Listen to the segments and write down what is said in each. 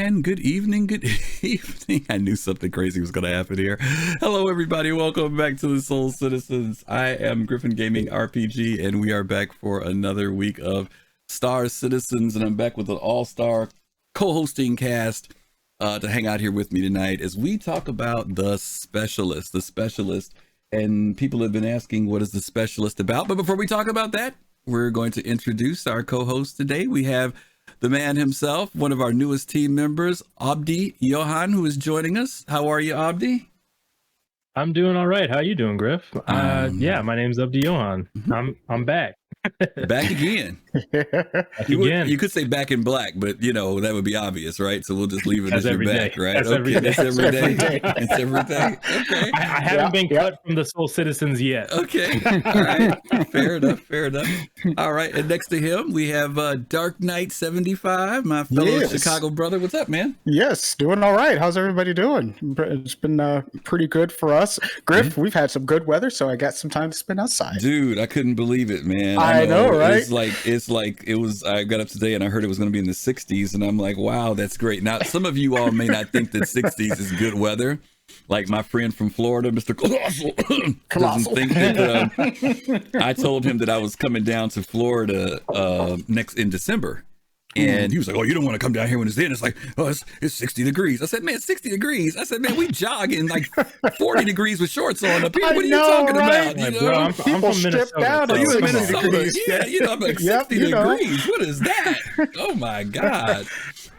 and good evening, good evening. I knew something crazy was going to happen here. Hello, everybody. Welcome back to the Soul Citizens. I am GriffinGamingRPG, and we are back for another week of Star Citizens, and I'm back with an all-star co-hosting cast to hang out here with me tonight as we talk about the specialist, and people have been asking, what is the specialist about? But before we talk about that, we're going to introduce our co-host today. We have the man himself, one of our newest team members, AbdiYohan, who is joining us. How are you, Abdi? I'm doing all right. How you doing, Griff? Yeah, my name's AbdiYohan. I'm back. Back again. You could say back in black, but you know that would be obvious, right? So we'll just leave it as you're back, right? That's every day. That's every day. It's every day. Okay. I haven't been cut from the Soul Citizens yet. Okay. All right. Fair enough. All right. And next to him, we have Dark Knight 75, my fellow Chicago brother. What's up, man? Yes, doing all right. How's everybody doing? It's been pretty good for us. Griff, we've had some good weather, so I got some time to spend outside. Dude, I couldn't believe it, man. I know, right? It's like it was. I got up today and I heard it was going to be in the 60s, and I'm like, wow, that's great. Now, some of you all may not think that 60s is good weather. Like my friend from Florida, Mr. Colossal, doesn't think that. I told him that I was coming down to Florida in December. And he was like, oh, you don't want to come down here when it's in. It's like, oh, it's 60 degrees. I said, man, 60 degrees. I said, man, we jogging like 40 degrees with shorts on up here. What are you talking about? You know? Bro, I'm from Minnesota. Down Oh, you in 60 Minnesota? degrees. Yeah, you know, I'm like 60 degrees. What is that? Oh, my God.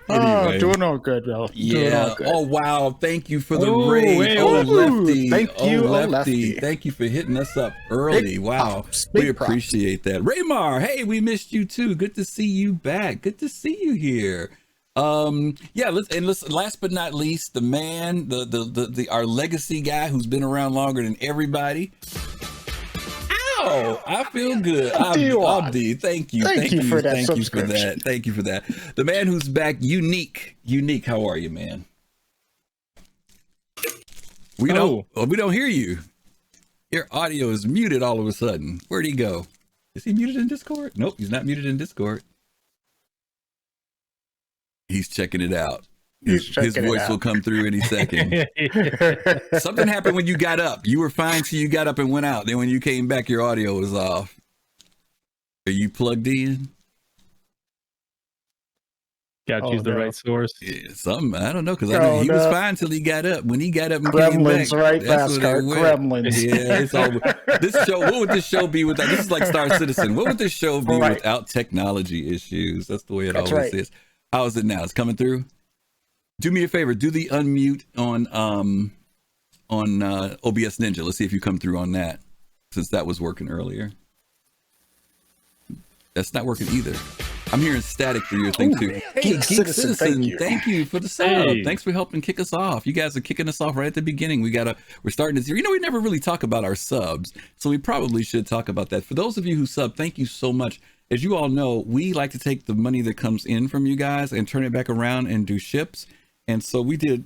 Anyway. Doing all good, bro. Yeah. Good. Oh, wow. Thank you for the raid. Lefty. Thank you, Lefty. Thank you for hitting us up early. Wow. We appreciate that. Raymar, hey, we missed you too. Good to see you back. Good to see you here. Let's last but not least, the man, our legacy guy who's been around longer than everybody. Oh, I feel good. Abdi, thank you. Thank you for that. Thank you for that. The man who's back, Younique. Younique, how are you, man? We don't hear you. Your audio is muted all of a sudden. Where'd he go? Is he muted in Discord? Nope, he's not muted in Discord. He's checking it out. His voice will come through any second. Something happened when you got up. You were fine till you got up and went out. Then when you came back, your audio was off. Are you plugged in? Got to use the right source. Yeah, something. I don't know, because he was fine till he got up. When he got up and Gremlins, came back, right? that's what Gremlins. Yeah, it's all. This show. What would this show be without? This is like Star Citizen. What would this show be without technology issues? That's the way it always is. How is it now? It's coming through. Do me a favor, do the unmute on OBS Ninja. Let's see if you come through on that, since that was working earlier. That's not working either. I'm hearing static through your thing too. Hey, Geek Citizen, thank you for the sub. Hey. Thanks for helping kick us off. You guys are kicking us off right at the beginning. We're starting to, we never really talk about our subs, so we probably should talk about that. For those of you who sub, thank you so much. As you all know, we like to take the money that comes in from you guys and turn it back around and do ships. And so we did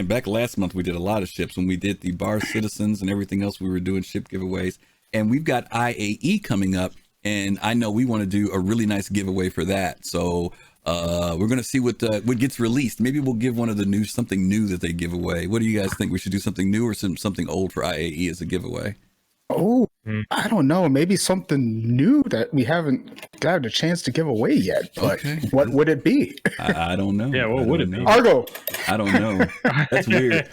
back last month, we did a lot of ships when we did the Bar Citizens and everything else. We were doing ship giveaways, and we've got IAE coming up, and I know we want to do a really nice giveaway for that. So we're going to see what gets released. Maybe we'll give one of the something new that they give away. What do you guys think? We should do something new or something old for IAE as a giveaway? Oh, I don't know. Maybe something new that we haven't got a chance to give away yet. But what would it be? I don't know. Yeah, what would it be? Argo. I don't know. That's weird.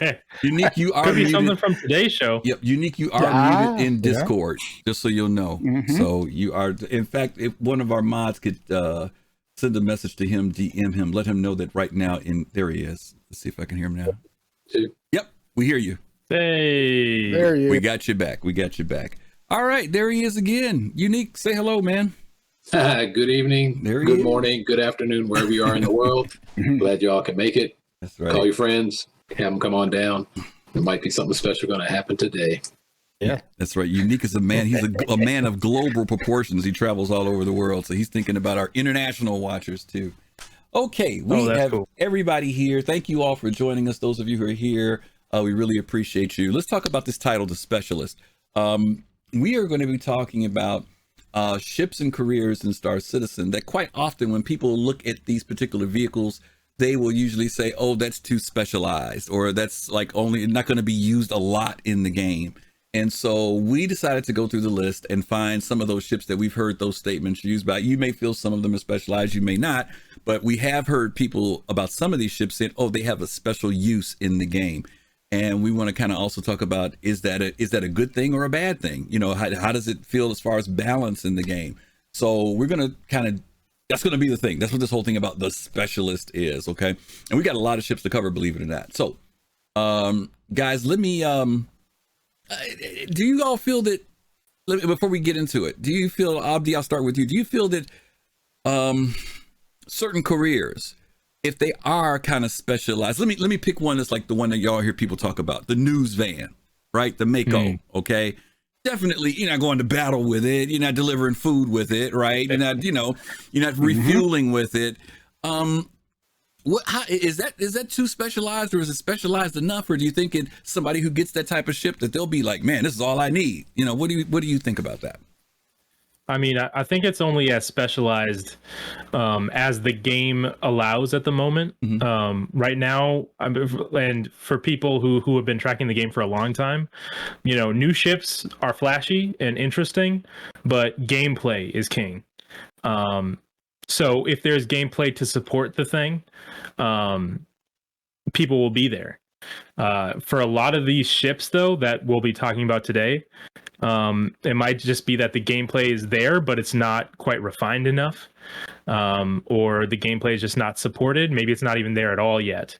Younique, you are could be muted. something from today's show. Yep, Younique, you are muted in Discord, just so you'll know. So you are. In fact, if one of our mods could send a message to him, DM him, let him know that right now. There he is. Let's see if I can hear him now. Yep, we hear you. Hey, there he is. We got you back. All right, there he is again. Younique, say hello, man. Good evening, good morning, good afternoon, wherever you are in the world. Glad y'all can make it. That's right. Call your friends, have them come on down. There might be something special going to happen today. Yeah, that's right. Younique is a man. He's a man of global proportions. He travels all over the world, so he's thinking about our international watchers too. Okay, we have everybody here. Thank you all for joining us. Those of you who are here, we really appreciate you. Let's talk about this title, The Specialist. We are going to be talking about ships and careers in Star Citizen that quite often when people look at these particular vehicles, they will usually say, oh, that's too specialized, or that's like only not going to be used a lot in the game. And so we decided to go through the list and find some of those ships that we've heard those statements used by. You may feel some of them are specialized, you may not, but we have heard people about some of these ships saying, oh, they have a special use in the game. And we want to kind of also talk about, is that a good thing or a bad thing? You know, how does it feel as far as balance in the game? So we're going to that's going to be the thing. That's what this whole thing about the specialist is. Okay. And we got a lot of ships to cover, believe it or not. So, guys, let me, do you all feel that, before we get into it, do you feel, Abdi, I'll start with you. Do you feel that certain careers, if they are kind of specialized, let me pick one that's like the one that y'all hear people talk about, the news van, right? The Mako, okay? Definitely, you're not going to battle with it. You're not delivering food with it, right? You're not, you're not refueling with it. How is that too specialized, or is it specialized enough, or do you think somebody who gets that type of ship that they'll be like, man, this is all I need? What do you think about that? I mean, I think it's only as specialized as the game allows at the moment. Right now, and for people who have been tracking the game for a long time, new ships are flashy and interesting, but gameplay is king. So if there's gameplay to support the thing, people will be there. For a lot of these ships, though, that we'll be talking about today, it might just be that the gameplay is there, but it's not quite refined enough, or the gameplay is just not supported. Maybe it's not even there at all yet.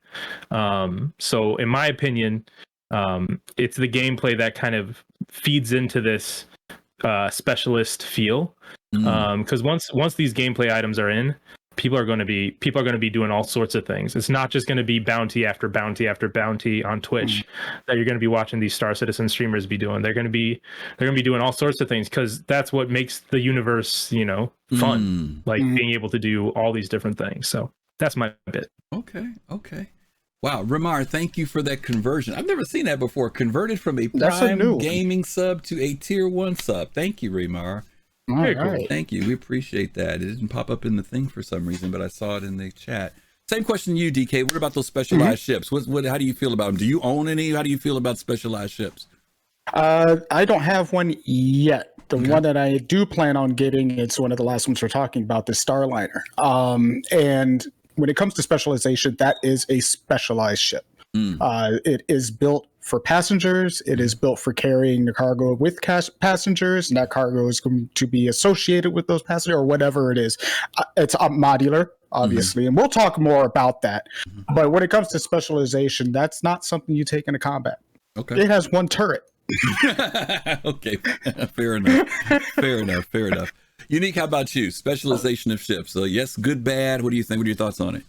So in my opinion, it's the gameplay that kind of feeds into this specialist feel. Because once these gameplay items are in, people are going to be doing all sorts of things. It's not just going to be bounty after bounty after bounty on Twitch that you're going to be watching these Star Citizen streamers be doing. They're going to be doing all sorts of things, because that's what makes the universe, fun. Like being able to do all these different things. So that's my bit. Okay. Wow, Ramar, thank you for that conversion. I've never seen that before. Converted from a Prime Gaming sub to a Tier 1 sub. Thank you, Ramar. Very cool. Thank you. We appreciate that. It didn't pop up in the thing for some reason, but I saw it in the chat. Same question to you, DK. What about those specialized ships? How do you feel about them? Do you own any? How do you feel about specialized ships? I don't have one yet. The one that I do plan on getting, it's one of the last ones we're talking about, the Starliner. And when it comes to specialization, that is a specialized ship. It is built for passengers. It is built for carrying the cargo with passengers, and that cargo is going to be associated with those passengers, or whatever it is. It's modular, obviously, and we'll talk more about that. But when it comes to specialization, that's not something you take into combat. Okay. It has one turret. Okay, fair enough. Younique, how about you? Specialization of ships. So yes, good, bad. What do you think? What are your thoughts on it?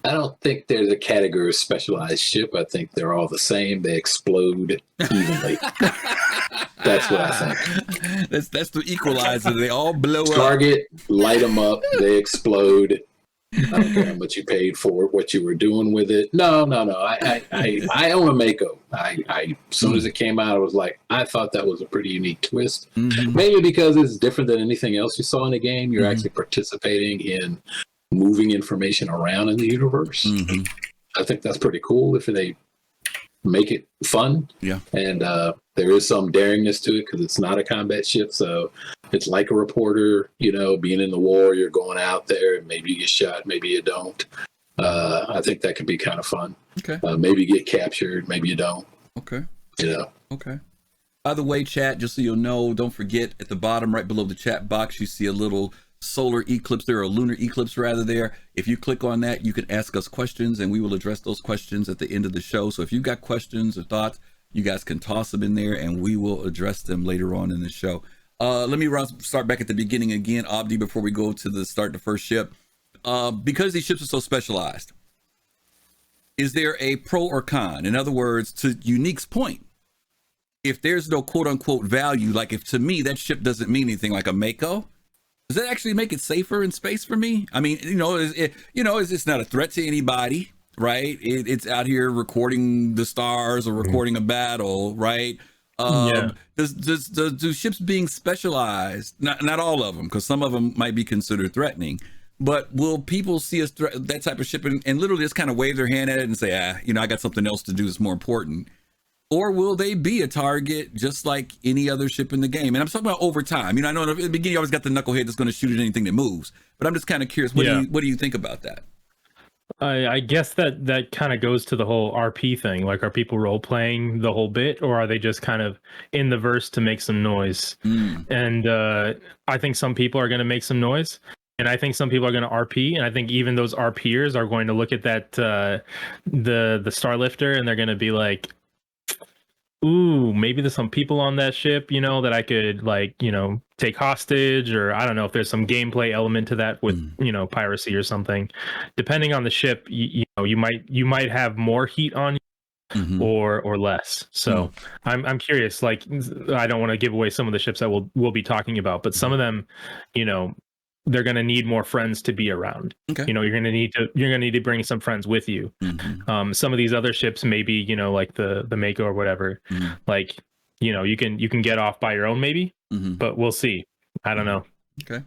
I don't think there's a category of specialized ship. I think they're all the same. They explode evenly. That's what I think. That's the equalizer. They all blow up. Target, light them up. They explode. I don't care how much you paid for it, what you were doing with it. No. I own a Mako. As soon as it came out, I was like, I thought that was a pretty unique twist. Maybe because it's different than anything else you saw in the game. You're actually participating in moving information around in the universe. I think that's pretty cool if they make it fun. Yeah. And there is some daringness to it, because it's not a combat ship. So it's like a reporter, being in the war. You're going out there, and maybe you get shot, maybe you don't. I think that could be kind of fun. Okay. Maybe you get captured, maybe you don't. Okay. Okay. By the way, chat, just so you'll know, don't forget, at the bottom right below the chat box, you see a little solar eclipse there, or lunar eclipse rather there. If you click on that, you can ask us questions, and we will address those questions at the end of the show. So if you've got questions or thoughts, you guys can toss them in there, and we will address them later on in the show. Let me start back at the beginning again, Abdi, before we go to the first ship. Because these ships are so specialized, is there a pro or con? In other words, to Younique's point, if there's no quote unquote value, like if to me that ship doesn't mean anything, like a Mako, does that actually make it safer in space for me? I mean, it's not a threat to anybody, right? It's out here recording the stars or recording a battle, right? Do ships being specialized, not all of them, because some of them might be considered threatening, but will people see that type of ship and literally just kind of wave their hand at it and say, I got something else to do that's more important? Or will they be a target just like any other ship in the game? And I'm talking about over time. I know in the beginning you always got the knucklehead that's going to shoot at anything that moves, but I'm just kind of curious, what do you think about that? I guess that kind of goes to the whole RP thing. Like, are people role playing the whole bit, or are they just kind of in the verse to make some noise? And I think some people are going to make some noise, and I think some people are going to RP, and I think even those RPers are going to look at that the Starlifter, and they're going to be like, ooh, maybe there's some people on that ship, that I could take hostage, or I don't know if there's some gameplay element to that with, piracy or something. Depending on the ship, you might have more heat on you or less. So I'm curious, I don't want to give away some of the ships that we'll be talking about, but some of them, they're going to need more friends to be around. Okay. You're going to need to bring some friends with you. Some of these other ships, maybe, like the Mako or whatever, you can get off by your own, maybe, but we'll see. I don't know. Okay.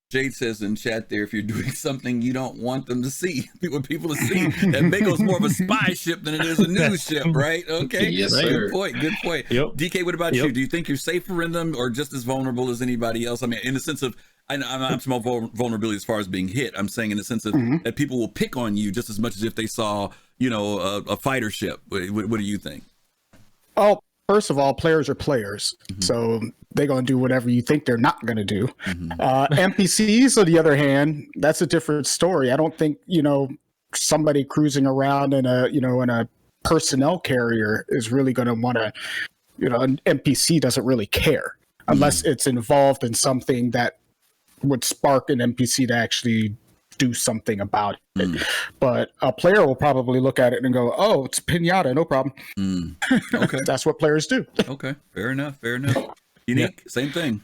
Jade says in chat there, if you're doing something you don't want them to see, people to see, that Mako's more of a spy ship than it is a news ship, right? Okay. Yes, sir. Good point. Yep. DK, what about you? Do you think you're safer in them or just as vulnerable as anybody else? I mean, in the sense of, I'm not talking about vulnerability as far as being hit. I'm saying in the sense of that people will pick on you just as much as if they saw, a fighter ship. What do you think? Oh, first of all, players are players. So they're going to do whatever you think they're not going to do. NPCs, on the other hand, that's a different story. I don't think, somebody cruising around in a personnel carrier is really going to want to, an NPC doesn't really care unless it's involved in something that would spark an NPC to actually do something about it. But a player will probably look at it and go, oh, it's a pinata, no problem. Okay. That's what players do. Okay. Fair enough. Younique, same thing.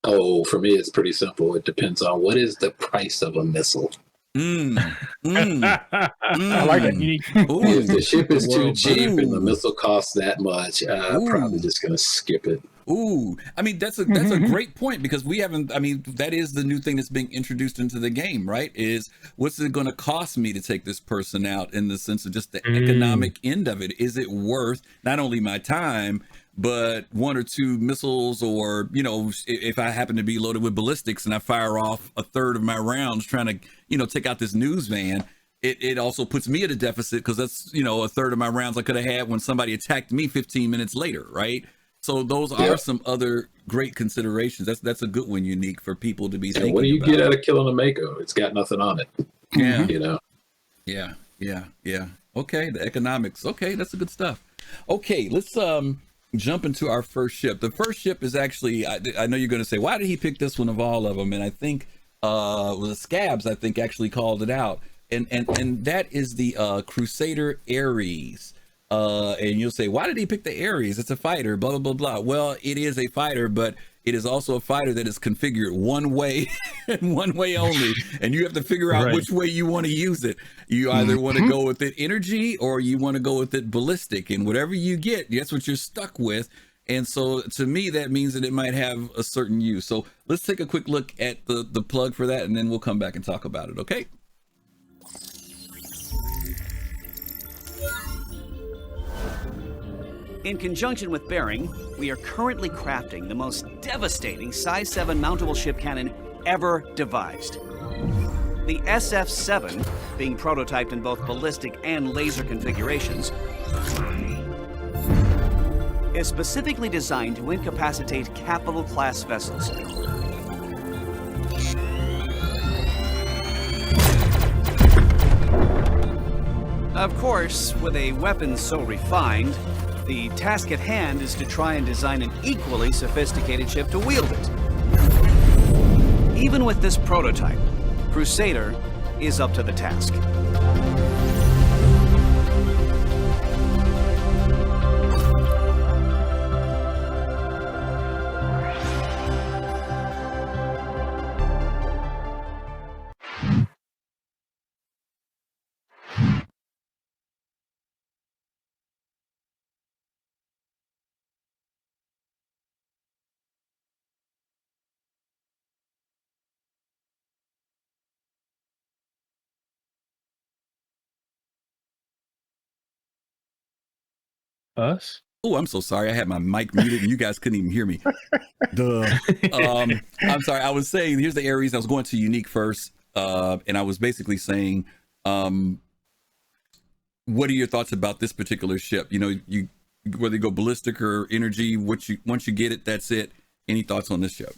Oh, for me, it's pretty simple. It depends on what is the price of a missile. I like it. If the ship is too cheap and the missile costs that much, I'm probably just going to skip it. Ooh, I mean, that's a great point, because that is the new thing that's being introduced into the game, right? Is what's it going to cost me to take this person out, in the sense of just the economic end of it? Is it worth not only my time, but one or two missiles, or, if I happen to be loaded with ballistics and I fire off a third of my rounds trying to, take out this news van, it also puts me at a deficit, because that's, a third of my rounds I could have had when somebody attacked me 15 minutes later, right? So those are some other great considerations. That's a good one, Younique, for people to be thinking about. What do you get out of killing a Mako? It's got nothing on it. Yeah. Yeah. Okay, the economics. Okay, that's the good stuff. Okay, let's jump into our first ship. The first ship is actually, I know you're going to say, why did he pick this one of all of them? And I think the Scabs, I think, actually called it out. And that is the Crusader Ares. And you'll say, why did he pick the Ares? It's a fighter, blah, blah, blah, blah. Well, it is a fighter, but it is also a fighter that is configured one way and one way only. And you have to figure out which way you want to use it. You either want to go with it energy, or you want to go with it ballistic. And whatever you get, that's what you're stuck with. And so to me, that means that it might have a certain use. So let's take a quick look at the plug for that, and then we'll come back and talk about it. Okay. In conjunction with Bering, we are currently crafting the most devastating size 7 mountable ship cannon ever devised. The SF-7, being prototyped in both ballistic and laser configurations, is specifically designed to incapacitate capital-class vessels. Of course, with a weapon so refined, the task at hand is to try and design an equally sophisticated ship to wield it. Even with this prototype, Crusader is up to the task. us? Oh, I'm so sorry. I had my mic muted and you guys couldn't even hear me. Duh. I'm sorry. I was saying, here's the areas. I was going to Younique first, and I was basically saying, what are your thoughts about this particular ship? You know, you whether you go ballistic or energy, once you get it, that's it. Any thoughts on this ship?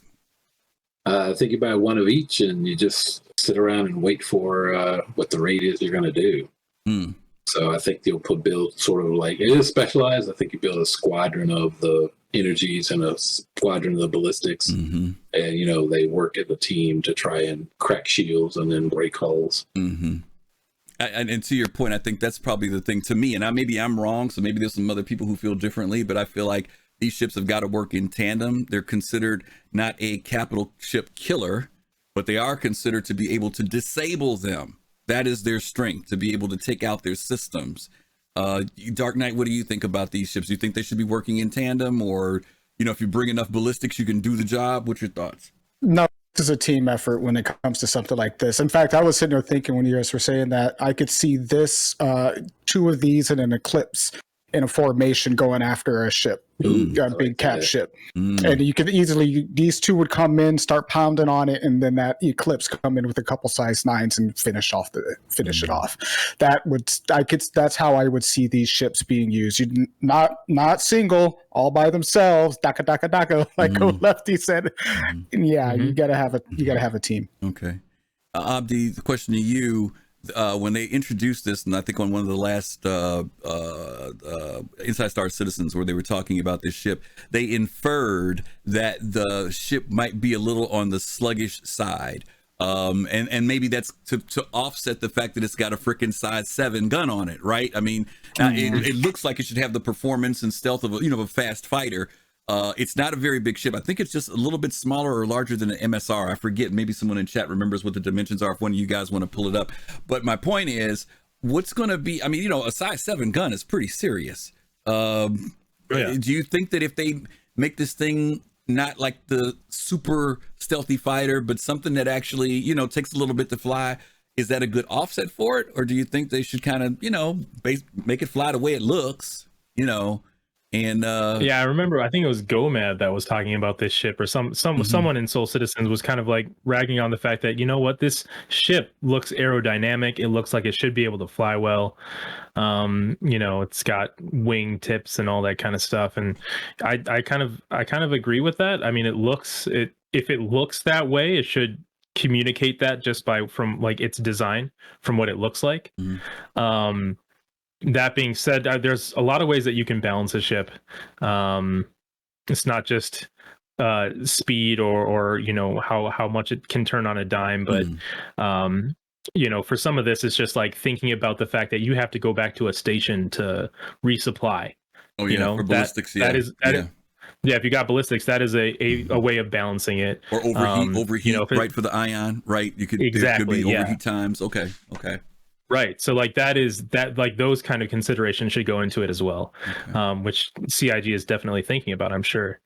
I think you buy one of each, and you just sit around and wait for what the rate is you're going to do. So I think you'll build sort of like, it is specialized. I think you build a squadron of the energies and a squadron of the ballistics. And, you know, they work as a team to try and crack shields and then break hulls. And to your point, I think that's probably the thing to me. And maybe I'm wrong. So maybe there's some other people who feel differently, but I feel like these ships have got to work in tandem. They're considered not a capital ship killer, but they are considered to be able to disable them. That is their strength, to be able to take out their systems. Dark Knight, what do you think about these ships? Do you think they should be working in tandem, or, you know, if you bring enough ballistics, you can do the job? What's your thoughts? No, this is a team effort when it comes to something like this. In fact, I was sitting there thinking when you guys were saying that, I could see this, 2 of these in an eclipse in a formation going after a ship, a big cat ship. And you could easily, these 2 would come in, start pounding on it, and then that eclipse come in with a couple size 9s and finish it off. That's how I would see these ships being used. Not single, all by themselves, daka, like Lefty said. Yeah, you gotta have a team. Okay. Abdi, the question to you, when they introduced this, and I think on one of the last Inside Star Citizens, where they were talking about this ship, they inferred that the ship might be a little on the sluggish side. And maybe that's to offset the fact that it's got a freaking size 7 gun on it, right? I mean, it looks like it should have the performance and stealth of a fast fighter. It's not a very big ship. I think it's just a little bit smaller or larger than an MSR. I forget. Maybe someone in chat remembers what the dimensions are if one of you guys want to pull it up. But my point is, what's going to be, I mean, you know, a size 7 gun is pretty serious. Do you think that if they make this thing not like the super stealthy fighter, but something that actually, you know, takes a little bit to fly, is that a good offset for it? Or do you think they should kind of, you know, make it fly the way it looks, you know? And I remember, I think it was Gomad that was talking about this ship, or someone in Soul Citizens was kind of like ragging on the fact that, you know what, this ship looks aerodynamic, it looks like it should be able to fly well. You know, it's got wing tips and all that kind of stuff, and I kind of agree with that. I mean, if it looks that way, it should communicate that just from like its design, from what it looks like. That being said, there's a lot of ways that you can balance a ship. It's not just speed or you know, how much it can turn on a dime, but you know, for some of this, it's just like thinking about the fact that you have to go back to a station to resupply. Oh yeah, you know, for ballistics, if you got ballistics, that is a way of balancing it. Or overheat, you know, right, for the ion, right? You could, exactly, there could be overheat times. Okay. Right. So like like those kind of considerations should go into it as well, which CIG is definitely thinking about, I'm sure.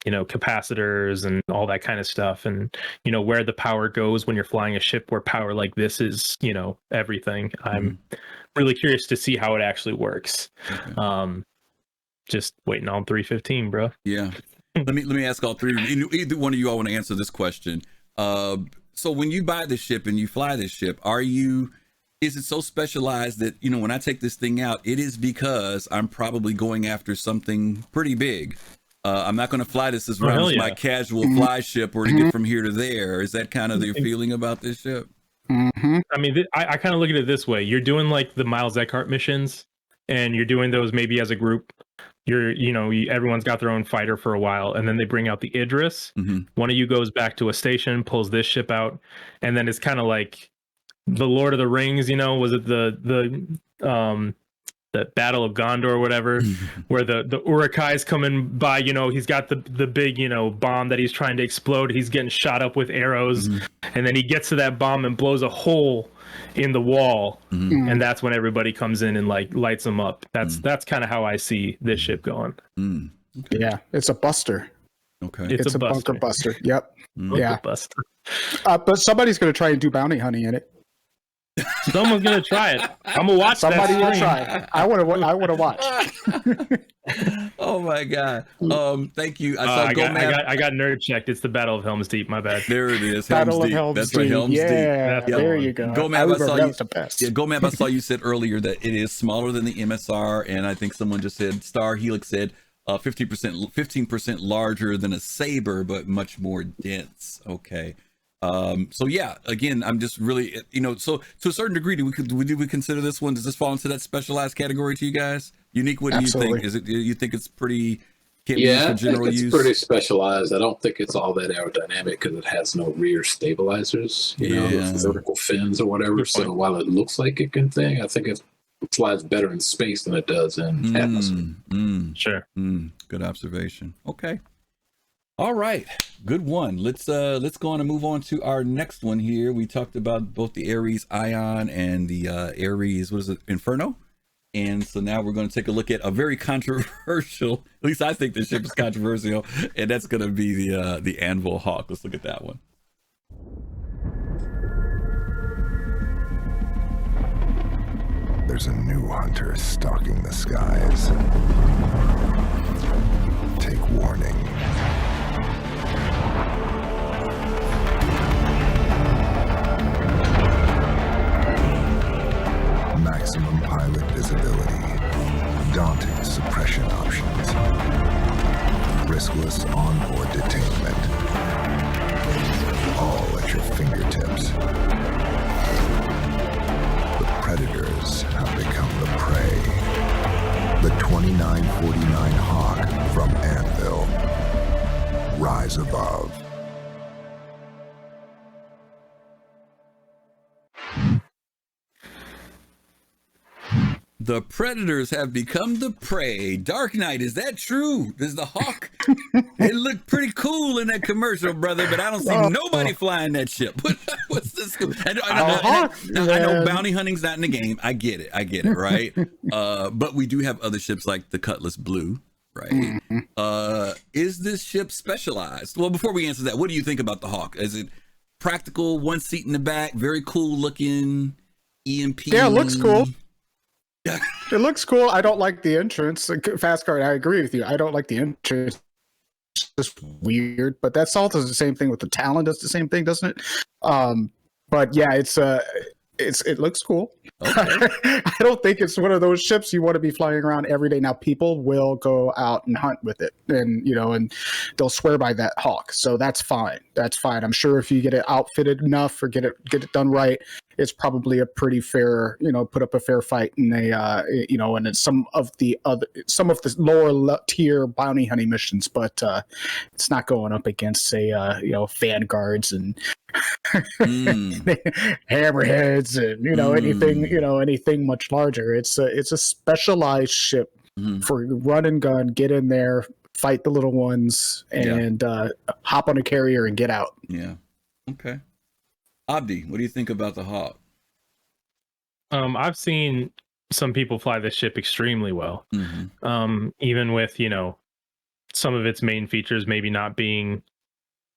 You know, capacitors and all that kind of stuff, and, you know, where the power goes when you're flying a ship where power like this is, you know, everything. I'm really curious to see how it actually works. Just waiting on 315, bro. Yeah. Let me ask all three. Either one of you all want to answer this question. So when you buy this ship and you fly this ship, is it so specialized that, you know, when I take this thing out, it is because I'm probably going after something pretty big? I'm not going to fly this as around as my casual fly ship or to get from here to there. Is that kind of your feeling about this ship? I mean, I kind of look at it this way. You're doing like the Miles Eckhart missions, and you're doing those maybe as a group. Everyone's got their own fighter for a while, and then they bring out the Idris. One of you goes back to a station, pulls this ship out, and then it's kind of like the Lord of the Rings, you know, was it the Battle of Gondor or whatever, where the Uruk-hai's coming by, you know, he's got the big, you know, bomb that he's trying to explode. He's getting shot up with arrows, and then he gets to that bomb and blows a hole in the wall, and that's when everybody comes in and like lights them up. That's kind of how I see this ship going. Okay. Yeah, it's a buster. Okay, it's a bunker buster. Yep. Bunker buster. But somebody's going to try and do bounty hunting in it. Someone's gonna try it. I'm gonna watch. Somebody that will try. I want to watch. Oh my god! Thank you. I got nerd checked. It's the Battle of Helm's Deep. My bad. There it is. Battle of Deep. Helm's That's Deep. right. Helm's Deep. Yeah, there you go. GoMap, I saw you. The best. Yeah, GoMap, I saw you said earlier that it is smaller than the MSR, and I think someone just said Star Helix said 15% larger than a Saber, but much more dense. Okay. So yeah, again, I'm just really, so to a certain degree, do we consider this one? Does this fall into that specialized category to you guys? Younique, what do you think? You think it's pretty? Can't be used for general I think it's use? pretty specialized. I don't think it's all that aerodynamic because it has no rear stabilizers, vertical fins or whatever. So while it looks like it can thing, I think it flies better in space than it does in atmosphere. Sure. Good observation. Okay. All right, good one. Let's go on and move on to our next one here. We talked about both the Ares Ion and the Ares, what is it, Inferno? And so now we're going to take a look at a very controversial, at least I think this ship is controversial, and that's going to be the Anvil Hawk. Let's look at that one. There's a new hunter stalking the skies. Take warning. Maximum pilot visibility, daunting suppression options, riskless onboard detainment, all at your fingertips. The predators have become the prey. The 2949 Hawk from Anvil. Rise above. The predators have become the prey. Dark Knight, is that true? Does the Hawk? It looked pretty cool in that commercial, brother, but I don't see nobody flying that ship. What's this? I know bounty hunting's not in the game. I get it, right? But we do have other ships like the Cutlass Blue, right? Is this ship specialized? Well, before we answer that, what do you think about the Hawk? Is it practical, one seat in the back, very cool looking, EMP? Yeah, it looks cool. It looks cool. I don't like the entrance. Fast Card, I agree with you. I don't like the entrance. It's just weird. But that's all does the same thing with the Talon. Does the same thing, doesn't it? But yeah, it looks cool. Okay. I don't think it's one of those ships you want to be flying around every day. Now, people will go out and hunt with it, and and they'll swear by that Hawk. So that's fine. That's fine. I'm sure if you get it outfitted enough or get it done right, it's probably a pretty fair, put up a fair fight in a, and in some of the lower tier bounty hunting missions, but it's not going up against say, Vanguards and Hammerheads and anything much larger. It's a specialized ship for run and gun, get in there, fight the little ones, and hop on a carrier and get out. Yeah. Okay. Abdi, what do you think about the Hawk? I've seen some people fly this ship extremely well. Even with, some of its main features maybe not being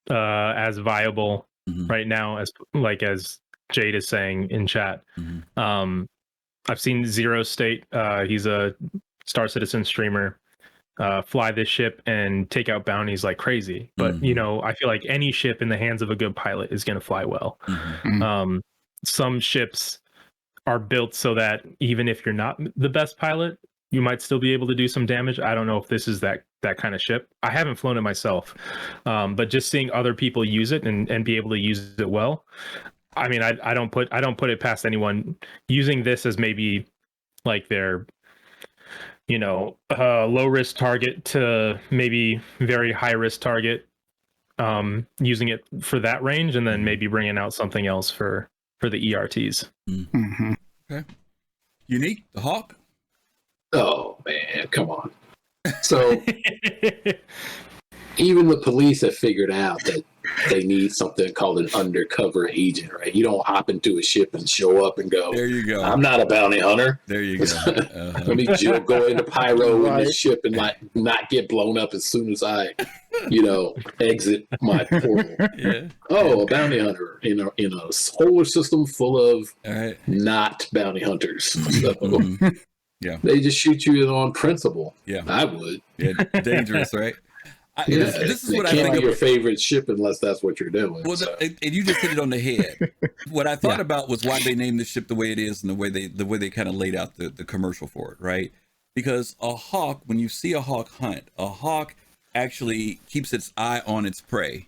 as viable right now as Jade is saying in chat. I've seen Zero State, he's a Star Citizen streamer, fly this ship and take out bounties like crazy. But I feel like any ship in the hands of a good pilot is going to fly well. Some ships are built so that even if you're not the best pilot, you might still be able to do some damage. I don't know if this is that kind of ship. I haven't flown it myself, but just seeing other people use it and be able to use it well. I mean, I don't put it past anyone using this as maybe like their low risk target to maybe very high risk target, using it for that range, and then maybe bringing out something else for the ERTs. Okay. Younique, the Hawk? Oh man, come on. So even the police have figured out that they need something called an undercover agent, right? You don't hop into a ship and show up and go, there you go. I'm not a bounty hunter. There you go. Let me go into pyro in this ship and not get blown up as soon as I, exit my portal. Yeah. Oh, a bounty hunter in a solar system full of not bounty hunters. So, yeah, they just shoot you on principle. Yeah, I would. Yeah, dangerous, right? This is what I think. Can't be your about favorite ship unless that's what you're doing. Well, so. and you just hit it on the head. What I thought about was why they named the ship the way it is and the way they kind of laid out the commercial for it, right? Because a hawk, when you see a hawk hunt, a hawk actually keeps its eye on its prey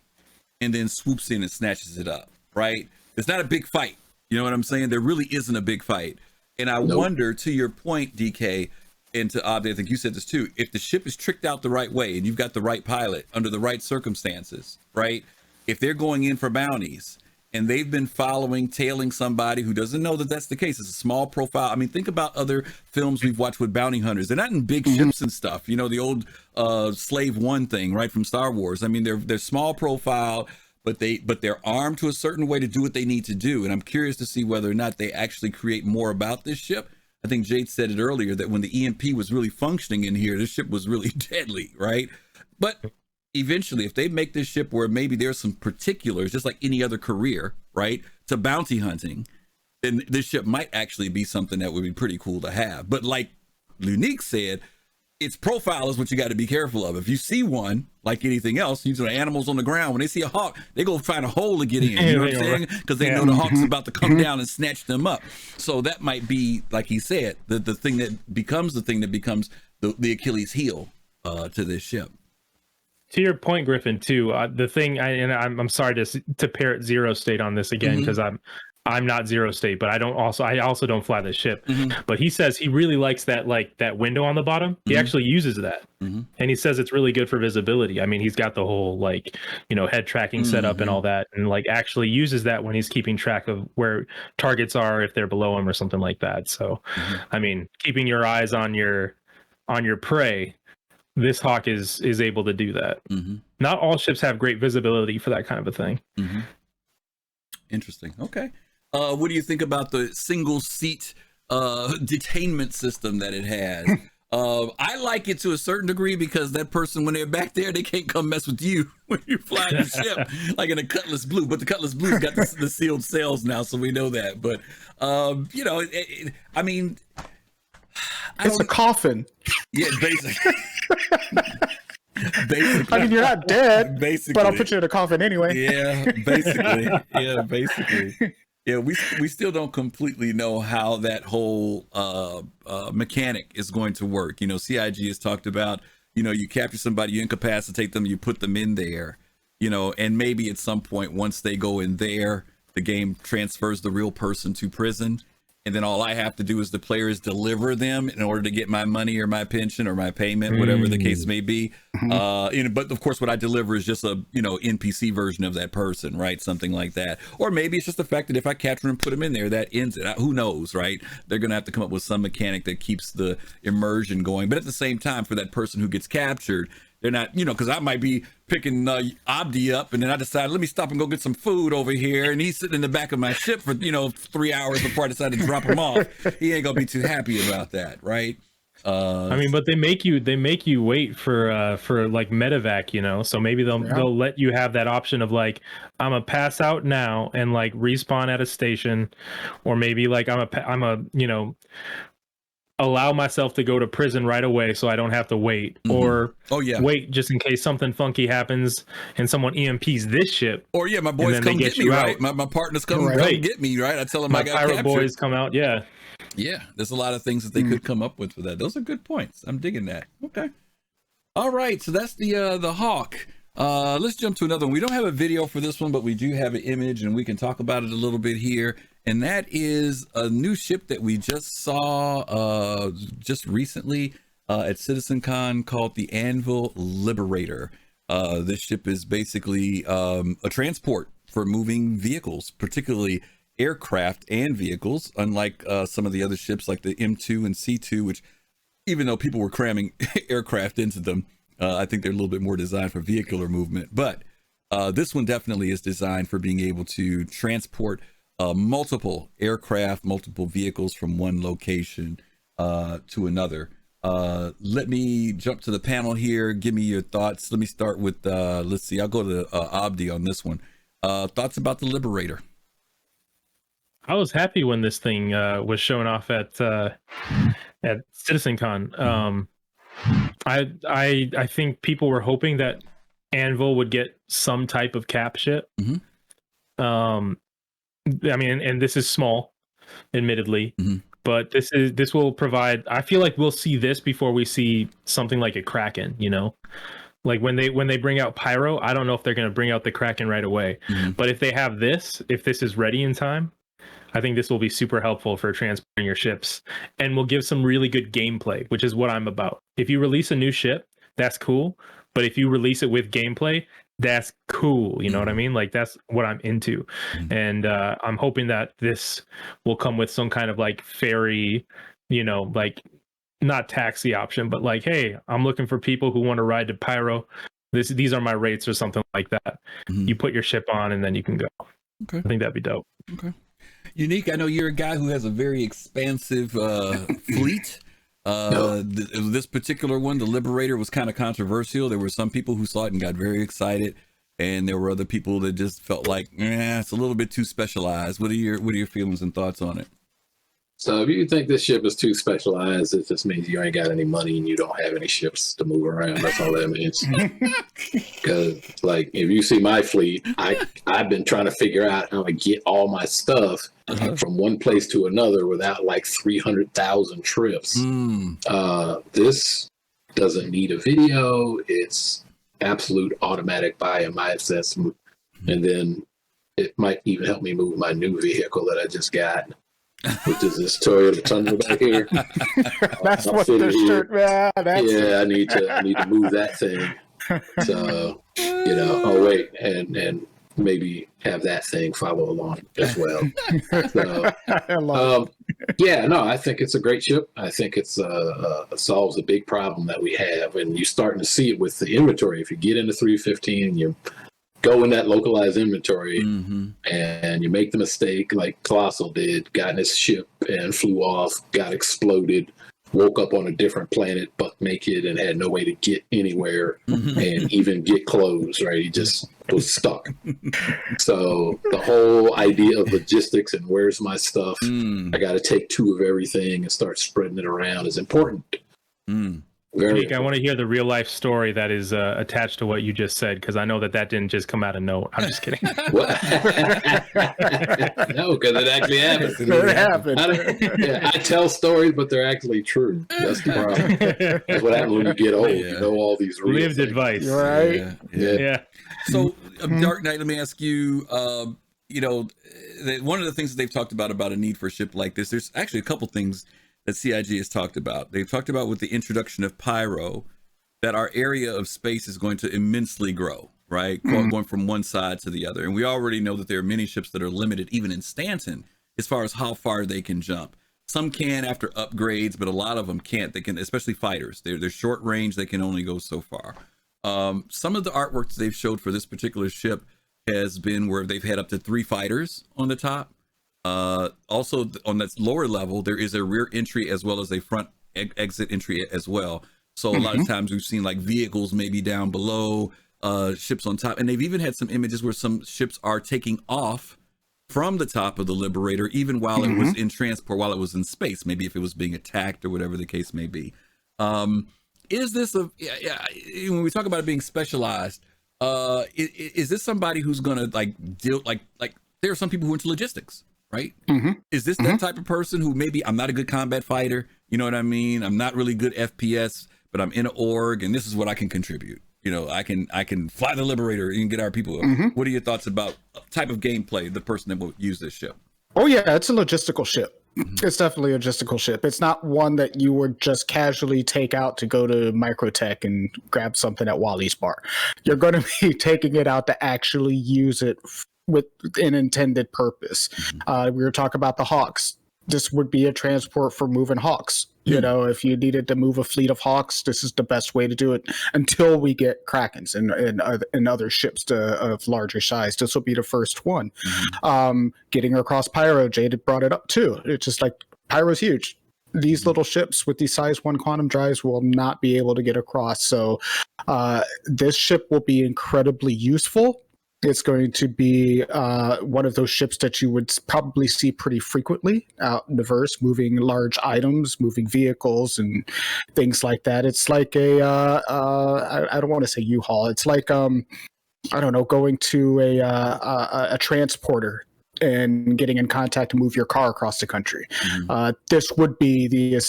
and then swoops in and snatches it up, right? It's not a big fight. You know what I'm saying? There really isn't a big fight. And I wonder, to your point, DK, and to Abdi, I think you said this too, if the ship is tricked out the right way and you've got the right pilot under the right circumstances, right? If they're going in for bounties and they've been tailing somebody who doesn't know that that's the case, it's a small profile. I mean, think about other films we've watched with bounty hunters. They're not in big ships and stuff. The old Slave One thing, right, from Star Wars. I mean, they're small profile, but they're armed to a certain way to do what they need to do. And I'm curious to see whether or not they actually create more about this ship. I think Jade said it earlier that when the EMP was really functioning in here, this ship was really deadly, right? But eventually, if they make this ship where maybe there's some particulars, just like any other career, right, to bounty hunting, then this ship might actually be something that would be pretty cool to have. But like Younique said, its profile is what you got to be careful of. If you see one, like anything else, animals on the ground, when they see a hawk, they go find a hole to get in. You know what I'm saying? Because they know the hawk's about to come down and snatch them up. So that might be, like he said, the thing that becomes the Achilles heel to this ship. To your point, Griffin, too, the thing, I'm sorry to parrot Zero State on this again, because I'm not Zero State, but I also don't fly the ship. But he says he really likes that window on the bottom. He actually uses that, and he says it's really good for visibility. I mean, he's got the whole head tracking set up and all that, and actually uses that when he's keeping track of where targets are if they're below him or something like that. So, I mean, keeping your eyes on your prey. This hawk is able to do that. Not all ships have great visibility for that kind of a thing. Interesting. Okay. What do you think about the single seat detainment system that it has? I like it to a certain degree because that person, when they're back there, they can't come mess with you when you're flying the ship, like in a Cutlass Blue. But the Cutlass Blue's got the sealed sails now, so we know that. But I mean, it's a coffin. Yeah, basically. Basically. I mean, you're not dead, basically, but I'll put you in a coffin anyway. Yeah, basically. Yeah, we still don't completely know how that whole mechanic is going to work. CIG has talked about, you capture somebody, you incapacitate them, you put them in there, and maybe at some point, once they go in there, the game transfers the real person to prison. And then all I have to do is the players deliver them in order to get my money or my pension or my payment, whatever the case may be. But of course, what I deliver is just a NPC version of that person, right? Something like that. Or maybe it's just the fact that if I capture and put them in there, that ends it. Who knows, right? They're going to have to come up with some mechanic that keeps the immersion going. But at the same time, for that person who gets captured, they're not, because I might be picking Abdi up and then I decide, let me stop and go get some food over here. And he's sitting in the back of my ship for, 3 hours before I decide to drop him off. He ain't going to be too happy about that, right? I mean, but they make you wait for medevac, so maybe they'll let you have that option of I'm gonna pass out now and respawn at a station, or maybe I'm allow myself to go to prison right away so I don't have to wait, or wait just in case something funky happens and someone EMPs this ship. Or my boys come get me, right? My partners come get me, right? I tell them my I got pirate captured. Boys come out, Yeah, there's a lot of things that they could come up with for that. Those are good points. I'm digging that. Okay. All right, so that's the Hawk. Let's jump to another one. We don't have a video for this one, but we do have an image and we can talk about it a little bit here. And that is a new ship that we just saw just recently at CitizenCon called the Anvil Liberator. This ship is basically a transport for moving vehicles, particularly aircraft and vehicles, unlike some of the other ships like the M2 and C2, which even though people were cramming aircraft into them, I think they're a little bit more designed for vehicular movement. But This one definitely is designed for being able to transport multiple aircraft, multiple vehicles from one location to another. Let me jump to the panel here. Give me your thoughts. Let me start with, let's see, I'll go to Abdi on this one. Thoughts about the Liberator? I was happy when this thing was shown off at CitizenCon. I think people were hoping that Anvil would get some type of cap ship. I mean, and this is small, admittedly, but this will provide. I feel like we'll see this before we see something like a Kraken. You know, like when they bring out Pyro, I don't know if they're going to bring out the Kraken right away. But if they have this, if this is ready in time, I think this will be super helpful for transporting your ships and will give some really good gameplay, which is what I'm about. If you release a new ship, that's cool. But if you release it with gameplay, that's cool. You know what I mean? Like, that's what I'm into. And I'm hoping that this will come with some kind of like ferry, you know, like not taxi option, but like, hey, I'm looking for people who want to ride to Pyro. These are my rates or something like that. You put your ship on and then you can go. Okay. I think that'd be dope. Okay. Younique, I know you're a guy who has a very expansive fleet. This particular one, the Liberator, was kind of controversial. There were some people who saw it and got very excited, and there were other people that just felt like, it's a little bit too specialized. What are your feelings and thoughts on it? So if you think this ship is too specialized, it just means you ain't got any money and you don't have any ships to move around. That's all that means. Because, like, if you see my fleet, I've been trying to figure out how to get all my stuff from one place to another without like 300,000 trips. This doesn't need a video. It's absolute automatic buy in my assessment. And then it might even help me move my new vehicle that I just got, which is this Toyota Tundra back here. That's what this shirt, man. Yeah, I need to move that thing. So, you know, I'll wait and maybe have that thing follow along as well. So, yeah, no, I think it's a great ship. I think it solves a big problem that we have, and you're starting to see it with the inventory. If you get into 315 and you go in that localized inventory and you make the mistake like Colossal did, got in his ship and flew off, got exploded, woke up on a different planet buck naked and had no way to get anywhere and even get clothes, right? He just was stuck. So the whole idea of logistics and where's my stuff, I got to take 2 of everything and start spreading it around is important. Younique, I want to hear the real life story that is attached to what you just said, because I know that didn't just come out of nowhere. I'm just kidding. No, because it actually happened. It happened. I tell stories, but they're actually true. That's the problem. That's what happens when you get old. You know all these real lived advice, right? Yeah. So, Dark Knight, let me ask you. You know, one of the things that they've talked about a need for a ship like this. There's actually a couple things that CIG has talked about. They've talked about with the introduction of Pyro that our area of space is going to immensely grow, right? Going from one side to the other. And we already know that there are many ships that are limited, even in Stanton, as far as how far they can jump. Some can after upgrades, but a lot of them can't. They can, especially fighters. They're short range. They can only go so far. Some of the artwork they've showed for this particular ship has been where they've had up to 3 fighters on the top. Also on that lower level, there is a rear entry as well as a front exit entry as well. So a lot of times we've seen like vehicles maybe down below, ships on top, and they've even had some images where some ships are taking off from the top of the Liberator, even while it was in transport, while it was in space, maybe if it was being attacked or whatever the case may be. Is this when we talk about it being specialized, is this somebody who's going to like deal, like there are some people who are into logistics, right? Is this that type of person who maybe I'm not a good combat fighter, you know what I mean? I'm not really good FPS, but I'm in an org and this is what I can contribute. You know, I can fly the Liberator and get our people. What are your thoughts about type of gameplay, the person that will use this ship? Oh yeah, it's a logistical ship. It's definitely a logistical ship. It's not one that you would just casually take out to go to Microtech and grab something at Wally's bar. You're going to be taking it out to actually use it with an intended purpose. We were talking about the Hawks. This would be a transport for moving Hawks You know, if you needed to move a fleet of Hawks, this is the best way to do it until we get Krakens and other ships of larger size. This will be the first one. Getting across Pyro, Jade brought it up too. It's just like Pyro's huge. These little ships with these size 1 quantum drives will not be able to get across. So this ship will be incredibly useful. It's going to be one of those ships that you would probably see pretty frequently out in the verse, moving large items, moving vehicles, and things like that. It's like I don't want to say U-Haul. It's like I don't know, going to a transporter and getting in contact to move your car across the country. This would be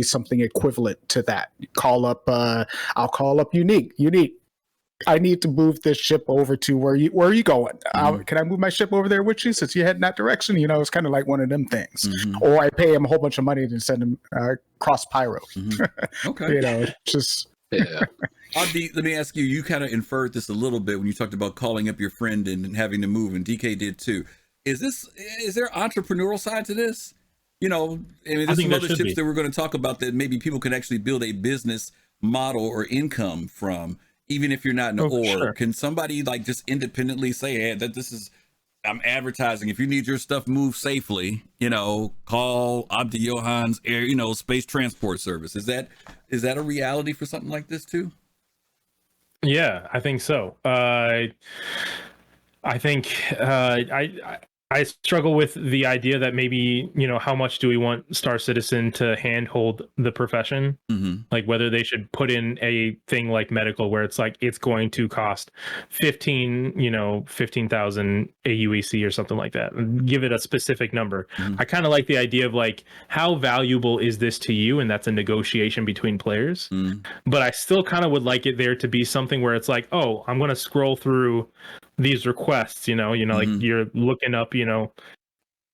something equivalent to that. I'll call up Younique. Younique, I need to move this ship over to where are you going? Can I move my ship over there with you since you head in that direction? You know, it's kind of like one of them things. Or I pay him a whole bunch of money to send him cross Pyro. Okay. You know, it's just... Yeah. Abdi, let me ask you, you kind of inferred this a little bit when you talked about calling up your friend and having to move, and DK did too. Is there entrepreneurial side to this? You know, I mean, there's some other ships that we're going to talk about that maybe people can actually build a business model or income from. Even if you're not an org, sure. Can somebody like just independently say, hey, that this is, I'm advertising. If you need your stuff moved safely, you know, call AbdiYohan's air, you know, space transport service. Is that a reality for something like this too? Yeah, I think so. I think I struggle with the idea that maybe, you know, how much do we want Star Citizen to handhold the profession? Like whether they should put in a thing like medical where it's like it's going to cost 15,000 AUEC or something like that, and give it a specific number. I kind of like the idea of like, how valuable is this to you? And that's a negotiation between players. But I still kind of would like it there to be something where it's like, oh, I'm going to scroll through these requests, you know, like you're looking up, you know,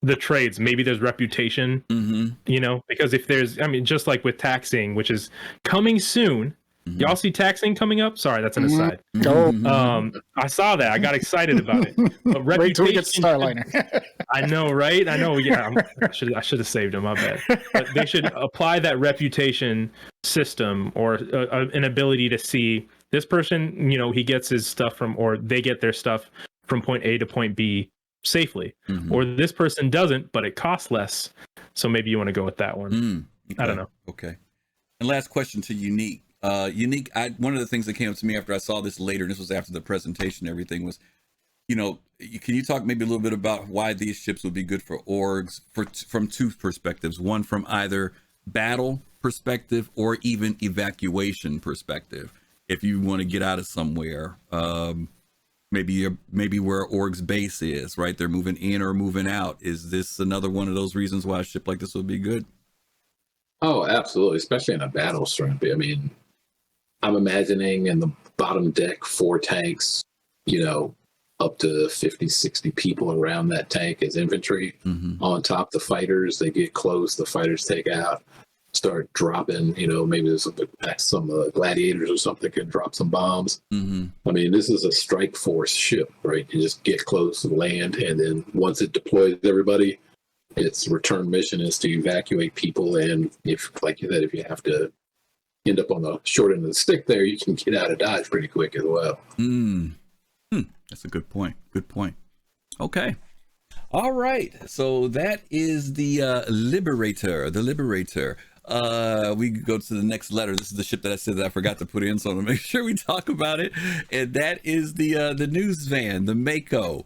the trades, maybe there's reputation, you know, because if there's, I mean, just like with taxing, which is coming soon, y'all see taxing coming up? Sorry, that's an aside. I saw that. I got excited about it. But reputation, wait till we get Starliner. I know, right? I know. Yeah, I should have saved him. My bad. But they should apply that reputation system or an ability to see this person, you know, he gets his stuff from, or they get their stuff from point A to point B safely, or this person doesn't, but it costs less. So maybe you want to go with that one. Okay. I don't know. Okay. And last question to Younique. Younique, one of the things that came up to me after I saw this later, and this was after the presentation, everything was, you know, can you talk maybe a little bit about why these ships would be good for orgs from two perspectives, one from either battle perspective or even evacuation perspective? If you want to get out of somewhere, maybe where org's base is, right? They're moving in or moving out. Is this another one of those reasons why a ship like this would be good? Oh, absolutely. Especially in a battle strip. I mean, I'm imagining in the bottom deck 4 tanks, you know, up to 50, 60 people around that tank as infantry. On top, the fighters, they get close, the fighters take out. Start dropping, you know, maybe there's some gladiators or something can drop some bombs. I mean, this is a strike force ship, right? You just get close, land, and then once it deploys everybody, its return mission is to evacuate people. And if, like you said, if you have to end up on the short end of the stick there, you can get out of Dodge pretty quick as well. That's a good point. Good point. Okay. All right. So that is the Liberator. The Liberator. We go to the next letter. This is the ship that I said that I forgot to put in, so I'm gonna make sure we talk about it. And that is the news van, the Mako.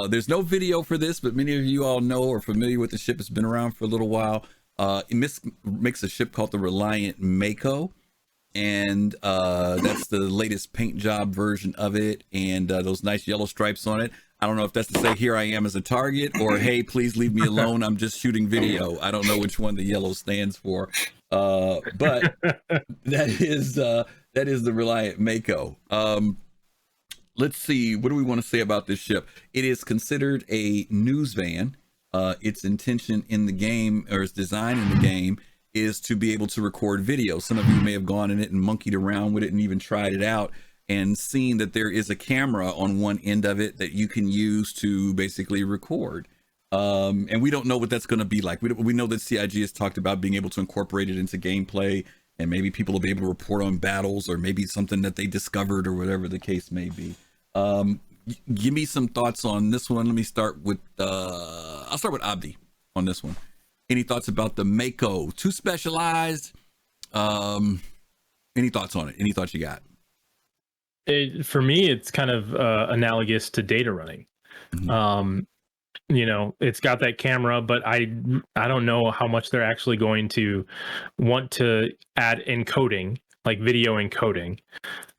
There's no video for this, but many of you all know or familiar with the ship. It's been around for a little while. It makes a ship called the Reliant Mako, and that's the latest paint job version of it, and those nice yellow stripes on it. I don't know if that's to say here I am as a target or hey, please leave me alone, I'm just shooting video. I don't know which one the yellow stands for, but that is the Reliant Mako. Let's see, what do we want to say about this ship? It is considered a news van. Its intention in the game, or its design in the game, is to be able to record video. Some of you may have gone in it and monkeyed around with it and even tried it out and seen that there is a camera on one end of it that you can use to basically record. And we don't know what that's going to be like. We know that CIG has talked about being able to incorporate it into gameplay, and maybe people will be able to report on battles, or maybe something that they discovered, or whatever the case may be. Give me some thoughts on this one. Let me start with I'll start with Abdi on this one. Any thoughts about the Mako? Too specialized? Any thoughts on it? Any thoughts you got? For me, it's kind of analogous to data running. You know, it's got that camera, but I don't know how much they're actually going to want to add encoding, like video encoding,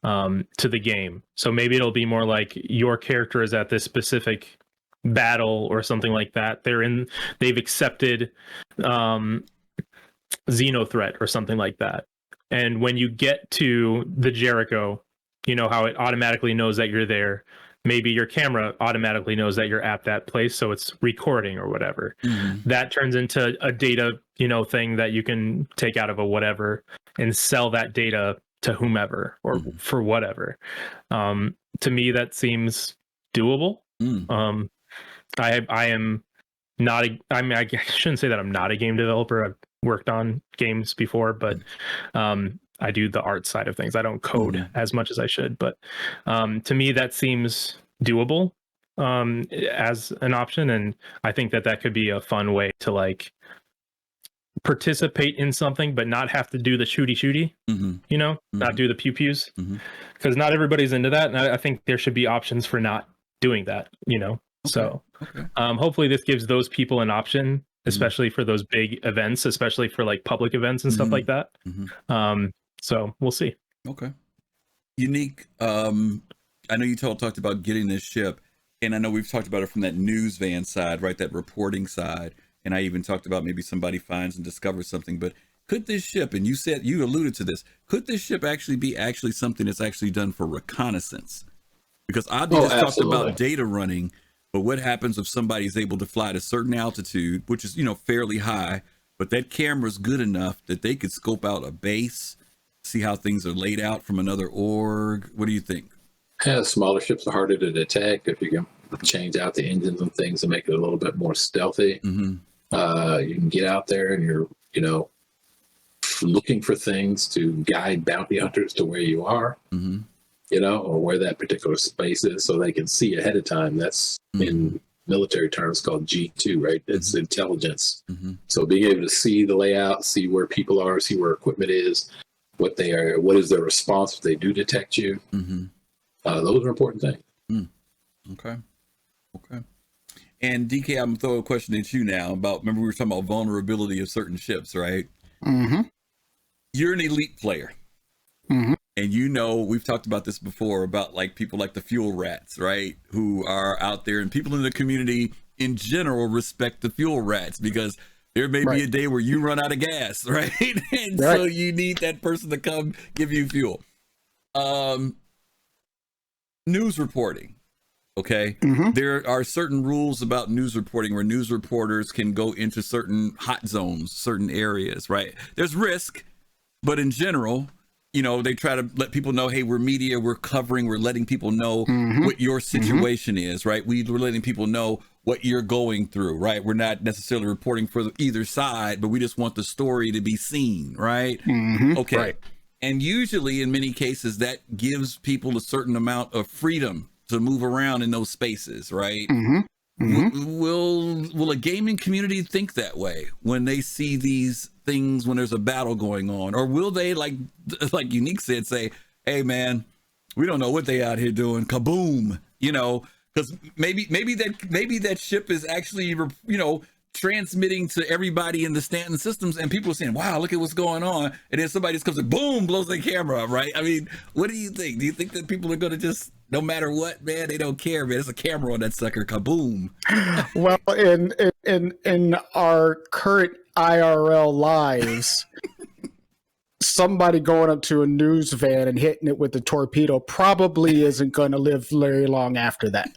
to the game. So maybe it'll be more like your character is at this specific battle or something like that. They've accepted Xenothreat or something like that. And when you get to the Jericho, you know how it automatically knows that you're there. Maybe your camera automatically knows that you're at that place, so it's recording or whatever. That turns into a data, you know, thing that you can take out of a whatever and sell that data to whomever or for whatever. To me, that seems doable. I am not. I mean, I shouldn't say that I'm not a game developer. I've worked on games before, but I do the art side of things. I don't code as much as I should, but to me that seems doable as an option, and I think that could be a fun way to like participate in something, but not have to do the shooty, you know, not do the pew-pews, because not everybody's into that, and I think there should be options for not doing that, you know. So hopefully this gives those people an option, especially for those big events, especially for like public events and stuff like that. So we'll see. Okay. Younique, I know you talked about getting this ship, and I know we've talked about it from that news van side, right? That reporting side. And I even talked about maybe somebody finds and discovers something, but could this ship, and you alluded to this, could this ship actually be something that's actually done for reconnaissance? Because Abdi just talked about data running, but what happens if somebody's able to fly at a certain altitude, which is, you know, fairly high, but that camera's good enough that they could scope out a base, see how things are laid out from another org? What do you think? Yeah, smaller ships are harder to detect if you can change out the engines and things and make it a little bit more stealthy. You can get out there and you're, you know, looking for things to guide bounty hunters to where you are, you know, or where that particular space is, so they can see ahead of time. That's in military terms called G2, right? It's intelligence. So being able to see the layout, see where people are, see where equipment is, what is their response if they do detect you. Those are important things. Okay. And DK, I'm gonna throw a question at you now about, remember we were talking about vulnerability of certain ships, right? You're an elite player. And you know, we've talked about this before about like people like the fuel rats, right? Who are out there, and people in the community in general respect the fuel rats, because there may be a day where you run out of gas, right? And so you need that person to come give you fuel. News reporting. Okay. There are certain rules about news reporting where news reporters can go into certain hot zones, certain areas, right? There's risk, but in general, you know, they try to let people know, hey, we're media, we're covering, we're letting people know what your situation is, right? We're letting people know what you're going through, right? We're not necessarily reporting for either side, but we just want the story to be seen, right? Okay. And usually in many cases that gives people a certain amount of freedom to move around in those spaces, right? Will a gaming community think that way when they see these things when there's a battle going on? Or will they, like Younique said, say, hey man, we don't know what they out here doing, kaboom, you know? Because maybe that ship is actually, you know, transmitting to everybody in the Stanton systems, and people are saying, wow, look at what's going on, and then somebody just comes and boom, blows their camera up, right? I mean, what do you think? Do you think that people are going to just, no matter what, man, they don't care, man, there's a camera on that sucker, kaboom? Well, in our current IRL lives, somebody going up to a news van and hitting it with a torpedo probably isn't going to live very long after that.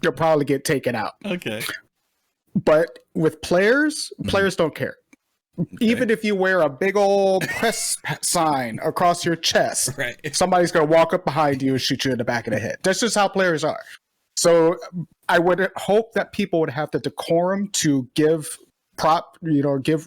You'll probably get taken out. Okay. But with players don't care. Even if you wear a big old press sign across your chest, somebody's going to walk up behind you and shoot you in the back of the head. That's just how players are. So I would hope that people would have the decorum to give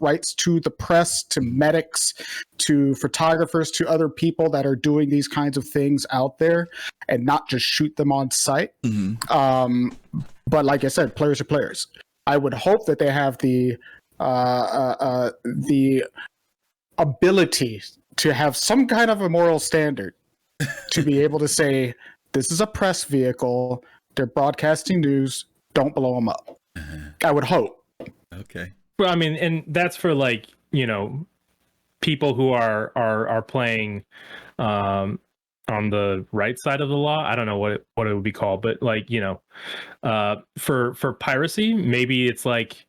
rights to the press, to medics, to photographers, to other people that are doing these kinds of things out there, and not just shoot them on site. But like I said, players are players. I would hope that they have the ability to have some kind of a moral standard to be able to say, this is a press vehicle, they're broadcasting news, don't blow them up. I would hope. Okay. Well, I mean, and that's for like, you know, people who are playing on the right side of the law. I don't know what it would be called, but like, you know, for piracy, maybe it's like,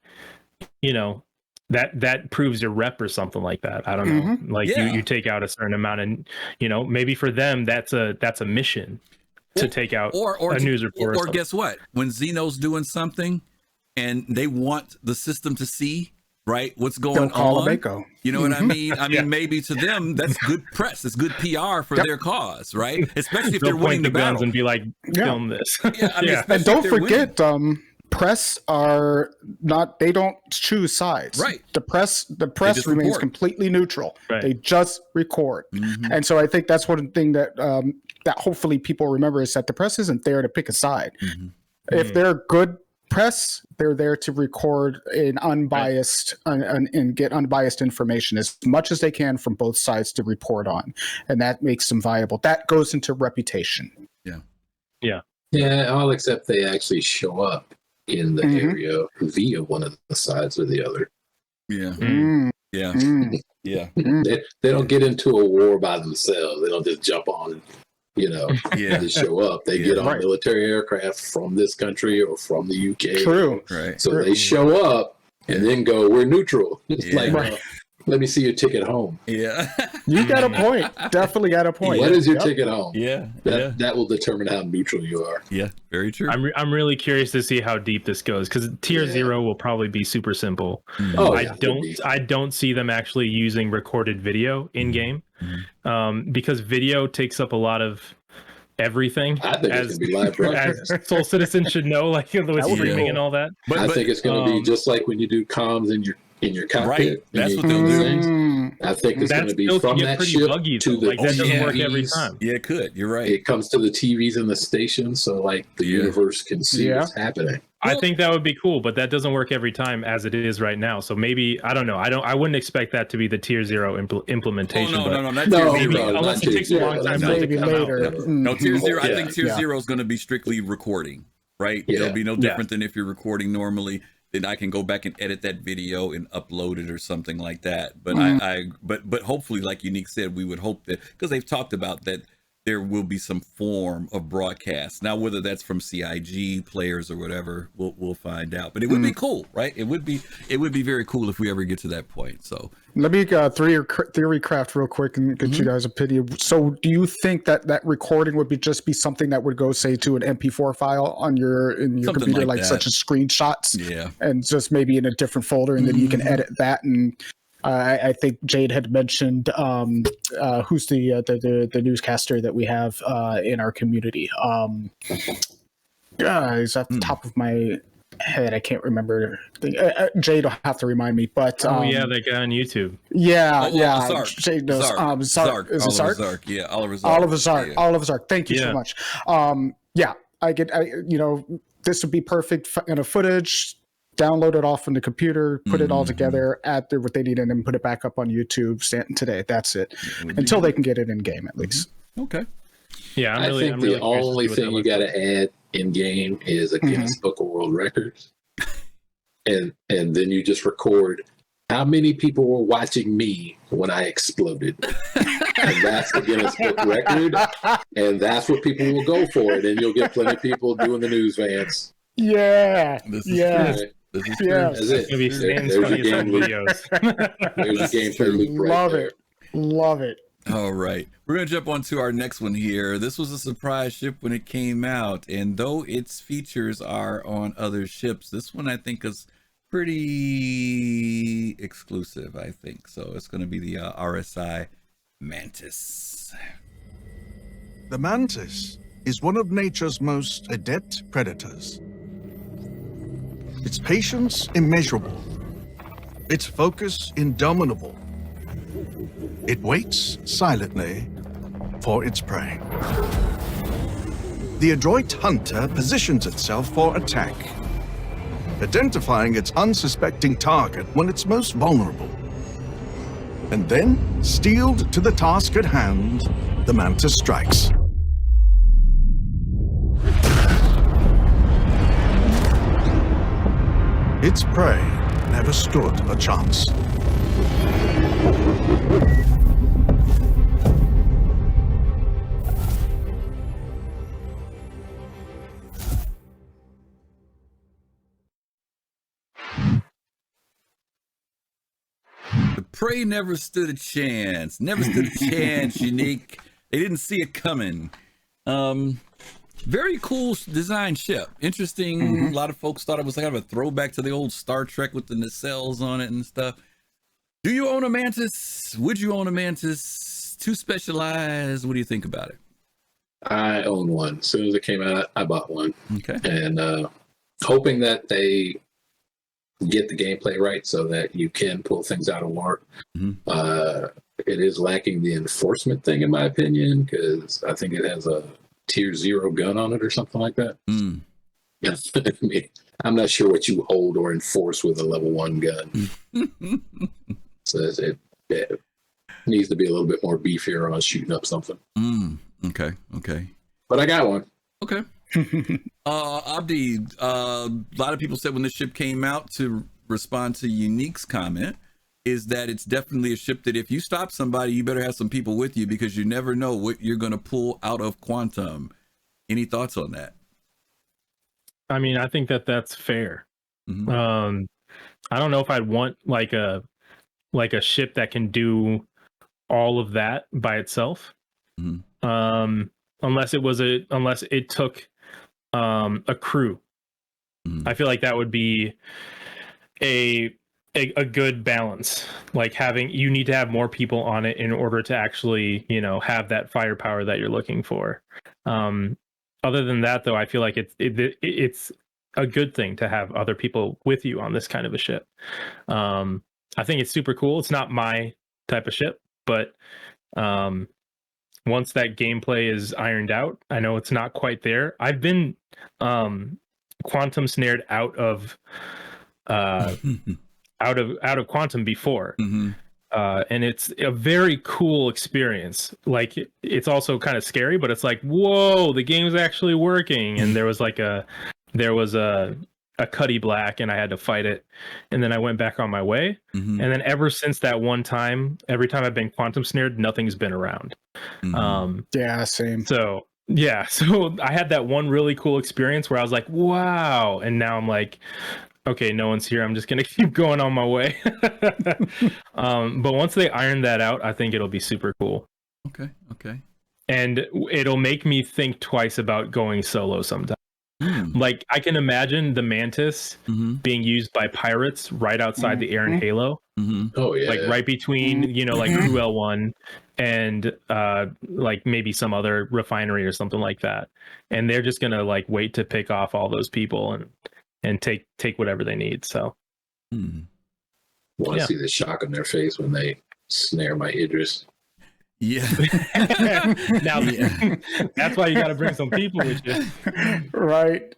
you know, that proves your rep or something like that. I don't know. Like you take out a certain amount, and you know, maybe for them that's a mission to take out a news reporter. Or guess what? When Xeno's doing something and they want the system to see, right, what's going on. You know what I mean? I mean, maybe to them that's good press. It's good PR for their cause, right? Especially if they're winning the battle and be like, film this. And don't forget, press are not, they don't choose sides. Right. The press remains completely neutral. Right. They just record. And so I think that's one thing that that hopefully people remember, is that the press isn't there to pick a side. If they're good press, they're there to record an unbiased and get unbiased information as much as they can from both sides to report on, and that makes them viable. That goes into reputation. Yeah, all except they actually show up in the area via one of the sides or the other. They don't get into a war by themselves. They don't just jump on, you know, they show up. They get on military aircraft from this country or from the UK. True. So they show up and then go, we're neutral. It's like, let me see your ticket home. You got a point. Definitely got a point. What is your ticket home? That will determine how neutral you are. Very true. I'm really curious to see how deep this goes, because tier 0 will probably be super simple. I don't see them actually using recorded video in game, because video takes up a lot of everything. I think it's gonna be live broadcast. As Soul Citizen should know, like with streaming and all that. But I think it's going to be just like when you do comms in your cockpit. Right. That's what they'll do. I think it's going to be from that ship to the that doesn't work every time. Yeah, it could. You're right. It comes to the TVs in the station, so like the universe can see what's happening. I think that would be cool, but that doesn't work every time as it is right now. So maybe, I don't know. I wouldn't expect that to be the tier 0 implementation. Unless it takes a long time to come later. out. No, tier 0. I think tier 0 is going to be strictly recording, right? It'll be no different than if you're recording normally. Then I can go back and edit that video and upload it or something like that. But but hopefully, like Younique said, we would hope that, because they've talked about that, there will be some form of broadcast. Now, whether that's from CIG players or whatever, we'll find out. But it would be cool, right? It would be very cool if we ever get to that point. So let me theory craft real quick and get you guys' opinion. So do you think that recording would just be something that would go, say, to an MP4 file on your computer, like such as screenshots? And just maybe in a different folder, and then you can edit that. And I think Jade had mentioned who's the newscaster that we have in our community. He's at the top of my head. I can't remember. Jade will have to remind me. But that guy on YouTube. Zark. Jade knows. Zark. Is it Zark? Zark. Yeah, Oliver Zark. Oliver Zark. Thank you so much. This would be perfect footage. Download it off on the computer, put it all together, add what they need, and then put it back up on YouTube today. That's it. Until they can get it in game, at least. Okay. Yeah, I think the only thing you got to add in game is a Guinness Book of World Records, and then you just record how many people were watching me when I exploded, and that's the Guinness Book record, and that's what people will go for, and then you'll get plenty of people doing the news vans. This is That's it. There's your game loop. There's your gameplay loop right there. Love it. All right. We're going to jump on to our next one here. This was a surprise ship when it came out, and though its features are on other ships, this one I think is pretty exclusive, I think. So it's going to be the RSI Mantis. The Mantis is one of nature's most adept predators. its patience immeasurable, its focus indomitable. It waits silently for its prey. The adroit hunter positions itself for attack, identifying its unsuspecting target when it's most vulnerable. And then, steeled to the task at hand, the mantis strikes. Its prey never stood a chance. The prey never stood a chance. Never stood a chance, Younique. They didn't see it coming. Very cool design ship. Interesting. A lot of folks thought it was kind of a throwback to the old Star Trek with the nacelles on it and stuff. Do you own a mantis? Would you own a mantis? Too specialized? What do you think about it? I own one. As soon as it came out, I bought one. Okay. And hoping that they get the gameplay right so that you can pull things out of war. It is lacking the enforcement thing, in my opinion, because I think it has a tier 0 gun on it or something like that. I mean, I'm not sure what you hold or enforce with a level 1 gun. So it needs to be a little bit more beefier on shooting up something. Okay. But I got one. Okay. Abdi, a lot of people said when this ship came out, to respond to Younique's comment, is that it's definitely a ship that if you stop somebody, you better have some people with you, because you never know what you're going to pull out of Quantum. Any thoughts on that? I mean, I think that that's fair. I don't know if I'd want like a ship that can do all of that by itself. Unless it took a crew. I feel like that would be a good balance. Like you need to have more people on it in order to actually, have that firepower that you're looking for. Other than that, though, I feel like it's a good thing to have other people with you on this kind of a ship. I think it's super cool. It's not my type of ship, but once that gameplay is ironed out, I know it's not quite there. I've been quantum snared out of Quantum before, and it's a very cool experience. Like it's also kind of scary, but it's like, whoa, the game's actually working. And there was a Cuddy Black, and I had to fight it, and then I went back on my way. And then ever since that one time, every time I've been quantum snared, nothing's been around. Yeah, same. So I had that one really cool experience where I was like, wow, and now I'm like, okay, no one's here, I'm just gonna keep going on my way. But once they iron that out, I think it'll be super cool. Okay. And it'll make me think twice about going solo sometime. Like I can imagine the Mantis being used by pirates right outside the air in Halo. Oh yeah, like right between like Crew L1 and like maybe some other refinery or something like that, and they're just gonna like wait to pick off all those people and take whatever they need. So want to see the shock on their face when they snare my Idris. Yeah. Now that's why you got to bring some people with you. Right.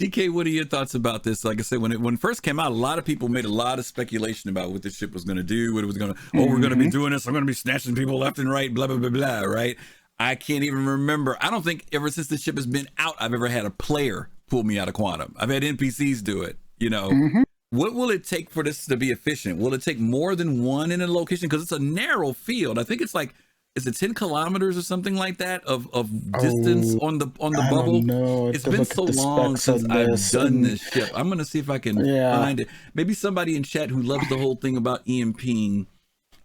DK, what are your thoughts about this? Like I said, when it first came out, a lot of people made a lot of speculation about what this ship was going to do, what it was going to, we're going to be doing this, I'm going to be snatching people left and right, blah, blah, blah, blah, right? I can't even remember. I don't think ever since the ship has been out, I've ever had a player pull me out of Quantum. I've had NPCs do it, What will it take for this to be efficient? Will it take more than one in a location? Because it's a narrow field. I think it's like, is it 10 kilometers or something like that of distance on the bubble? It's been so long since I've done this ship. I'm going to see if I can find it. Maybe somebody in chat who loves the whole thing about EMPing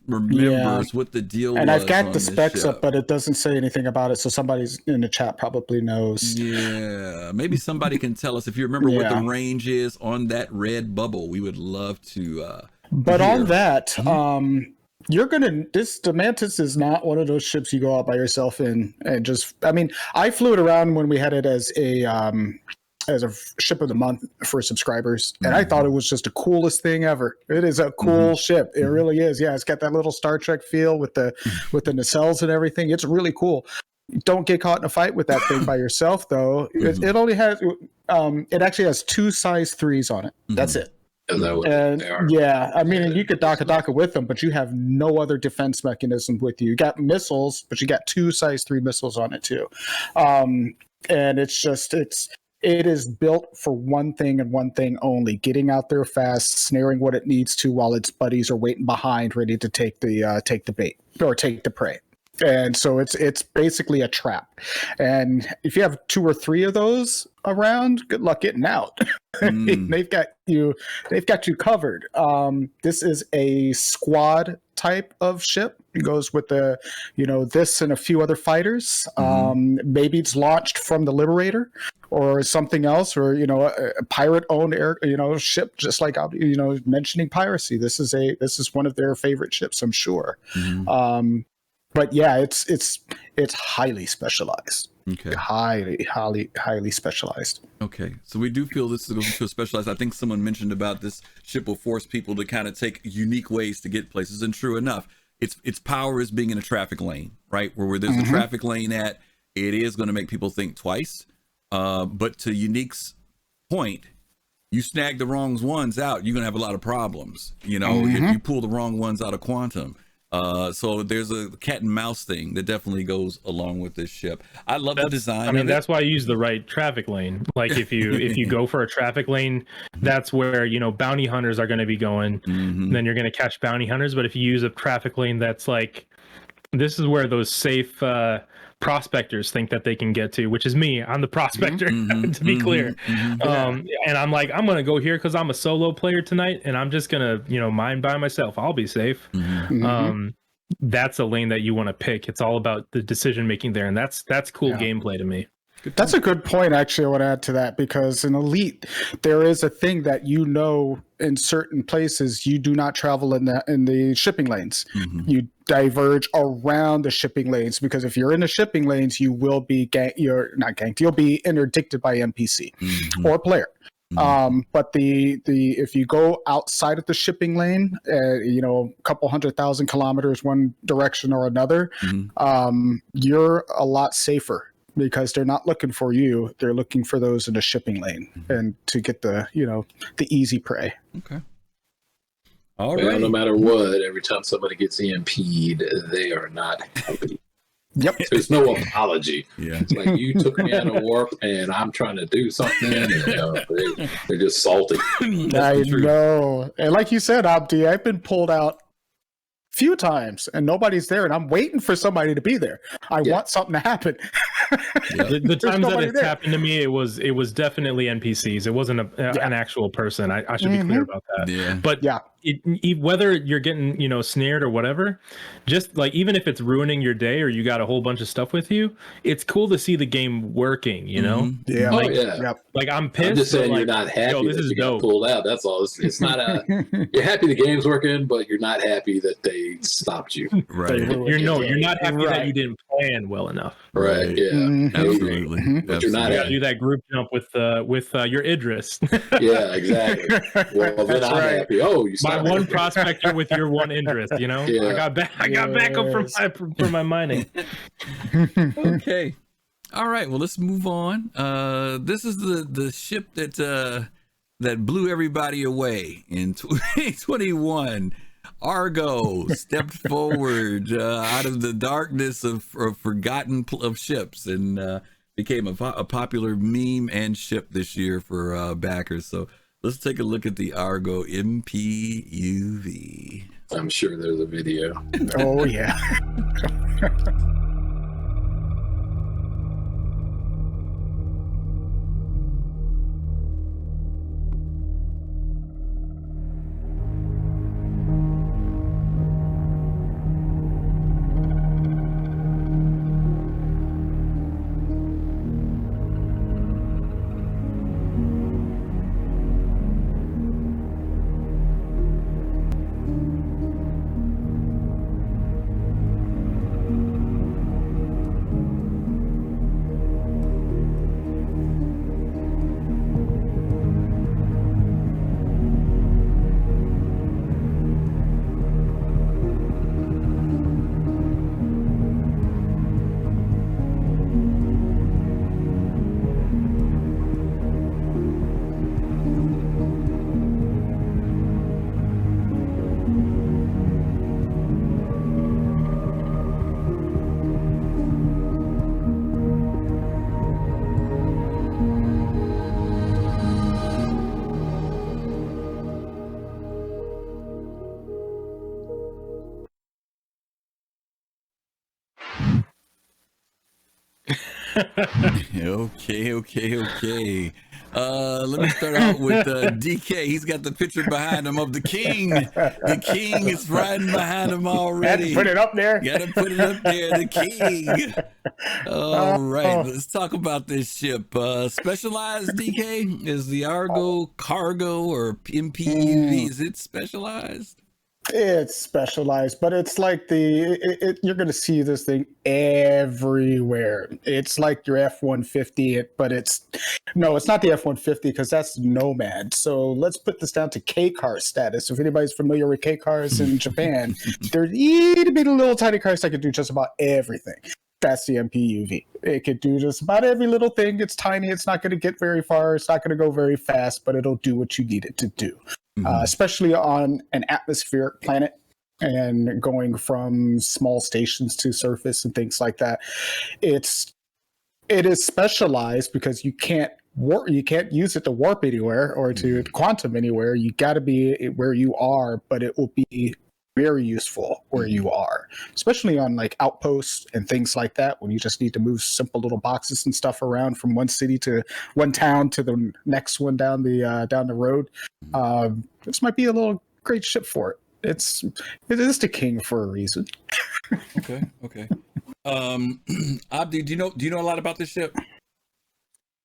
remembers what the deal was. And I've got the specs up, but it doesn't say anything about it. So somebody's in the chat probably knows. Yeah, maybe somebody can tell us if you remember what the range is on that red bubble. We would love to. But hear. On that, the Mantis is not one of those ships you go out by yourself in and just. I mean, I flew it around when we had it as a ship of the month for subscribers, and I thought it was just the coolest thing ever. It is a cool ship. It really is. Yeah, it's got that little Star Trek feel with the nacelles and everything. It's really cool. Don't get caught in a fight with that thing by yourself, though. It only has it actually has 2 size 3s on it. That's it. And yeah, I mean, and you could dock with them, but you have no other defense mechanism with you. You got missiles, but you got 2 size 3 missiles on it too. And it's just it is built for one thing and one thing only: getting out there fast, snaring what it needs to while its buddies are waiting behind, ready to take the bait or take the prey. And so it's basically a trap. And if you have 2 or 3 of those around, good luck getting out. They've got you covered. This is a squad type of ship. It goes with the, this and a few other fighters. Maybe it's launched from the Liberator or something else, or a pirate-owned ship, just like mentioning piracy. This is one of their favorite ships, I'm sure. But yeah, it's highly specialized. Okay. Highly specialized. Okay. So we do feel this is going to specialized. I think someone mentioned about this ship will force people to kind of take unique ways to get places. And true enough, its power is being in a traffic lane, right? Where there's a traffic lane at, it is going to make people think twice. But to Younique's point, you snag the wrong ones out, you're going to have a lot of problems. If you pull the wrong ones out of Quantum. So there's a cat and mouse thing that definitely goes along with this ship. I love the design. I mean, that's why I use the right traffic lane. Like if you go for a traffic lane, that's where bounty hunters are going to be going. Then you're going to catch bounty hunters. But if you use a traffic lane, that's like, this is where those safe prospectors think that they can get to, which is me. I'm the prospector, to be clear. And I'm like, I'm gonna go here because I'm a solo player tonight, and I'm just gonna mine by myself. I'll be safe. That's a lane that you want to pick. It's all about the decision making there, and that's cool gameplay to me. That's a good point, actually. I want to add to that, because in Elite, there is a thing that in certain places you do not travel in the shipping lanes. You diverge around the shipping lanes, because if you're in the shipping lanes, you will be you'll be interdicted by NPC or player. But if you go outside of the shipping lane, a couple 100,000 kilometers one direction or another, you're a lot safer, because they're not looking for you. They're looking for those in the shipping lane and to get the easy prey. Okay. All right. Well, no matter what, every time somebody gets EMP'd, they are not happy. Yep. There's no apology. Yeah. It's like, you took me out of warp and I'm trying to do something. And, they're just salty. I know. And like you said, Abdi, I've been pulled out few times and nobody's there, and I'm waiting for somebody to be there. I want something to happen. The times that it's happened to me, it was definitely NPCs. It wasn't an actual person. I should be clear about that. But whether you're getting snared or whatever, just like, even if it's ruining your day or you got a whole bunch of stuff with you, it's cool to see the game working. Like, I'm pissed. I'm just saying, like, you're not happy this that is you dope. got pulled out. That's all. It's not you're happy the game's working, but you're not happy that they stopped you. Right. You're not happy that you didn't plan well enough. Right. Yeah. Absolutely. But you're not You gotta happy. do that group jump with your Idris. Yeah, exactly. Well, then I'm happy. Oh, you my one prospector with your one interest. I got backup from my mining. Okay. All right. Well, let's move on. This is the ship that blew everybody away in 2021. Argo stepped forward out of the darkness of forgotten of ships and became a popular meme and ship this year for backers. So let's take a look at the Argo MPUV. I'm sure there's a video. Oh, yeah. Okay. Let me start out with DK. He's got the picture behind him of the king. The king is riding behind him already. Put it up there. Gotta put it up there. The king. All right, let's talk about this ship. Specialized, DK? Is the Argo cargo or MPUV? Is it specialized? It's specialized, but it's like you're going to see this thing everywhere. It's like your F-150, but it's not the F-150 because that's Nomad. So let's put this down to K-car status. If anybody's familiar with K-cars in Japan, they're itty bitty little tiny cars that can do just about everything. That's the MPUV. It could do just about every little thing. It's tiny. It's not going to get very far. It's not going to go very fast, but it'll do what you need it to do. Especially on an atmospheric planet and going from small stations to surface and things like that. It is specialized because you can't use it to warp anywhere or to quantum anywhere. You got to be where you are, but it will be very useful where you are, especially on like outposts and things like that, when you just need to move simple little boxes and stuff around from one city to one town to the next one down the road. This might be a little great ship for it. It is the king for a reason. Okay. Abdi, do you know a lot about this ship?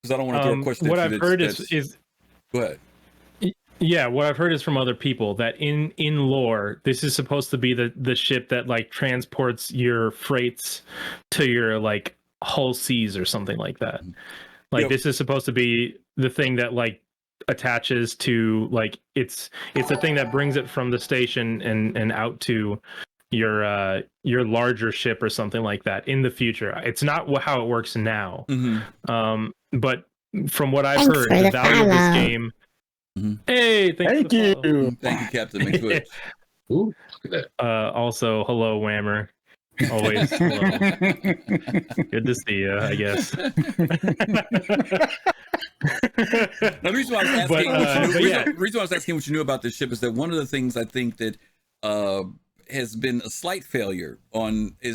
Because I don't want to throw a question. What I've heard is go ahead. Yeah, what I've heard is from other people that in lore, this is supposed to be the ship that like transports your freights to your like Hull Seas or something like that. Like this is supposed to be the thing that like attaches to like it's the thing that brings it from the station and out to your larger ship or something like that in the future. It's not how it works now. But from what I've heard, the value of this game. Hey, thank you. Thank you, Captain McFoot. Ooh, look at that. Also, hello, Whammer. Always hello. Good to see you, I guess. The reason why I was asking what you knew about this ship is that one of the things I think that has been a slight failure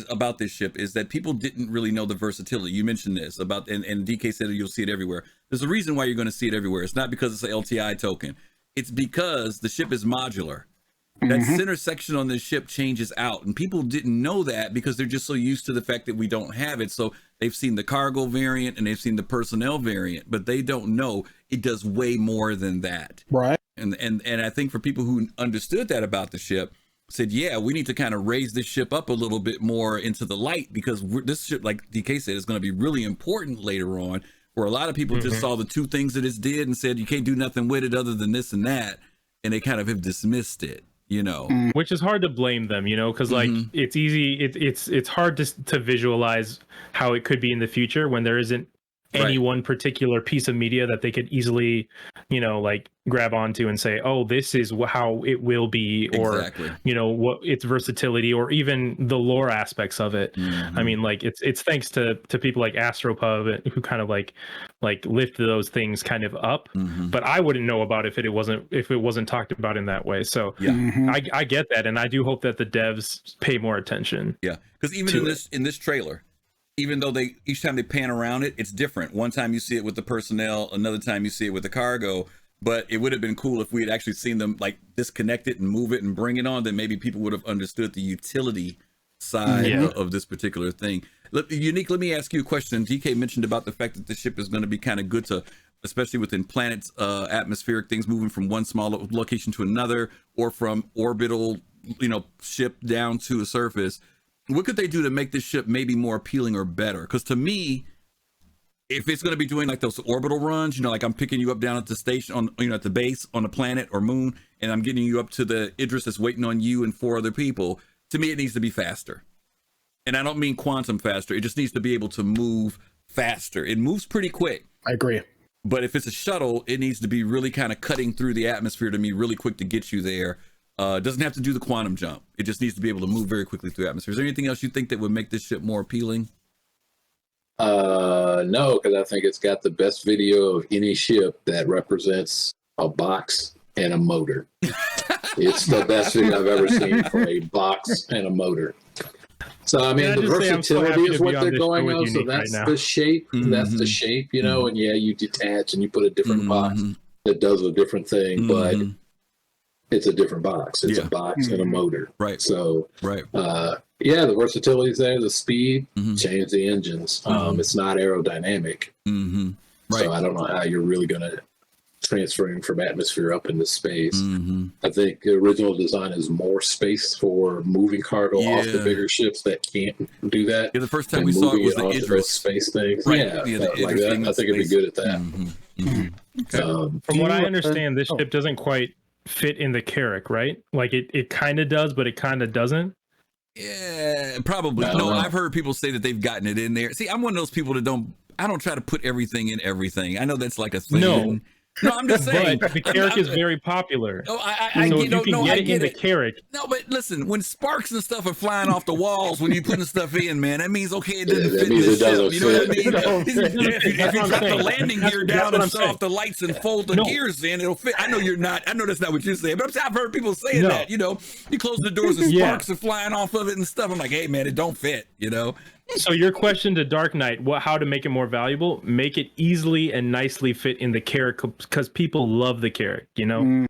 about this ship is that people didn't really know the versatility. You mentioned this about, and DK said you'll see it everywhere. There's a reason why you're going to see it everywhere. It's not because it's an LTI token. It's because the ship is modular. That center section on this ship changes out, and people didn't know that because they're just so used to the fact that we don't have it. So they've seen the cargo variant and they've seen the personnel variant, but they don't know it does way more than that. Right. And I think for people who understood that about the ship, said, yeah, we need to kind of raise this ship up a little bit more into the light because this ship, like DK said, is going to be really important later on, where a lot of people just saw the two things that it did and said, you can't do nothing with it other than this and that. And they kind of have dismissed it, you know. Which is hard to blame them, you know, because like it's easy. It's hard to visualize how it could be in the future when there isn't any one particular piece of media that they could easily, you know, like grab onto and say, oh, this is how it will be, or you know, what its versatility, or even the lore aspects of it. I mean, like it's thanks to people like Astropub who kind of like lift those things kind of up. But I wouldn't know about it if it wasn't talked about in that way. So I get that, and I do hope that the devs pay more attention. Yeah, because even in this trailer, even though each time they pan around it, it's different. One time you see it with the personnel, another time you see it with the cargo. But it would have been cool if we had actually seen them like disconnect it and move it and bring it on. Then maybe people would have understood the utility side of this particular thing. Younique, let me ask you a question. DK mentioned about the fact that the ship is going to be kind of good to, especially within planets, atmospheric things, moving from one small location to another, or from orbital, you know, ship down to the surface. What could they do to make this ship maybe more appealing or better? Because to me, if it's going to be doing like those orbital runs, you know, like I'm picking you up down at the station at the base on a planet or moon, and I'm getting you up to the Idris that's waiting on you and 4 other people. To me, it needs to be faster. And I don't mean quantum faster. It just needs to be able to move faster. It moves pretty quick. I agree. But if it's a shuttle, it needs to be really kind of cutting through the atmosphere to me really quick to get you there. It doesn't have to do the quantum jump. It just needs to be able to move very quickly through the atmosphere. Is there anything else you think that would make this ship more appealing? No, because I think it's got the best video of any ship that represents a box and a motor. It's the best video I've ever seen for a box and a motor. So I mean, the versatility is what they're going on. So that's the shape. That's the shape, you know. And yeah, you detach and you put a different box that does a different thing, but it's a different box. It's a box and a motor. Right. So yeah, the versatility is there. The speed, change the engines. It's not aerodynamic. Right. So I don't know how you're really going to transferring from atmosphere up into space. I think the original design is more space for moving cargo off the bigger ships that can't do that. Yeah, the first time we saw it was the Idris space things. Right. Yeah, like that. I think it'd be good at that. Okay. From what I understand, this ship doesn't quite fit in the Carrack, right? Like it kind of does, but it kind of doesn't. Yeah, probably. No, I've heard people say that they've gotten it in there. See, I'm one of those people that I don't try to put everything in everything. I know that's like a thing. No, I'm just saying. But the Carrack is very popular. Oh, so if you can get it in the Carrack. No, but listen, when sparks and stuff are flying off the walls when you're putting stuff in, man, that means, okay, it doesn't fit in the ship. You know what I mean? If you cut the landing gear down and shut off the lights and fold the gears in, it'll fit. I know that's not what you're saying, but I've heard people saying that, you know, you close the doors and sparks are flying off of it and stuff. I'm like, hey, man, it don't fit, you know? So your question to Dark Knight, how to make it more valuable? Make it easily and nicely fit in the Carrack, because people love the Carrack, you know?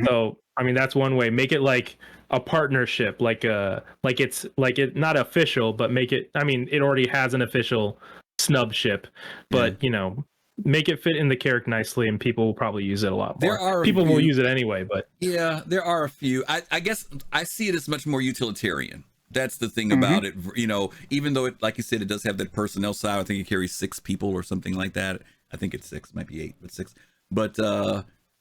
So, I mean, that's one way. Make it like a partnership, it's not official, but make it, I mean, it already has an official snub ship, but, you know, make it fit in the Carrack nicely and people will probably use it a lot more. People will use it anyway, but. Yeah, there are a few. I guess I see it as much more utilitarian. That's the thing about it, you know, even though it, like you said, it does have that personnel side. I think it carries 6 people or something like that. I think it's 6, might be 8, but 6. But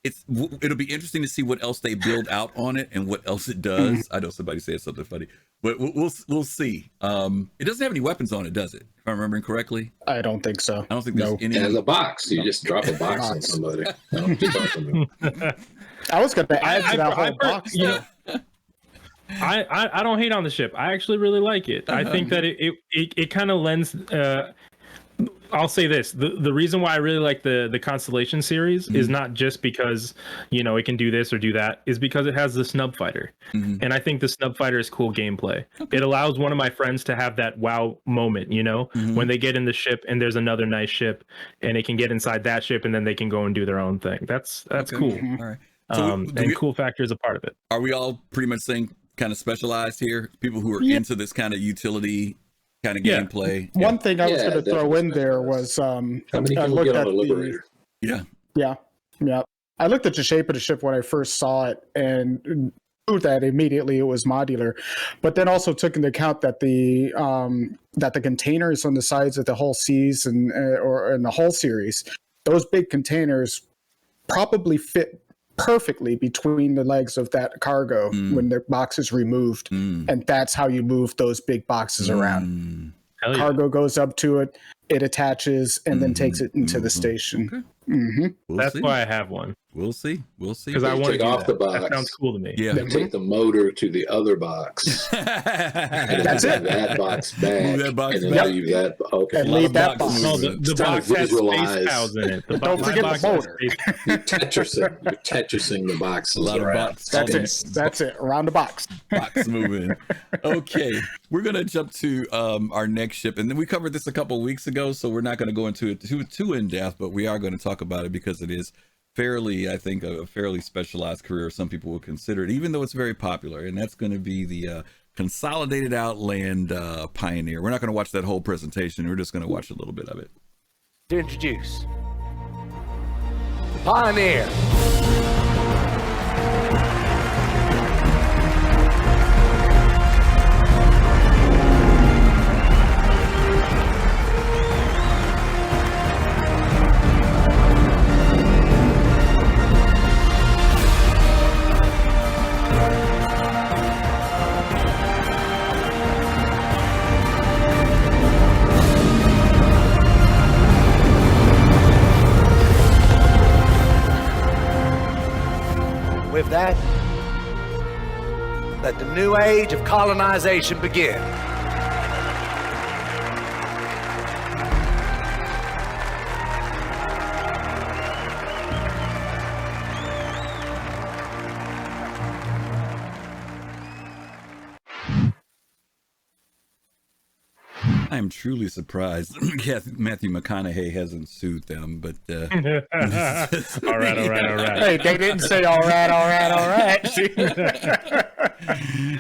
it'll be interesting to see what else they build out on it and what else it does. I know somebody said something funny, but we'll see. It doesn't have any weapons on it, does it? If I'm remembering correctly. I don't think so. I don't think there's any. It has a box. You just drop a box on somebody. I was going to add to that whole box. You know, I don't hate on the ship. I actually really like it. I think that it kind of lends. I'll say this: the reason why I really like the Constellation series is not just because, you know, it can do this or do that, is because it has the snub fighter, and I think the snub fighter is cool gameplay. It allows one of my friends to have that wow moment, you know, when they get in the ship and there's another nice ship, and they can get inside that ship and then they can go and do their own thing. That's cool. All right. So and cool factor is a part of it. Are we all pretty much saying kind of specialized here? People who are into this kind of utility kind of gameplay. One thing I was going to throw in there was how many people get on the Liberator? Yeah. I looked at the shape of the ship when I first saw it and knew that immediately it was modular, but then also took into account that the containers on the sides of the hull Cs and or in the hull series, those big containers probably fit perfectly between the legs of that cargo when the box is removed, and that's how you move those big boxes around. Cargo goes up to it, it attaches, and then takes it into the station. That's why I have one. We'll see because I want to take off the box. That sounds cool to me. Then take the motor to the other box. And that's it. That box back. Move that box and then back. leave that. Okay. And leave that box. No, the box has space cows in it. Don't forget the motor. You're Tetrising the box. A lot of box. That's it. Around the box. Box moving. Okay, we're gonna jump to our next ship, and then we covered this a couple of weeks ago, so we're not going to go into it too in depth, but we are going to talk about it because it is fairly, I think, a fairly specialized career. Some people will consider it, even though it's very popular, and that's going to be the Consolidated Outland Pioneer. We're not going to watch that whole presentation. We're just going to watch a little bit of it. To introduce the Pioneer. With that, let the new age of colonization begin. I'm truly surprised Matthew McConaughey hasn't sued them, but all right. Hey, they didn't say all right.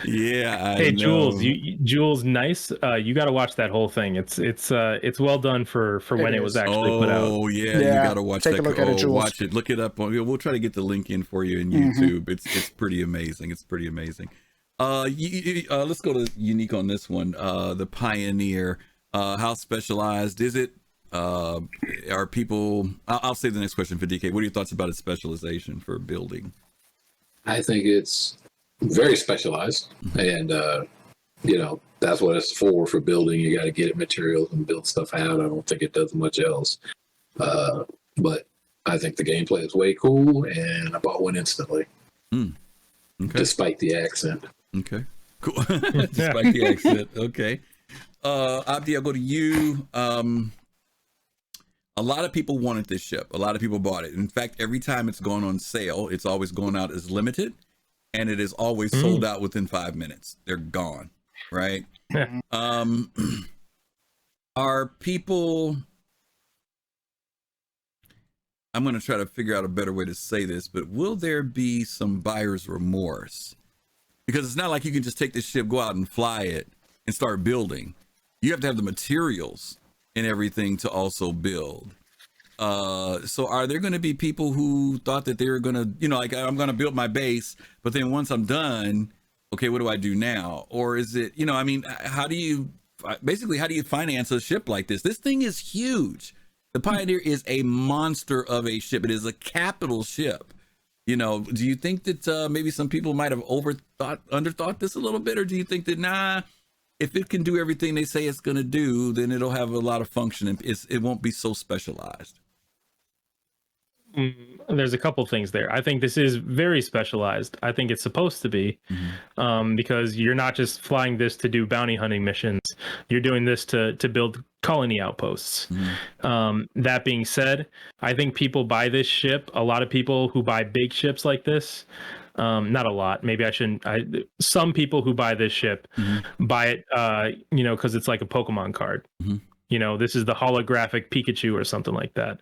Yeah. Hey, Jules, Jules, nice. You got to watch that whole thing. It's well done for when it was actually put out. Oh yeah, you got to watch Take a look at it, Jules. Watch it. Look it up. We'll try to get the link in for you in YouTube. It's pretty amazing. It's pretty amazing. Let's go to Younique on this one. The Pioneer. How specialized is it? Are people? I'll save the next question for DK. What are your thoughts about its specialization for building? I think it's very specialized, and that's what it's for building. You got to get it materials and build stuff out. I don't think it does much else. But I think the gameplay is way cool, and I bought one instantly. Okay. Despite the accent. Okay, cool. Despite the accent. Okay. Abdi, I'll go to you. A lot of people wanted this ship. A lot of people bought it. In fact, every time it's gone on sale, it's always going out as limited, and it is always sold out within 5 minutes. They're gone, right? Are people... I'm going to try to figure out a better way to say this, but will there be some buyer's remorse? Because it's not like you can just take this ship, go out and fly it, and start building. You have to have the materials and everything to also build. So are there going to be people who thought that they were going to, like, I'm going to build my base, but then once I'm done, okay, what do I do now? Or is it, how do you finance a ship like this? This thing is huge. The Pioneer is a monster of a ship. It is a capital ship. Do you think that maybe some people might have underthought this a little bit? Or do you think that, if it can do everything they say it's going to do, then it'll have a lot of function and it won't be so specialized? There's a couple things there. I think this is very specialized. I think it's supposed to be, because you're not just flying this to do bounty hunting missions. You're doing this to build colony outposts. That being said, I think people buy this ship. A lot of people who buy big ships like this, not a lot, maybe I shouldn't. Some people who buy this ship buy it, because it's like a Pokemon card. This is the holographic Pikachu or something like that.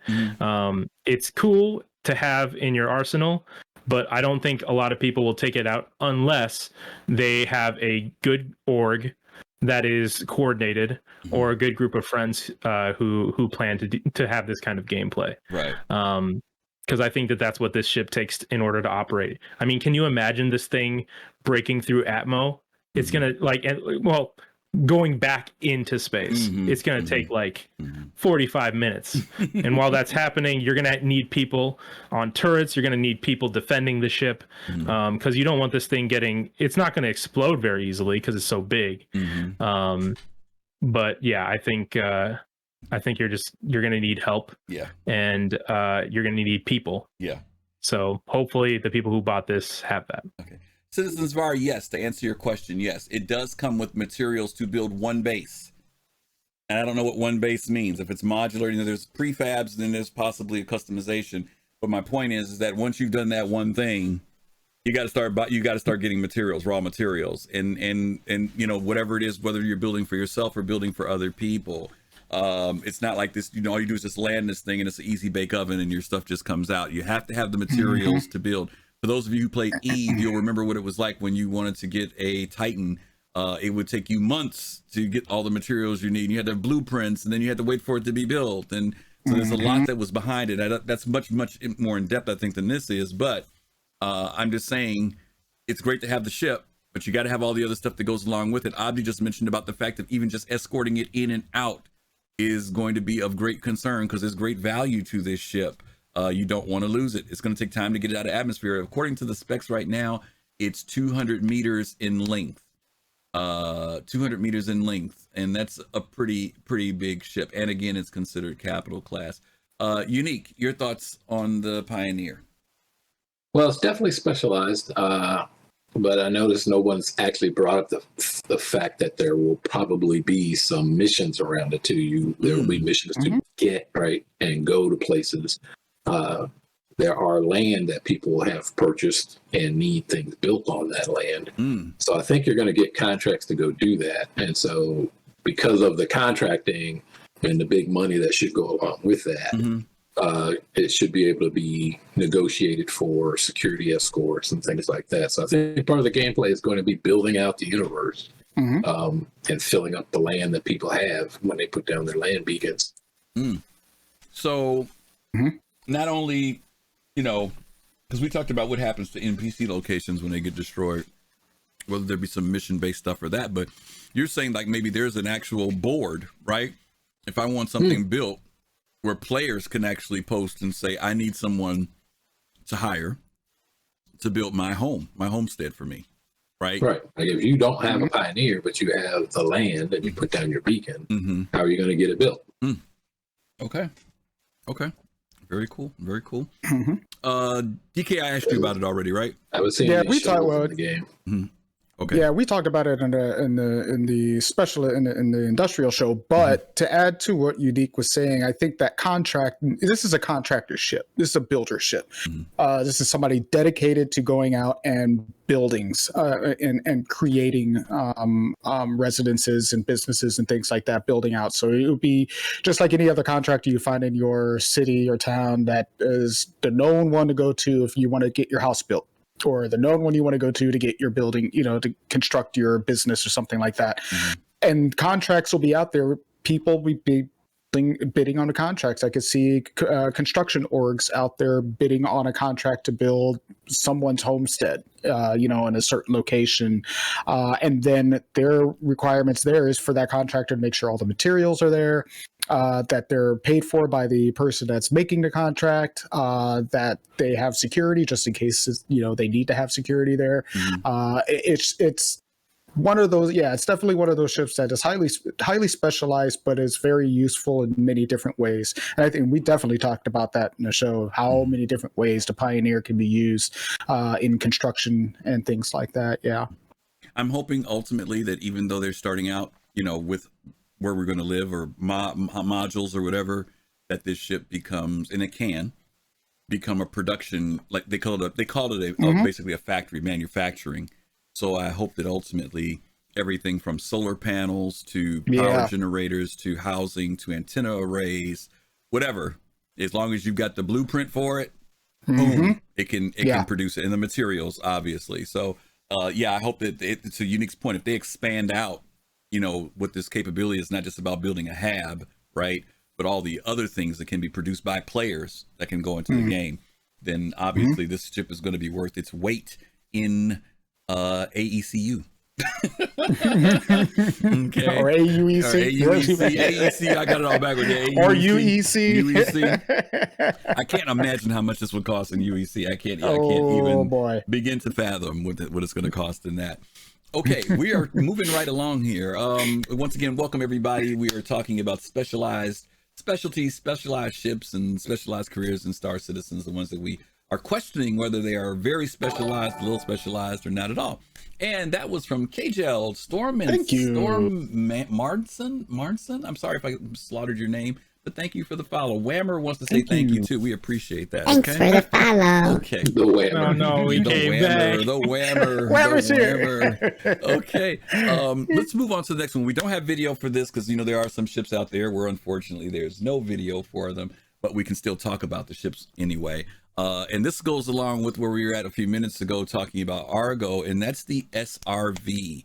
It's cool to have in your arsenal, but I don't think a lot of people will take it out unless they have a good org that is coordinated or a good group of friends who plan to have this kind of gameplay. Right. Because I think that's what this ship takes in order to operate. I mean, can you imagine this thing breaking through Atmo? It's going to going back into space. It's going to take 45 minutes. And while that's happening, you're going to need people on turrets. You're going to need people defending the ship, because you don't want this thing it's not going to explode very easily because it's so big. But yeah, I think you're going to need help. Yeah. And you're going to need people. Yeah. So hopefully the people who bought this have that. Okay. Citizens VAR, yes, to answer your question, yes, it does come with materials to build one base. And I don't know what one base means. If it's modular, there's prefabs, then there's possibly a customization. But my point is that once you've done that one thing, you got to start getting materials, raw materials, and whatever it is, whether you're building for yourself or building for other people. It's not like this, all you do is just land this thing and it's an easy bake oven and your stuff just comes out. You have to have the materials to build. For those of you who played Eve, you'll remember what it was like when you wanted to get a Titan. It would take you months to get all the materials you need. You had to have blueprints, and then you had to wait for it to be built. And so there's a lot that was behind it. That's much, much more in depth, I think, than this is. But I'm just saying it's great to have the ship, but you got to have all the other stuff that goes along with it. Abdi just mentioned about the fact that even just escorting it in and out is going to be of great concern because there's great value to this ship. You don't want to lose it. It's going to take time to get it out of atmosphere. According to the specs right now, it's 200 meters in length. 200 meters in length, and that's a pretty big ship. And again, it's considered capital class. Younique, your thoughts on the Pioneer? Well, it's definitely specialized, but I noticed no one's actually brought up the fact that there will probably be some missions around it too. There will be missions to get right and go to places. There are land that people have purchased and need things built on that land. So I think you're going to get contracts to go do that. And so because of the contracting and the big money that should go along with that, it should be able to be negotiated for security escorts and things like that. So I think part of the gameplay is going to be building out the universe and filling up the land that people have when they put down their land beacons. So not only, you know, because we talked about what happens to NPC locations when they get destroyed, whether there be some mission-based stuff or that, but you're saying like maybe there's an actual board, right? If I want something built where players can actually post and say, I need someone to hire to build my homestead for me, right? Right. Like if you don't have a pioneer, but you have the land and you put down your beacon, how are you going to get it built? Okay. Very cool. DK, I asked you about it already, right? I was saying we talked about the game. Okay. Yeah, we talked about it in the industrial show. But to add to what Younique was saying, I think that this is a contractor ship. This is a builder ship. This is somebody dedicated to going out and buildings and creating residences and businesses and things like that, building out. So it would be just like any other contractor you find in your city or town that is the known one to go to if you want to get your house built, or the known one you want to go to get your building, you know, to construct your business or something like that. And contracts will be out there. People will be bidding on the contracts. I could see construction orgs out there bidding on a contract to build someone's homestead, you know, in a certain location. And then their requirements there is for that contractor to make sure all the materials are there, that they're paid for by the person that's making the contract, that they have security just in case, you know, they need to have security there. It's one of those, it's definitely one of those ships that is highly specialized, but is very useful in many different ways. And I think we definitely talked about that in the show, how many different ways the Pioneer can be used in construction and things like that. Yeah. I'm hoping ultimately that even though they're starting out, you know, with where we're going to live or modules or whatever, that this ship becomes, and it can become a production, like they called it basically a factory manufacturing. So I hope that ultimately everything from solar panels to power generators to housing to antenna arrays, whatever, as long as you've got the blueprint for it, boom, it can produce it, and the materials obviously. So I hope that to Younique's point, if they expand out, you know, what this capability is, not just about building a hab, right, but all the other things that can be produced by players that can go into the game, then obviously this ship is going to be worth its weight in AECU. Okay. Or AUEC. AUEC. I got it all backwards. Or UEC. I can't imagine how much this would cost in UEC. I can't even begin to fathom what it's going to cost in that. Okay, we are moving right along here. Once again, welcome everybody. We are talking about specialized specialties, specialized ships, and specialized careers in Star Citizens, the ones that we are questioning whether they are very specialized, a little specialized, or not at all. And that was from KJL, Storm Marnson. I'm sorry if I slaughtered your name, but thank you for the follow. Whammer wants to say thank you too. We appreciate that. Thanks for the follow. Okay. The Whammer. No, we came back. The Whammer. Whammer's here. Okay. Let's move on to the next one. We don't have video for this because, you know, there are some ships out there where unfortunately there's no video for them, but we can still talk about the ships anyway. And this goes along with where we were at a few minutes ago talking about Argo, and that's the SRV.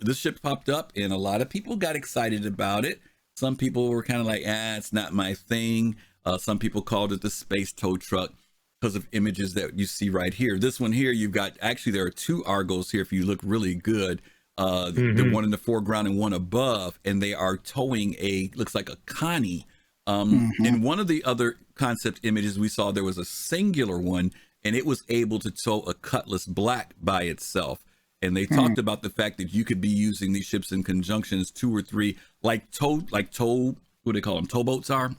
This ship popped up and a lot of people got excited about it. Some people were kind of like, it's not my thing. Some people called it the space tow truck because of images that you see right here. This one here, you've got, actually there are two Argos here if you look really good. The one in the foreground and one above, and they are towing looks like a Connie. In one of the other concept images we saw, there was a singular one and it was able to tow a Cutlass Black by itself. And they talked about the fact that you could be using these ships in conjunction as 2 or 3, like tow, what do they call them? Towboats are?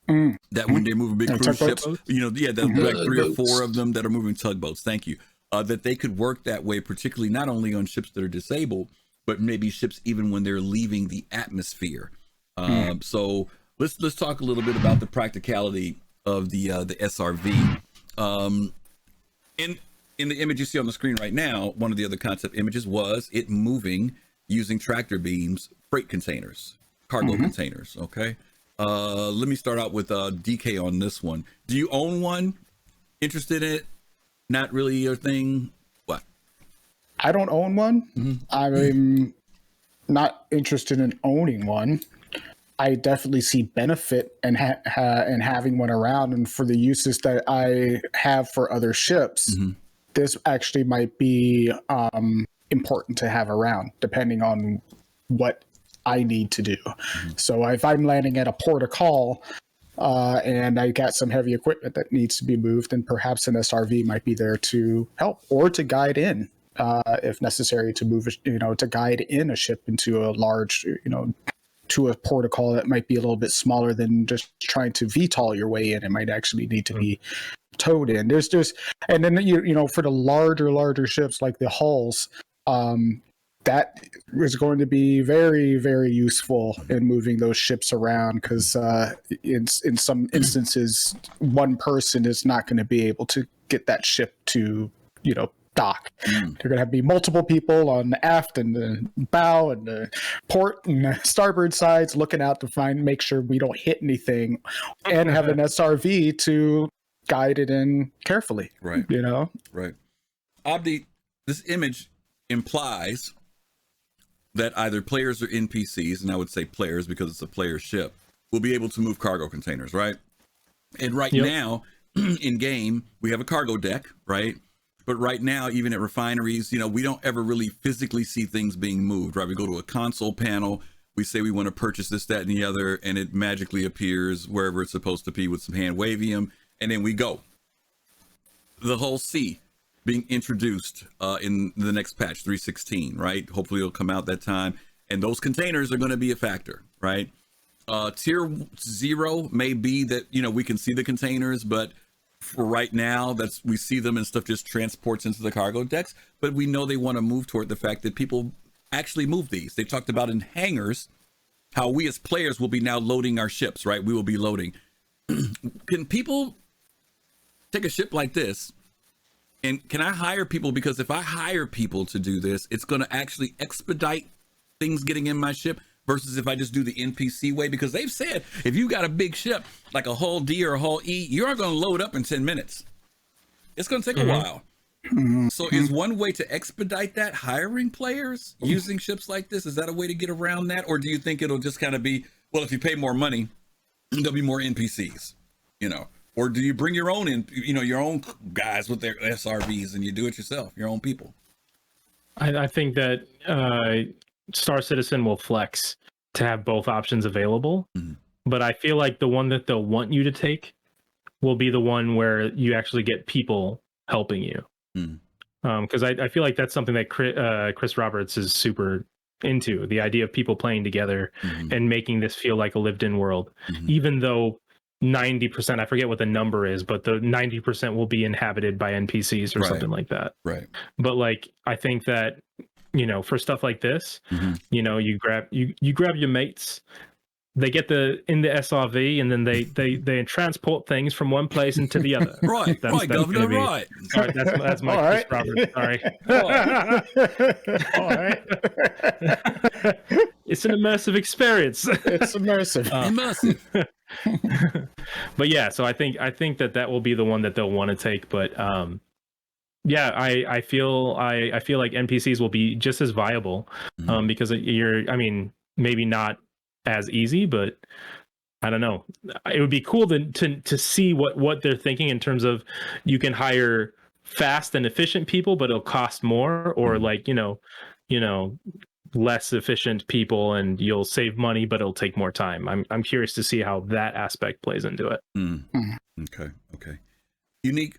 That when they're moving big cruise ships, you know, like 3 or 4 of them that are moving tugboats. Thank you. That they could work that way, particularly not only on ships that are disabled, but maybe ships even when they're leaving the atmosphere. So let's talk a little bit about the practicality of the SRV. In the image you see on the screen right now, one of the other concept images was it moving using tractor beams freight containers, cargo containers. Okay. Let me start out with DK on this one. Do you own one? Interested in it? Not really your thing? What? I don't own one. I'm not interested in owning one. I definitely see benefit in having one around, and for the uses that I have for other ships, this actually might be important to have around, depending on what I need to do. So if I'm landing at a port of call and I got some heavy equipment that needs to be moved, then perhaps an SRV might be there to help or to guide in, if necessary, to move, to guide in a ship into a large, to a port of call that might be a little bit smaller than just trying to VTOL your way in. It might actually need to be towed in. There's just, and then, for the larger ships like the hulls, that is going to be very, very useful in moving those ships around, because in some instances, one person is not going to be able to get that ship to, dock. There are going to have to be multiple people on the aft and the bow and the port and the starboard sides looking out to make sure we don't hit anything, and have an SRV to guide it in carefully. Right. Right. Abdi, this image implies that either players or NPCs, and I would say players because it's a player ship, will be able to move cargo containers, right? And right now, in game, we have a cargo deck, right? But right now, even at refineries, we don't ever really physically see things being moved, right? We go to a console panel, we say we want to purchase this, that, and the other, and it magically appears wherever it's supposed to be with some hand wavium, and then we go. The whole C being introduced in the next patch, 3.16, right? Hopefully it'll come out that time. And those containers are going to be a factor, right? Tier 0 may be that, we can see the containers, but for right now, we see them and stuff just transports into the cargo decks. But we know they want to move toward the fact that people actually move these. They talked about in hangars, how we as players will be now loading our ships, right? We will be loading. Can people take a ship like this? And can I hire people? Because if I hire people to do this, it's going to actually expedite things getting in my ship versus if I just do the NPC way. Because they've said, if you got a big ship, like a hull D or a hull E, you aren't going to load up in 10 minutes. It's going to take a while. So is one way to expedite that hiring players using ships like this? Is that a way to get around that? Or do you think it'll just kind of be, well, if you pay more money, there'll be more NPCs, Or do you bring your own your own guys with their SRVs and you do it yourself, your own people? I think that Star Citizen will flex to have both options available, but I feel like the one that they'll want you to take will be the one where you actually get people helping you. Because I feel like that's something that Chris Roberts is super into, the idea of people playing together and making this feel like a lived-in world, even though 90%, I forget what the number is, but the 90% will be inhabited by NPCs or something like that. Right. But I think that, for stuff like this, you grab your mates, they get in the SRV, and then they transport things from one place into the other. Right, Governor, right. Sorry, that's my Chris Roberts. Sorry. All right. It's an immersive experience. It's immersive. But yeah, so I think that will be the one that they'll want to take. But I feel like NPCs will be just as viable, because maybe not as easy, but I don't know. It would be cool to see what they're thinking in terms of, you can hire fast and efficient people, but it'll cost more, or less efficient people and you'll save money, but it'll take more time. I'm curious to see how that aspect plays into it. Okay. Younique,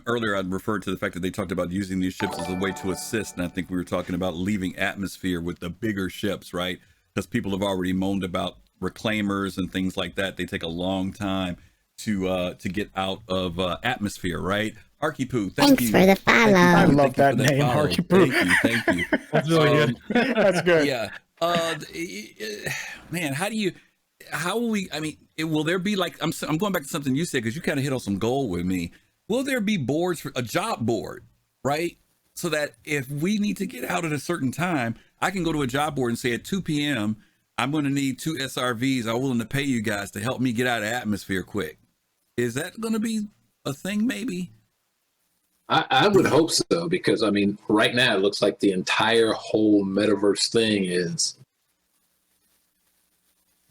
earlier I referred to the fact that they talked about using these ships as a way to assist, and I think we were talking about leaving atmosphere with the bigger ships, right? Because people have already moaned about reclaimers and things like that. They take a long time to get out of atmosphere, right? Archipoo, thank you. Thanks for the follow. I love that name, Archipoo. Thank you. That's really good. That's good. Yeah. Man, how will we, will there be I'm going back to something you said, because you kind of hit on some gold with me. Will there be boards for a job board, right? So that if we need to get out at a certain time, I can go to a job board and say at 2 p.m. I'm going to need 2 SRVs. I'm willing to pay you guys to help me get out of atmosphere quick. Is that going to be a thing? Maybe. I would hope so, because I mean, right now it looks like the entire whole metaverse thing is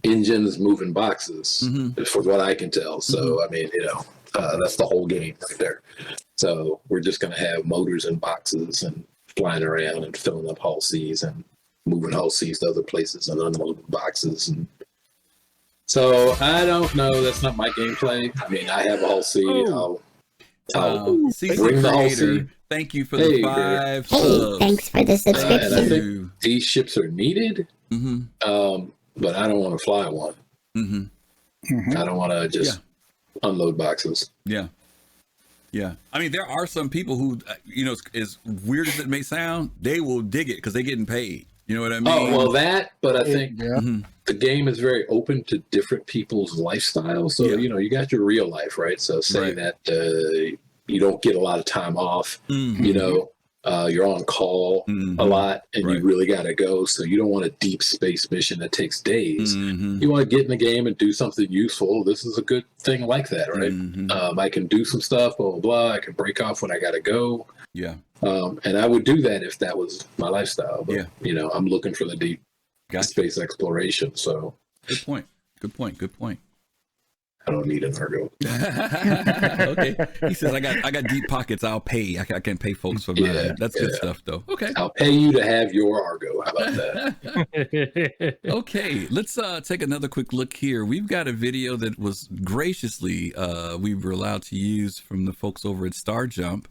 engines moving boxes, for what I can tell. So I mean, that's the whole game right there. So we're just going to have motors and boxes and flying around and filling up hull Cs and moving hull Cs to other places and unloading boxes. And so I don't know. That's not my gameplay. I mean, I have a hull C. I'll bring the hull C. Thank you for the 5 subs. Hey, thanks for the subscription. And I think these ships are needed, but I don't want to fly one. I don't want to just unload boxes. Yeah. I mean, there are some people who, as weird as it may sound, they will dig it because they're getting paid. You know what I mean? Oh, well, but I think the game is very open to different people's lifestyles. So, you got your real life, right? So say that you don't get a lot of time off, you're on call a lot and you really got to go. So you don't want a deep space mission that takes days. You want to get in the game and do something useful. This is a good thing like that, right? I can do some stuff, blah, blah, blah. I can break off when I got to go. Yeah. And I would do that if that was my lifestyle. But, I'm looking for the deep space exploration. So Good point. I don't need an Argo. Okay. He says, I got deep pockets. I'll pay. I can pay folks for that. That's good stuff, though. Okay. I'll pay you to have your Argo. How about that? Okay. Let's take another quick look here. We've got a video that was graciously we were allowed to use from the folks over at Starjump.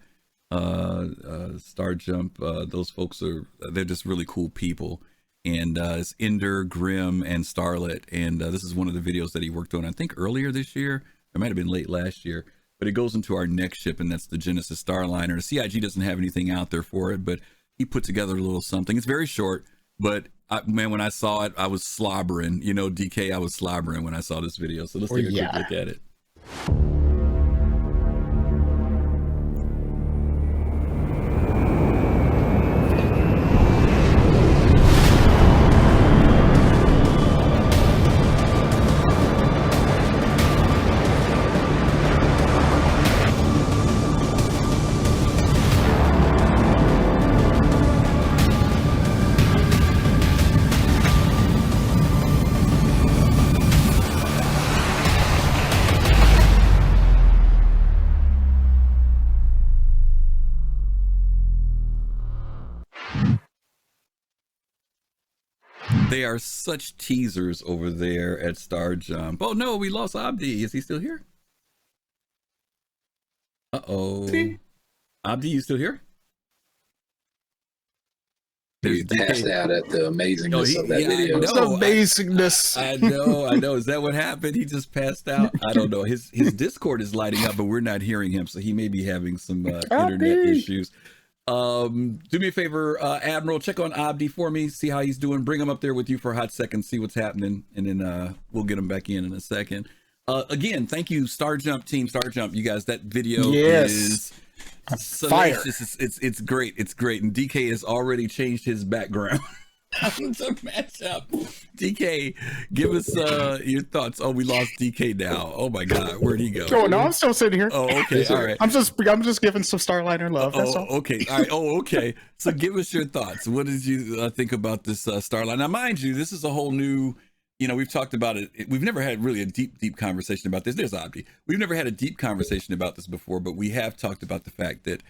Starjump. Those folks they're just really cool people. And it's Ender, Grim, and Starlet. And this is one of the videos that he worked on, I think, earlier this year. It might have been late last year. But it goes into our next ship, and that's the Genesis Starliner. The CIG doesn't have anything out there for it, but he put together a little something. It's very short, but when I saw it, I was slobbering. DK, I was slobbering when I saw this video. So let's take a quick look at it. They are such teasers over there at Starjump. Oh no, we lost Abdi. Is he still here? Uh-oh. Abdi, you still here? He's passed out at the amazingness of that video. The amazingness. I know. Is that what happened? He just passed out? I don't know. His Discord is lighting up, but we're not hearing him, so he may be having some internet issues. Do me a favor, Admiral, check on Abdi for me, see how he's doing. Bring him up there with you for a hot second, see what's happening, and then we'll get him back in a second. Again, thank you, Starjump team, Starjump. You guys, that video is salacious. It's great. It's great. And DK has already changed his background to match up. DK, give us your thoughts. Oh, we lost DK now. Oh my God, where'd he go? Oh no, I'm still sitting here. Oh, okay, all right. I'm just giving some Starliner love. That's all. Okay, all right. Oh, okay. So give us your thoughts. What did you think about this Starliner? Now, mind you, this is a whole new. We've talked about it. We've never had really a deep conversation about this. There's Abdi. We've never had a deep conversation about this before, but we have talked about the fact that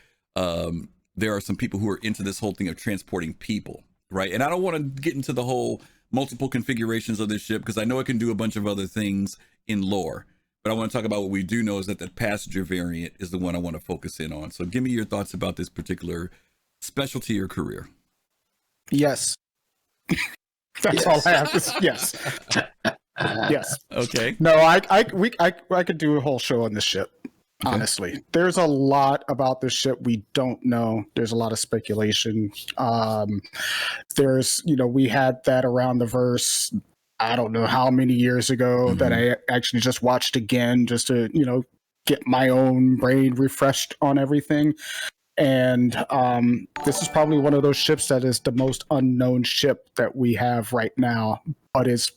there are some people who are into this whole thing of transporting people, right? And I don't want to get into the whole multiple configurations of this ship because I know it can do a bunch of other things in lore. But I want to talk about what we do know is that the passenger variant is the one I want to focus in on. So give me your thoughts about this particular specialty or career. Yes. That's all I have to say. Yes. Yes. Okay. No, I could do a whole show on this ship. Okay. Honestly, there's a lot about this ship we don't know. There's a lot of speculation. There's, we had that around the verse. I don't know how many years ago that I actually just watched again just to, get my own brain refreshed on everything. And this is probably one of those ships that is the most unknown ship that we have right now, but is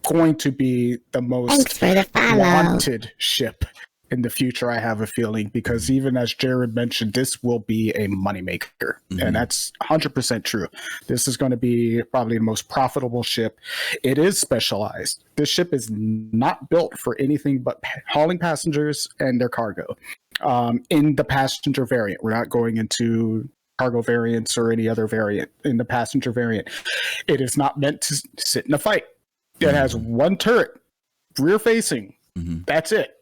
going to be the most wanted ship in the future, I have a feeling, because even as Jared mentioned, this will be a moneymaker. And that's 100% true. This is going to be probably the most profitable ship. It is specialized. This ship is not built for anything but hauling passengers and their cargo. In the passenger variant, we're not going into cargo variants or any other variant. In the passenger variant, it is not meant to sit in a fight. It has one turret, rear facing. That's it.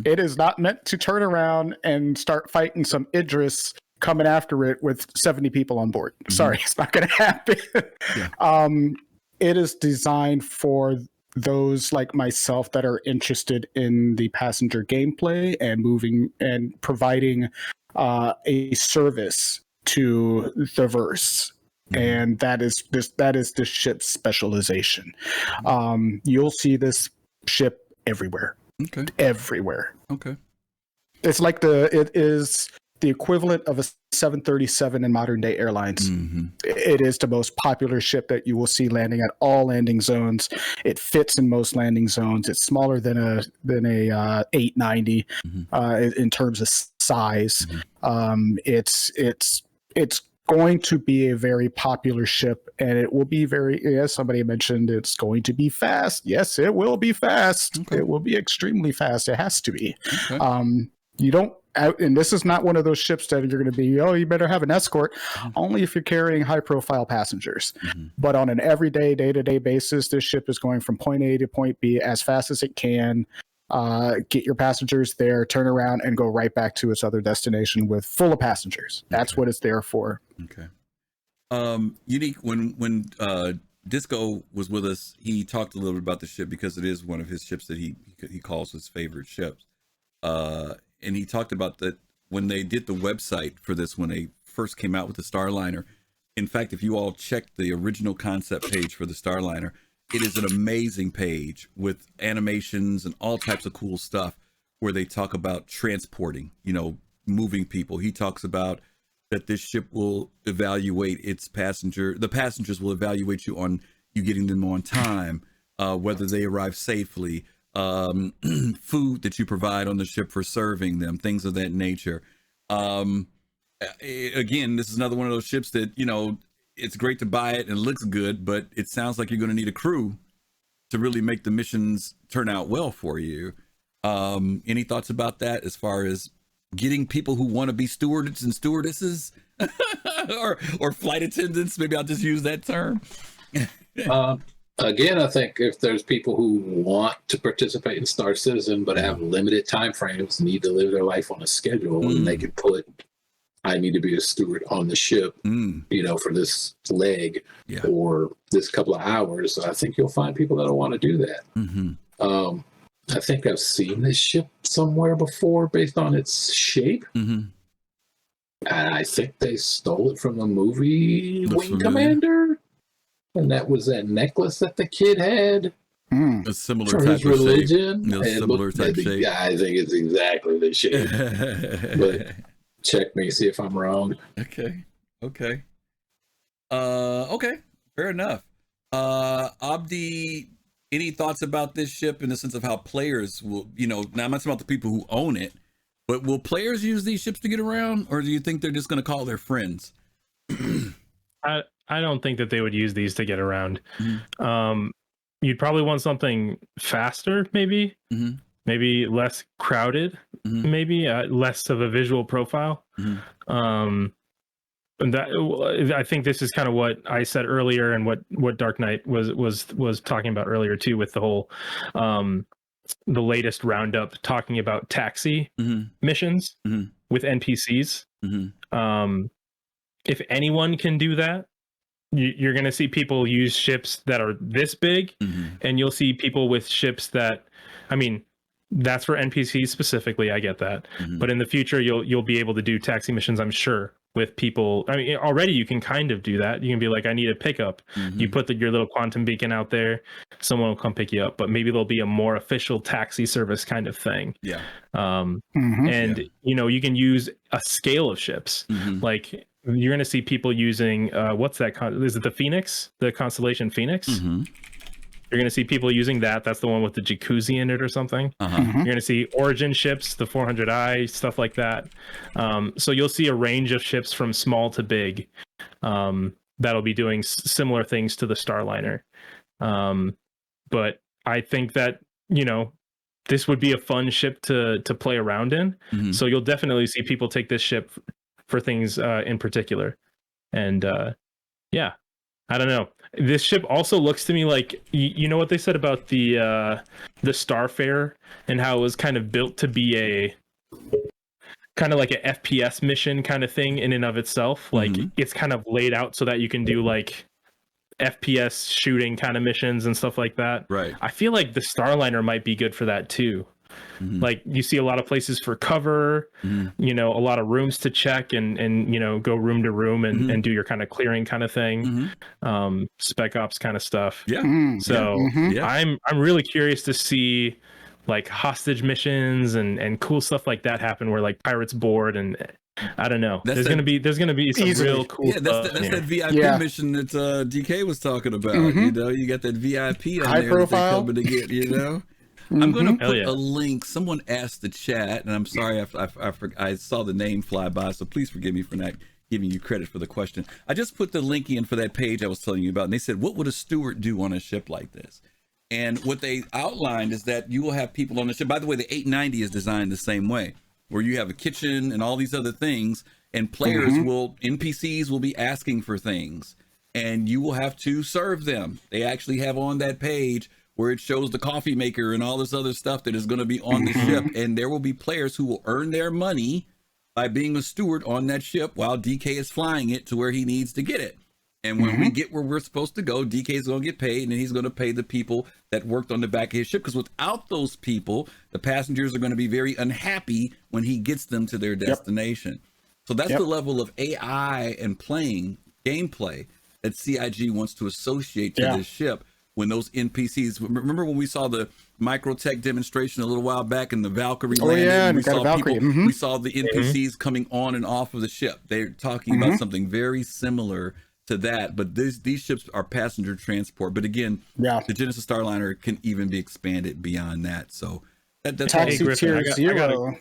It is not meant to turn around and start fighting some Idris coming after it with 70 people on board. Sorry, it's not going to happen. It is designed for those like myself that are interested in the passenger gameplay and moving and providing a service to the verse. And that is the ship's specialization. You'll see this ship everywhere. Okay. Everywhere. Okay. It's like it is the equivalent of a 737 in modern day airlines. It is the most popular ship that you will see landing at all landing zones. It fits in most landing zones. It's smaller than a 890 in terms of size. It's going to be a very popular ship, and it will be very, as somebody mentioned, it's going to be fast. Yes, it will be fast. It will be extremely fast. It has to be. You don't, and this is not one of those ships that you're going to be, you better have an escort, only if you're carrying high profile passengers. But on an everyday, day-to-day basis, this ship is going from point A to point B as fast as it can. Get your passengers there, turn around, and go right back to its other destination with full of passengers. That's what it's there for. Okay. Younique, when Disco was with us, he talked a little bit about the ship because it is one of his ships that he calls his favorite ships. And he talked about that when they did the website for this, when they first came out with the Starliner. In fact, if you all check the original concept page for the Starliner, it is an amazing page with animations and all types of cool stuff where they talk about transporting, moving people. He talks about that this ship will evaluate its passenger. The passengers will evaluate you on you getting them on time, whether they arrive safely, food that you provide on the ship for serving them, things of that nature. Again, this is another one of those ships that, it's great to buy it and it looks good, but it sounds like you're going to need a crew to really make the missions turn out well for you. Any thoughts about that as far as getting people who want to be stewards and stewardesses or flight attendants? Maybe I'll just use that term. Again, I think if there's people who want to participate in Star Citizen but have limited time frames, need to live their life on a schedule, and they can put, I need to be a steward on the ship, for this leg or this couple of hours, I think you'll find people that'll want to do that. I think I've seen this ship somewhere before based on its shape. And I think they stole it from the movie Wing Commander. And that was that necklace that the kid had. A similar type of religion. Shape. Similar type shape. Yeah, I think it's exactly the shape. But check me, see if I'm wrong. Okay. Fair enough. Abdi, any thoughts about this ship in the sense of how players will, now I'm not talking about the people who own it, but will players use these ships to get around, or do you think they're just going to call their friends? I don't think that they would use these to get around. You'd probably want something faster, maybe. Maybe less crowded, maybe less of a visual profile. And that, I think this is kind of what I said earlier, and what Dark Knight was talking about earlier too, with the whole the latest roundup talking about taxi missions with NPCs. If anyone can do that, you're going to see people use ships that are this big, and you'll see people with ships that, that's for NPCs specifically. I get that, but in the future, you'll be able to do taxi missions, I'm sure, with people. I mean, already you can kind of do that. You can be like, I need a pickup. You put your little quantum beacon out there, someone will come pick you up. But maybe there'll be a more official taxi service kind of thing. Yeah. And you can use a scale of ships. Like you're going to see people using what's that? Is it the Phoenix? The constellation Phoenix? You're going to see people using that. That's the one with the jacuzzi in it or something. You're going to see Origin ships, the 400i, stuff like that. So you'll see a range of ships from small to big that'll be doing similar things to the Starliner. But I think that, this would be a fun ship to play around in. So you'll definitely see people take this ship for things in particular. And I don't know. This ship also looks to me like, you know what they said about the Starfarer and how it was kind of built to be a kind of like an FPS mission kind of thing in and of itself. Like it's kind of laid out so that you can do like FPS shooting kind of missions and stuff like that. Right. I feel like the Starliner might be good for that too. Like you see a lot of places for cover, a lot of rooms to check and go room to room and do your kind of clearing kind of thing, spec ops kind of stuff. Yeah. So I'm really curious to see like hostage missions and cool stuff like that happen where like pirates board and I don't know. There's gonna be some real cool stuff. That's that VIP mission that DK was talking about. You got that VIP on high there profile that they're coming to get. I'm going to put a link. Someone asked the chat, and I'm sorry I saw the name fly by, so please forgive me for not giving you credit for the question. I just put the link in for that page I was telling you about, and they said, what would a steward do on a ship like this? And what they outlined is that you will have people on the ship. By the way, the 890 is designed the same way, where you have a kitchen and all these other things, and players NPCs will be asking for things, and you will have to serve them. They actually have on that page where it shows the coffee maker and all this other stuff that is going to be on the ship. And there will be players who will earn their money by being a steward on that ship while DK is flying it to where he needs to get it. And when we get where we're supposed to go, DK is going to get paid, and then he's going to pay the people that worked on the back of his ship. Because without those people, the passengers are going to be very unhappy when he gets them to their destination. So that's the level of AI and gameplay that CIG wants to associate to this ship. When those NPCs, remember when we saw the Microtech demonstration a little while back in the Valkyrie landing? And we saw Valkyrie. We saw the NPCs coming on and off of the ship. They're talking about something very similar to that, but these ships are passenger transport. But again, the Genesis Starliner can even be expanded beyond that. So that's Taxi Tier 0.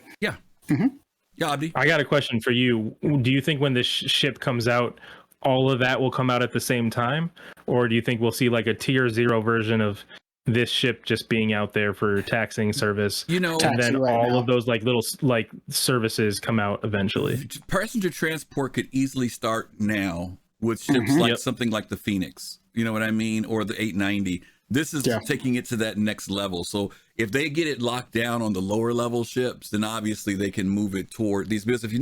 Abdi. I got a question for you. Do you think when this ship comes out, all of that will come out at the same time, or do you think we'll see like a tier 0 version of this ship just being out there for taxing service, and then all of those like little like services come out eventually? Passenger transport could easily start now with ships like something like the Phoenix, you know what I mean, or the 890. This is taking it to that next level. So if they get it locked down on the lower level ships, then obviously they can move it toward these. Because if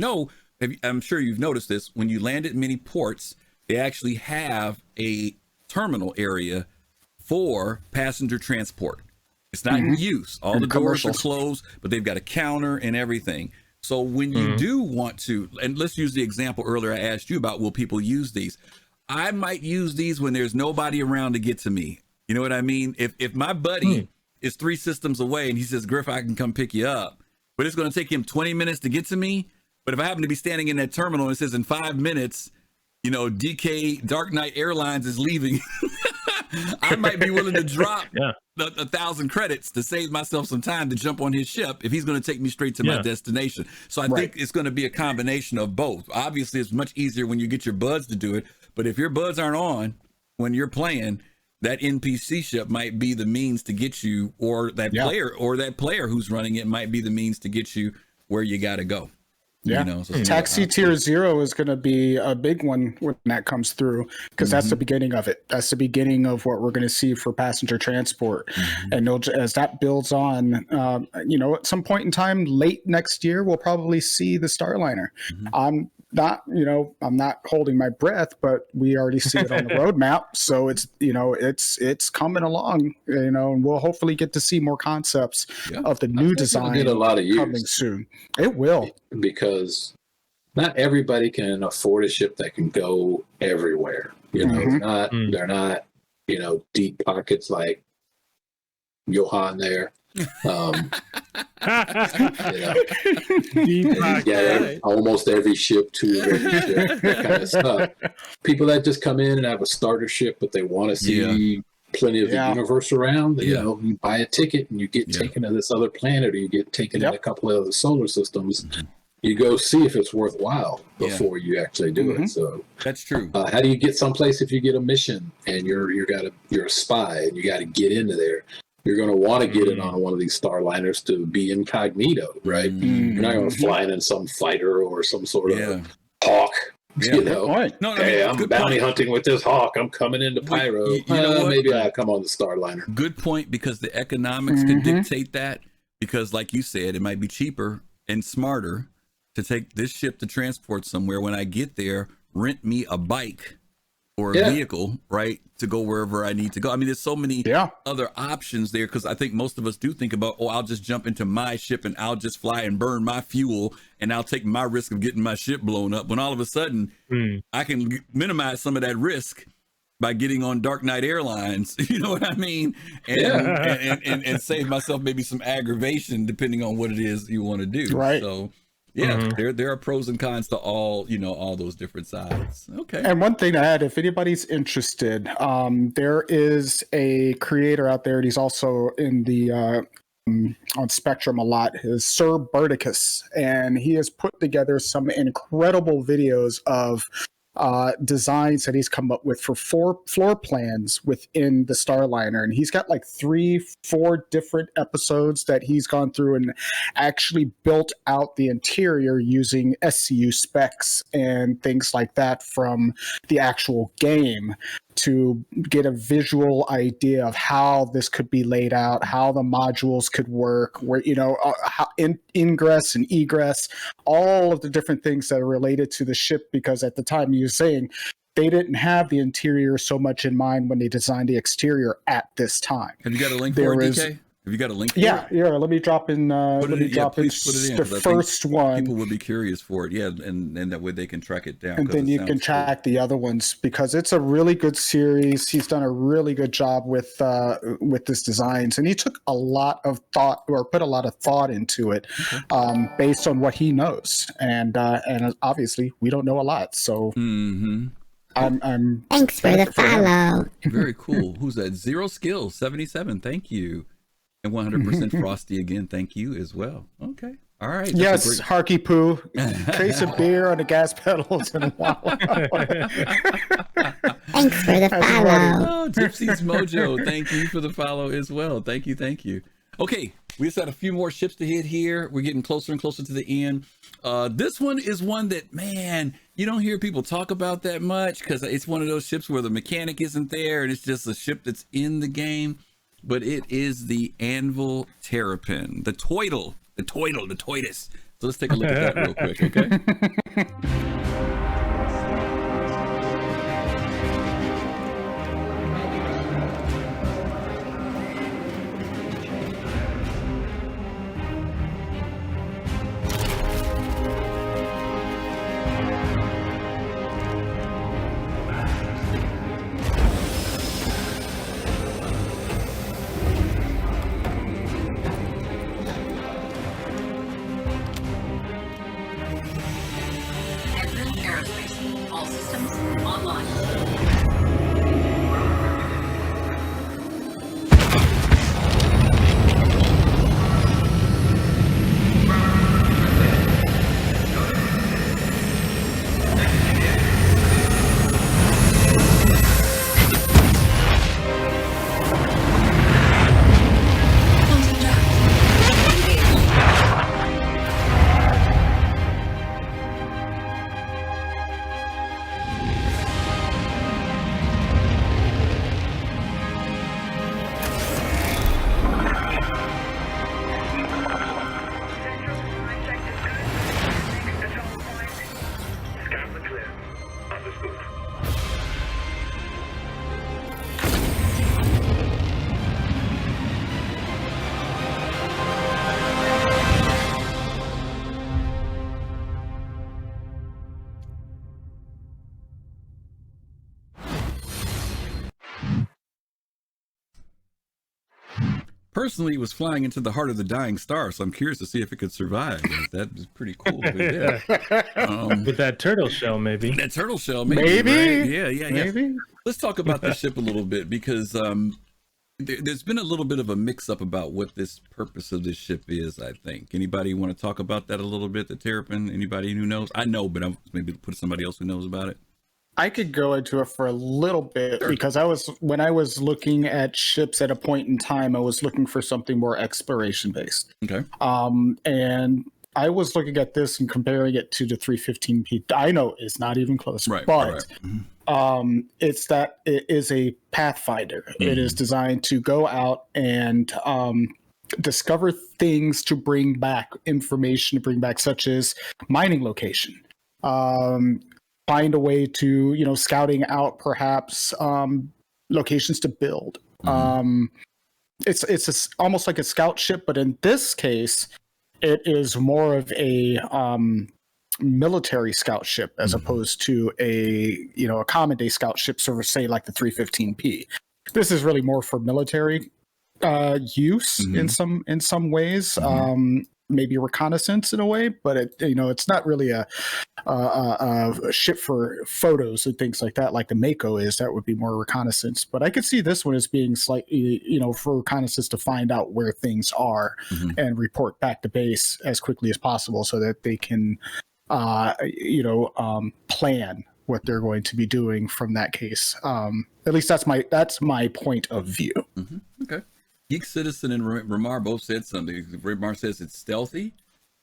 I'm sure you've noticed this, when you land at many ports, they actually have a terminal area for passenger transport. It's not in use. All the doors are closed, but they've got a counter and everything. So when you do want to, and let's use the example earlier I asked you about, will people use these? I might use these when there's nobody around to get to me. You know what I mean? If my buddy is 3 systems away and he says, Griff, I can come pick you up, but it's going to take him 20 minutes to get to me. But if I happen to be standing in that terminal and it says in 5 minutes, DK Dark Knight Airlines is leaving, I might be willing to drop 1,000 credits to save myself some time to jump on his ship if he's going to take me straight to my destination. So I think it's going to be a combination of both. Obviously, it's much easier when you get your buds to do it. But if your buds aren't on when you're playing, that NPC ship might be the means to get you, or that player who's running it might be the means to get you where you got to go. Taxi Tier 0 is going to be a big one when that comes through, because that's the beginning of it. That's the beginning of what we're going to see for passenger transport. And as that builds on, at some point in time, late next year, we'll probably see the Starliner. I'm not holding my breath, but we already see it on the roadmap. So it's coming along, and we'll hopefully get to see more concepts of the new design get a lot of use coming soon. It will, because not everybody can afford a ship that can go everywhere. You know, they're not, you know, deep pockets like Johan there. You know, almost every ship, two of every ship, that kind of stuff. People that just come in and have a starter ship, but they want to see plenty of the universe around. You know, you buy a ticket and you get taken to this other planet, or you get taken to a couple of other solar systems. You go see if it's worthwhile before you actually do it. So that's true. How do you get someplace if you get a mission and you're a spy and you got to get into there? You're going to want to get in on one of these Starliners to be incognito, right? You're not going to fly in some fighter or some sort of hawk. You know, I'm bounty hunting with this hawk. I'm coming into Pyro. You know maybe I'll come on the Starliner. Good point, because the economics can dictate that. Because, like you said, it might be cheaper and smarter to take this ship to transport somewhere. When I get there, rent me a bike or a vehicle, right, to go wherever I need to go. I mean, there's so many other options there, because I think most of us do think about, I'll just jump into my ship and I'll just fly and burn my fuel and I'll take my risk of getting my ship blown up, when all of a sudden I can minimize some of that risk by getting on Dark Knight Airlines, you know what I mean? And save myself maybe some aggravation, depending on what it is you want to do. Right. So there are pros and cons to all, you know, all those different sides. Okay. And one thing to add, if anybody's interested, there is a creator out there, and he's also in the on Spectrum a lot, is Sir Burticus, and he has put together some incredible videos of designs that he's come up with for 4 floor plans within the Starliner, and he's got like 3-4 different episodes that he's gone through and actually built out the interior using SCU specs and things like that from the actual game, to get a visual idea of how this could be laid out, how the modules could work, where, you know, how ingress and egress, all of the different things that are related to the ship. Because at the time, you were saying they didn't have the interior so much in mind when they designed the exterior at this time. Have you got a link for it, DK? Have you got a link for it? Yeah, let me drop in. The first one. People would be curious for it, and that way they can track it down. And then you can track the other ones, because it's a really good series. He's done a really good job with this designs, and he took a lot of thought, or put a lot of thought into it, based on what he knows. And obviously we don't know a lot, so. I'm thanks for the follow. Very cool. Who's that? Zero Skills 77. Thank you. And 100% Frosty again. Thank you as well. Okay. All right. Yes, Harky Poo. Case of beer on the gas pedals and wow. Thanks for the follow. Oh, Gypsy's Mojo. Thank you for the follow as well. Thank you. Thank you. Okay. We just had a few more ships to hit here. We're getting closer and closer to the end. This one is one that, man, you don't hear people talk about that much, because it's one of those ships where the mechanic isn't there and it's just a ship that's in the game. But it is the Anvil Terrapin, the Toidle, the Toidus. So let's take a look at that real quick, okay? personally, it was flying into the heart of the dying star, so I'm curious to see if it could survive. That is pretty cool. With that turtle shell, maybe. That turtle shell, maybe. Right? Yeah. Maybe. Let's talk about this ship a little bit, because there's been a little bit of a mix-up about what this purpose of this ship is, I think. Anybody want to talk about that a little bit, the Terrapin? Anybody who knows? I know, but I'm maybe put somebody else who knows about it. I could go into it for a little bit, Sure. because when I was looking at ships at a point in time, I was looking for something more exploration based. Okay. And I was looking at this and comparing it to the 315P. I know it's not even close, Right. but Mm-hmm. it's that it is a pathfinder. Mm-hmm. It is designed to go out and discover things to bring back, information to bring back, such as mining location. Find a way to, scouting out perhaps locations to build. Mm-hmm. It's almost like a scout ship, but in this case, it is more of a military scout ship as opposed to a common day scout ship, so say like the 315P. This is really more for military use in some ways. Maybe reconnaissance in a way, but it's not really a ship for photos and things like that, like the Mako is. That would be more reconnaissance. But I could see this one as being slightly, for reconnaissance to find out where things are and report back to base as quickly as possible, so that they can, plan what they're going to be doing from that case. At least that's my point of view. Okay. Geek Citizen and Ramar both said something. Ramar says it's stealthy,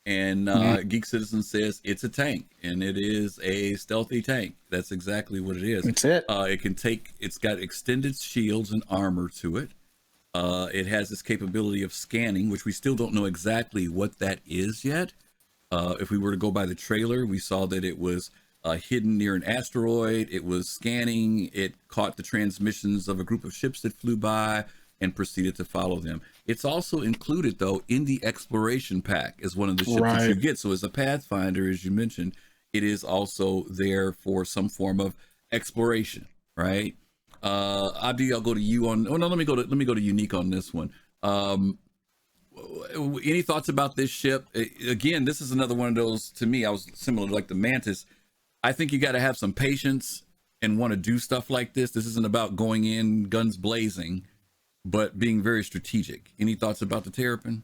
and Geek Citizen says it's a tank, and it is a stealthy tank. That's exactly what it is. That's it. It's got extended shields and armor to it. It has this capability of scanning, which we still don't know exactly what that is yet. If we were to go by the trailer, we saw that it was hidden near an asteroid. It was scanning. It caught the transmissions of a group of ships that flew by and proceeded to follow them. It's also included, though, in the exploration pack as one of the ships that you get. So as a Pathfinder, as you mentioned, it is also there for some form of exploration, right? Abdi, I'll go to you on. Oh no, let me go to Younique on this one. Any thoughts about this ship? Again, this is another one of those. To me, I was similar to like the Mantis. I think you got to have some patience and want to do stuff like this. This isn't about going in guns blazing, but being very strategic. Any thoughts about the Terrapin?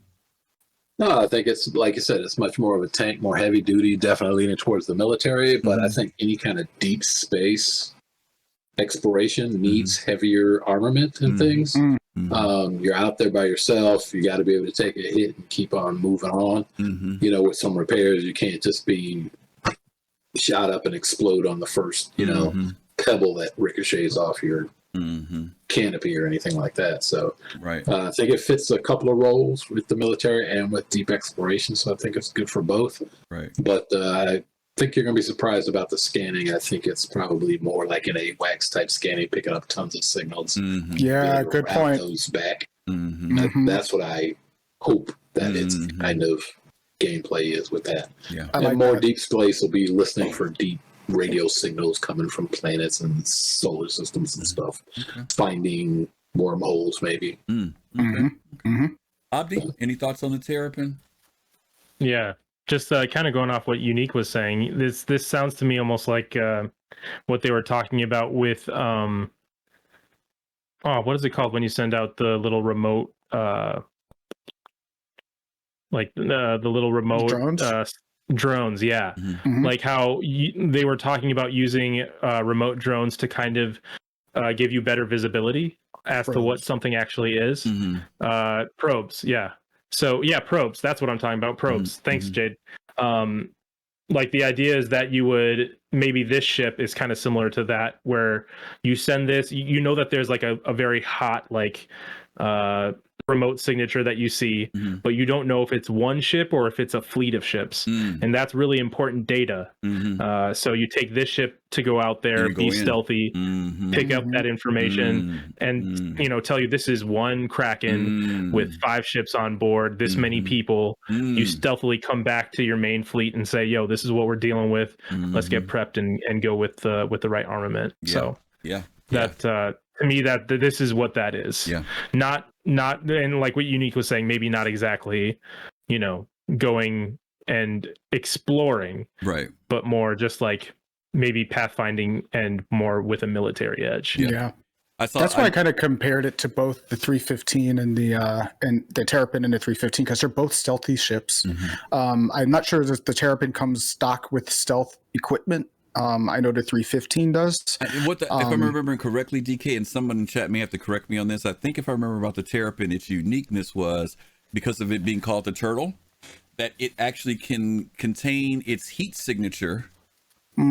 No, I think it's, like you said, it's much more of a tank, more heavy duty, definitely leaning towards the military. But I think any kind of deep space exploration needs heavier armament and things. You're out there by yourself. You got to be able to take a hit and keep on moving on. With some repairs, you can't just be shot up and explode on the first, pebble that ricochets off your canopy or anything like that. So I think it fits a couple of roles with the military and with deep exploration. So I think it's good for both. Right. But I think you're going to be surprised about the scanning. I think it's probably more like an AWACS type scanning, picking up tons of signals. Yeah, good point. Those back. That's what I hope that its kind of gameplay is with that. Yeah. And more deep space will be listening for deep radio signals coming from planets and solar systems and stuff. Finding wormholes, maybe. Abdi, any thoughts on the Terrapin? Yeah, just kind of going off what Younique was saying. This sounds to me almost like what they were talking about with what is it called when you send out the little remote the little remote drones, yeah. Like how they were talking about using remote drones to kind of give you better visibility as to what something actually is. Probes, yeah. So yeah, probes. That's what I'm talking about. Probes. Thanks, Jade. Like the idea is that you would, maybe this ship is kind of similar to that, where you send this, you know that there's like a very hot remote signature that you see, but you don't know if it's one ship or if it's a fleet of ships. And that's really important data. So you take this ship to go out there, be stealthy, pick up that information, and tell you this is one Kraken with 5 ships on board, this many people. You stealthily come back to your main fleet and say, yo, this is what we're dealing with. Let's get prepped and go with the right armament. So that to me, that this is what that is. Not not, and like what Younique was saying, maybe not exactly, you know, going and exploring, right? But more just like maybe pathfinding and more with a military edge. Yeah. That's why I kind of compared it to both the 315 and the Terrapin and the 315 because they're both stealthy ships. I'm not sure that the Terrapin comes stock with stealth equipment. I know the 315 does. If I'm remembering correctly, DK, and someone in chat may have to correct me on this. I think if I remember about the Terrapin, its uniqueness was because of it being called the Turtle, that it actually can contain its heat signature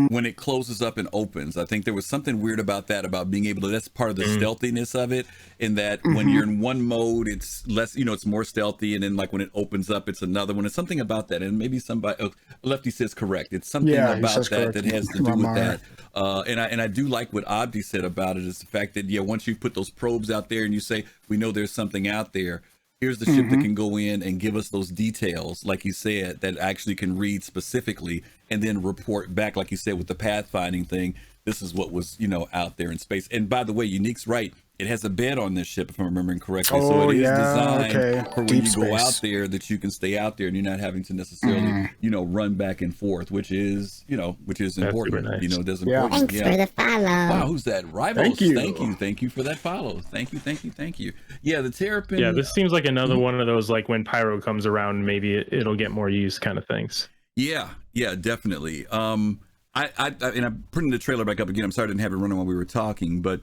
when it closes up and opens. I think there was something weird about that, about being able to, that's part of the stealthiness of it, in that when you're in one mode, it's less, you know, it's more stealthy. And then like when it opens up, it's another one. It's something about that. And maybe somebody, Lefty says correct. It's something about that that has to do with that. And I do like what Abdi said about it, is the fact that, once you put those probes out there and you say, we know there's something out there, here's the ship that can go in and give us those details, like you said, that actually can read specifically and then report back, like you said, with the pathfinding thing. This is what was, out there in space. And by the way, Unique's right. It has a bed on this ship, if I'm remembering correctly. So it is designed for when you go out there, that you can stay out there and you're not having to necessarily, run back and forth, which is important. Nice. It does important. Thanks for the follow. Wow, who's that? Rivals. Thank you for that follow. Thank you. Yeah, the Terrapin. Yeah, this seems like another one of those, like when Pyro comes around, maybe it'll get more use kind of things. Yeah, definitely. I'm putting the trailer back up again. I'm sorry I didn't have it running while we were talking, but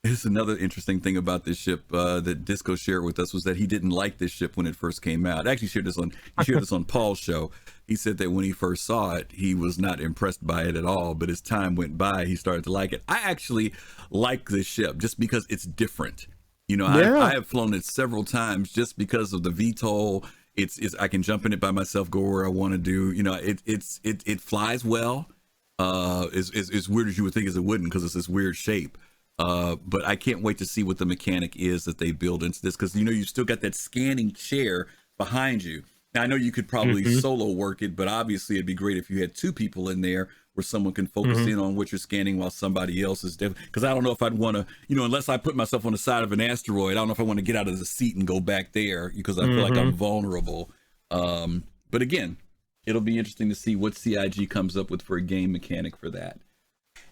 here's another interesting thing about this ship that Disco shared with us, was that he didn't like this ship when it first came out. I actually shared this on Paul's show. He said that when he first saw it, he was not impressed by it at all, but as time went by, he started to like it. I actually like this ship just because it's different. I have flown it several times just because of the VTOL. It's I can jump in it by myself, go where I want to do. It flies well. As weird as you would think as it wouldn't, because it's this weird shape. But I can't wait to see what the mechanic is that they build into this, because you still got that scanning chair behind you. Now I know you could probably solo work it, but obviously it'd be great if you had two people in there where someone can focus in on what you're scanning while somebody else is different. Because I don't know if I'd want to, unless I put myself on the side of an asteroid, I don't know if I want to get out of the seat and go back there, because I feel like I'm vulnerable. But again, it'll be interesting to see what CIG comes up with for a game mechanic for that.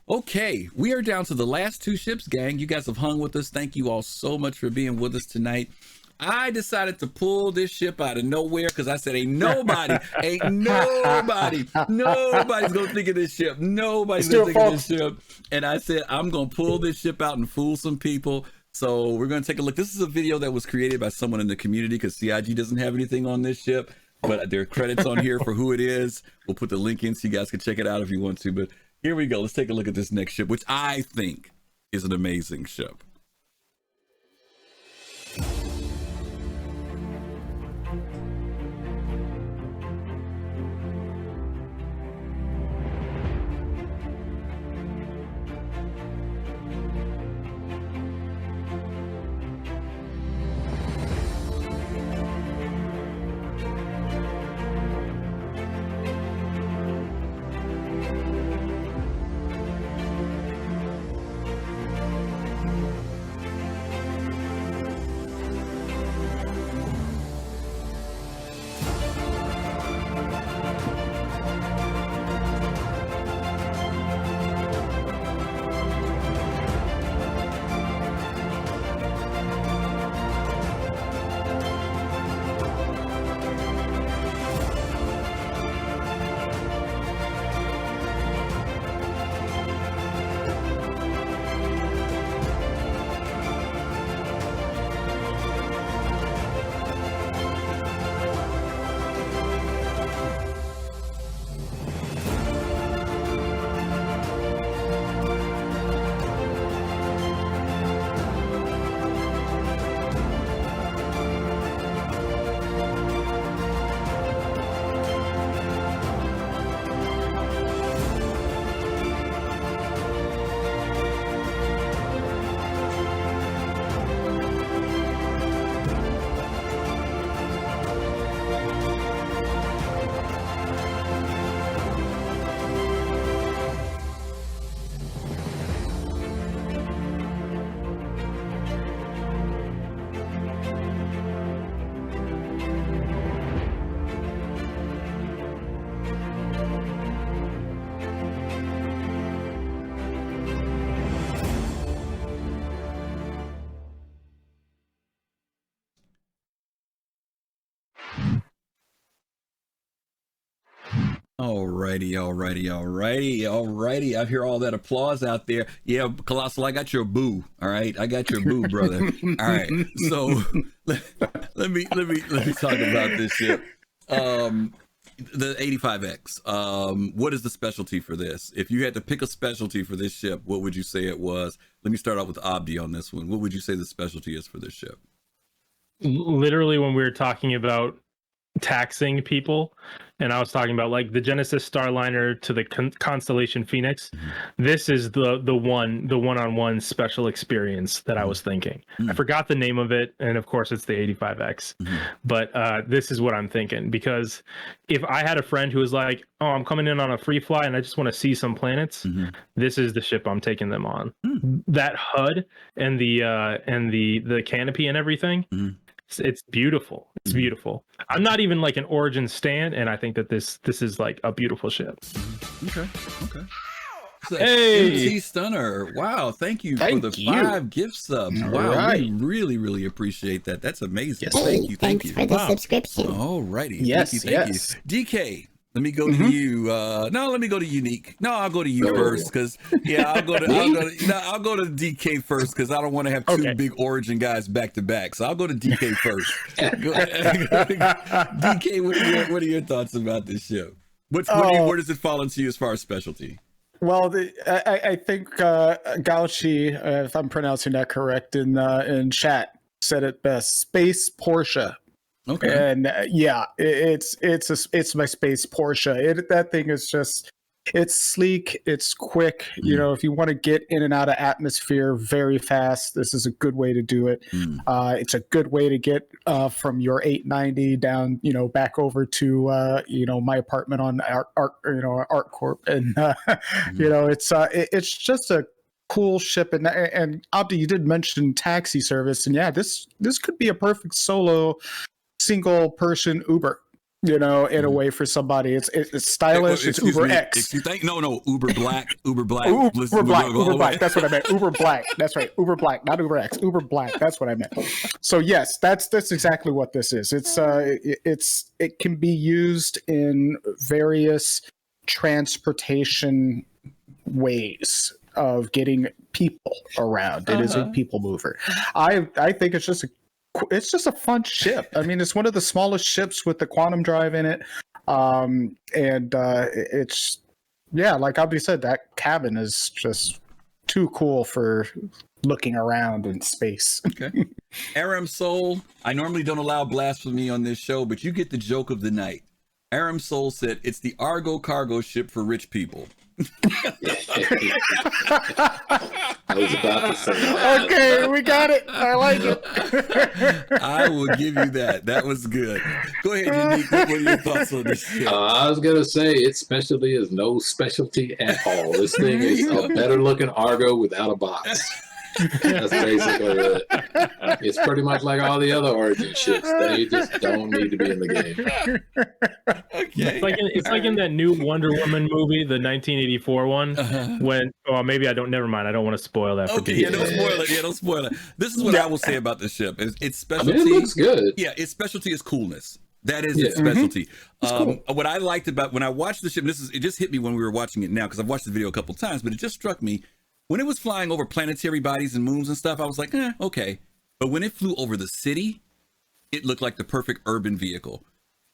Okay, we are down to the last two ships, gang. You guys have hung with us. Thank you all so much for being with us tonight. I decided to pull this ship out of nowhere because I said, nobody's gonna think of this ship. Nobody's gonna think of this ship. And I said, I'm gonna pull this ship out and fool some people. So we're gonna take a look. This is a video that was created by someone in the community, because CIG doesn't have anything on this ship, but there are credits on here for who it is. We'll put the link in so you guys can check it out if you want to. But here we go. Let's take a look at this next ship, which I think is an amazing ship. Alrighty. I hear all that applause out there. Yeah, Colossal, I got your boo. All right, I got your boo, brother. All right, so let me talk about this ship. The 85X. What is the specialty for this? If you had to pick a specialty for this ship, what would you say it was? Let me start out with Abdi on this one. What would you say the specialty is for this ship? Literally, when we were talking about taxing people, and I was talking about like the Genesis Starliner to the Constellation Phoenix, this is the one-on-one special experience that I was thinking. I forgot the name of it, and of course it's the 85X, but this is what I'm thinking, because if I had a friend who was like, oh, I'm coming in on a free fly and I just want to see some planets, this is the ship I'm taking them on. That HUD and the canopy and everything, it's beautiful. It's beautiful. I'm not even like an Origin stan, and I think that this is like a beautiful ship. Okay. Hey, MC Stunner! Wow, thank you for the 5 gift subs. Wow, we really appreciate that. That's amazing. Yes. Thank you. Thanks for the subscription. Alrighty. Yes, thank you. DK. Let me go to you. No, let me go to Younique. No, I'll go to you first, because I'll go to DK first, because I don't want to have two big Origin guys back to back. So I'll go to DK first. DK, what are your thoughts about this show? Where does it fall into you as far as specialty? Well, I think Gauchi, if I'm pronouncing that correct, in chat said it best. Space Porsche. Okay. And it's my space Porsche. That thing is just, it's sleek, it's quick. You know, if you want to get in and out of atmosphere very fast, this is a good way to do it. It's a good way to get from your 890 down, back over to my apartment on Art Corp, and it's just a cool ship. And Abdi, you did mention taxi service, and this could be a perfect solo single person Uber, in a way for somebody. It's stylish. It's Uber X. No, Uber Black. Uber Black. Uber Black. That's what I meant. Uber Black. That's right. Uber Black, not Uber X. Uber Black. That's what I meant. So yes, that's exactly what this is. It can be used in various transportation ways of getting people around. It is a people mover. I think it's just a fun ship. I mean, it's one of the smallest ships with the quantum drive in it. It's, like Abdi said, that cabin is just too cool for looking around in space. Okay. Aram Soul, I normally don't allow blasphemy on this show, but you get the joke of the night. Aram Soul said, it's the Argo cargo ship for rich people. I was about to say that. Okay, we got it. I like it. I will give you that. That was good. Go ahead, Younique. What are your thoughts on this ship? I was going to say its specialty is no specialty at all. This thing is a better looking Argo without a box. That's basically it. It's pretty much like all the other Origin ships. They just don't need to be in the game. Okay. It's like in that new Wonder Woman movie, the 1984 one, when maybe never mind. I don't want to spoil that for people. Don't spoil it. This is what I will say about the ship. Its specialty. I mean, it looks good. Yeah, its specialty is coolness. That is its specialty. Cool. What I liked about when I watched the ship, it just hit me when we were watching it now, because I've watched the video a couple of times, but it just struck me. When it was flying over planetary bodies and moons and stuff, I was like, okay. But when it flew over the city, it looked like the perfect urban vehicle.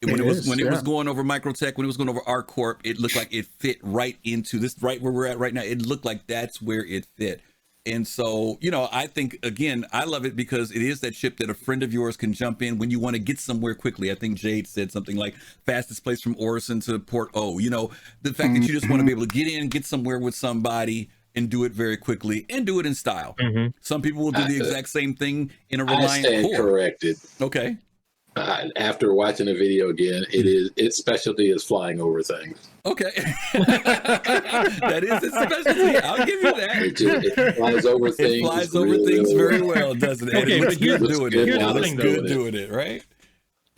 When it was going over Microtech, when it was going over Art Corp, it looked like it fit right into this, right where we're at right now. It looked like that's where it fit. And so, I think, again, I love it because it is that ship that a friend of yours can jump in when you want to get somewhere quickly. I think Jade said something like fastest place from Orison to Port O. The fact that you just want to be able to get in, get somewhere with somebody, and do it very quickly and do it in style. Some people will do the exact same thing in a Reliant stand core. Corrected. Okay. After watching the video again, its specialty is flying over things. Okay. That is its specialty. I'll give you that. It flies over things. It flies over things very well, doesn't it? Okay, but here's the thing, though. Doing it, right?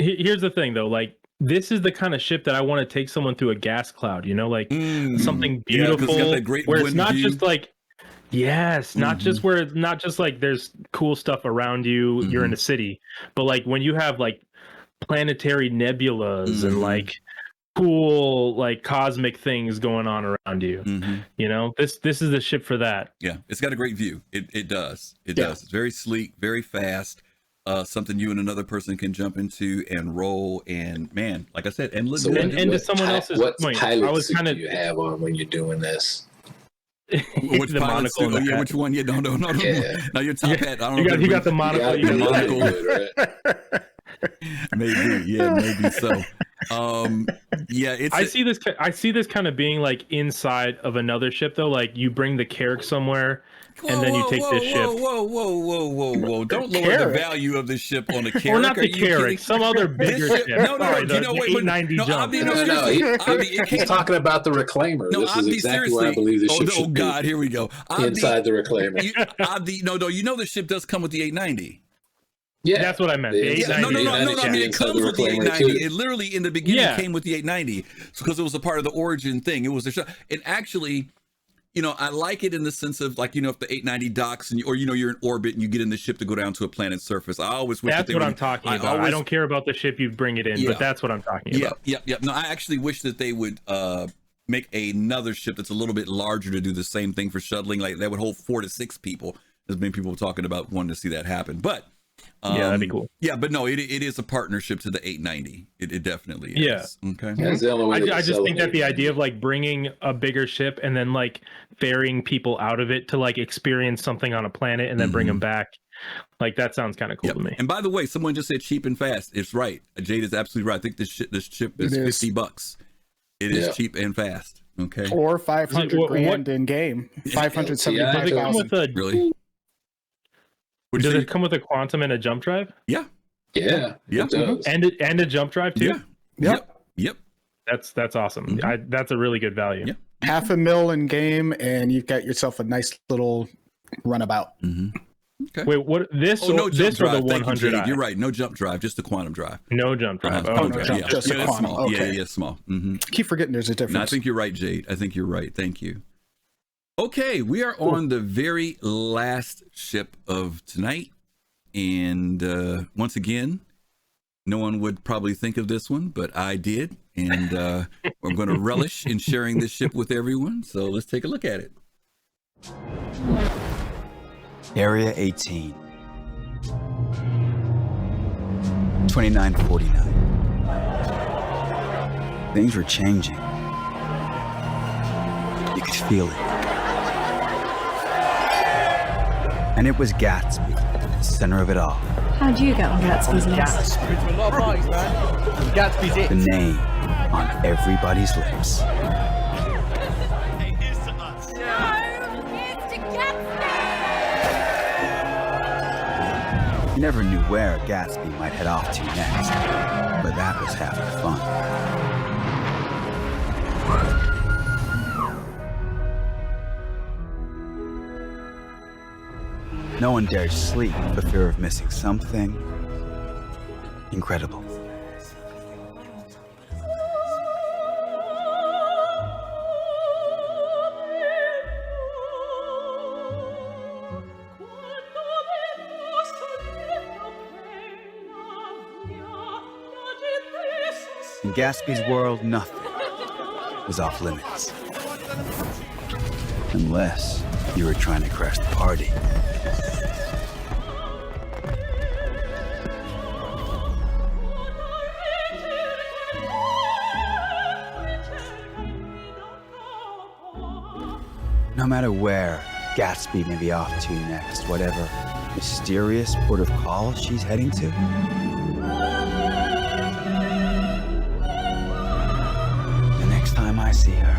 Here's the thing, though. Like, this is the kind of ship that I want to take someone through a gas cloud, something beautiful, where it's not just like, not just where it's not just like there's cool stuff around you, you're in a city, but like when you have like planetary nebulas and like cool like cosmic things going on around you. You know, this is the ship for that. Yeah, it's got a great view. It does. It does. It's very sleek, very fast. Something you and another person can jump into and roll, and man, like I said, and look So good. And to someone else's point, I was kind of you have on when you're doing this. Which the monocle? Oh, yeah, which one? Yeah, no. Yeah. Now your top hat. I don't know. You got the monocle. You got the monocle. Right? maybe so. Yeah, it's. I see this kind of being like inside of another ship though. Like you bring the Carrick somewhere, and then you take this ship. Whoa! Don't lower the value of the ship on the Carrick. Well, not the Carrick. Some other bigger ship. No. The 890 jump. He's talking about the Reclaimer. No, this is exactly where I believe the ship should be. Oh God, here we go. Inside the Reclaimer. No, you know the ship does come with the 890. Yeah, that's what I meant. The 890. No. I mean, it comes with the 890. It literally in the beginning came with the 890 because it was a part of the origin thing. It was the show, and actually, you know, I like it in the sense of like, you know, if the 890 docks and or you know you're in orbit and you get in the ship to go down to a planet's surface. I always wish that's what I'm talking about. I don't care about the ship, you bring it in, but that's what I'm talking about. Yeah. No, I actually wish that they would make another ship that's a little bit larger to do the same thing for shuttling. Like that would hold 4 to 6 people. There's been people talking about wanting to see that happen, but. Yeah, that'd be cool. Yeah, but no, it is a partnership to the 890. It definitely is. Yeah. Okay. I just think that the idea of like bringing a bigger ship and then like ferrying people out of it to like experience something on a planet and then bring them back, like that sounds kind of cool to me. And by the way, someone just said cheap and fast. It's right. Jade is absolutely right. I think this ship is $50. It is cheap and fast. Okay. Or 500 grand in game. 575,000. Really? Does it come with a quantum and a jump drive? Yeah. It does. And a jump drive too? Yep. That's awesome. That's a really good value. Yeah. $500,000 in game, and you've got yourself a nice little runabout. Okay. Wait, what? This? No this jump or the drive. 100? You're right. No jump drive, just the quantum drive. No jump drive. Just a quantum. Small. Okay. Yeah, small. Keep forgetting there's a difference. No, I think you're right, Jade. I think you're right. Thank you. Okay, we are on the very last ship of tonight. And once again, no one would probably think of this one, but I did. And we're going to relish in sharing this ship with everyone. So let's take a look at it. Area 18. 2949. Things were changing. You could feel it. And it was Gatsby, the center of it all. How'd you get on Gatsby's list? Gatsby's it. The name on everybody's lips. You never knew where Gatsby might head off to next, but that was half the fun. No one dared sleep for fear of missing something incredible. In Gatsby's world, nothing was off limits. Unless you were trying to crash the party. No matter where Gatsby may be off to next, whatever mysterious port of call she's heading to, the next time I see her,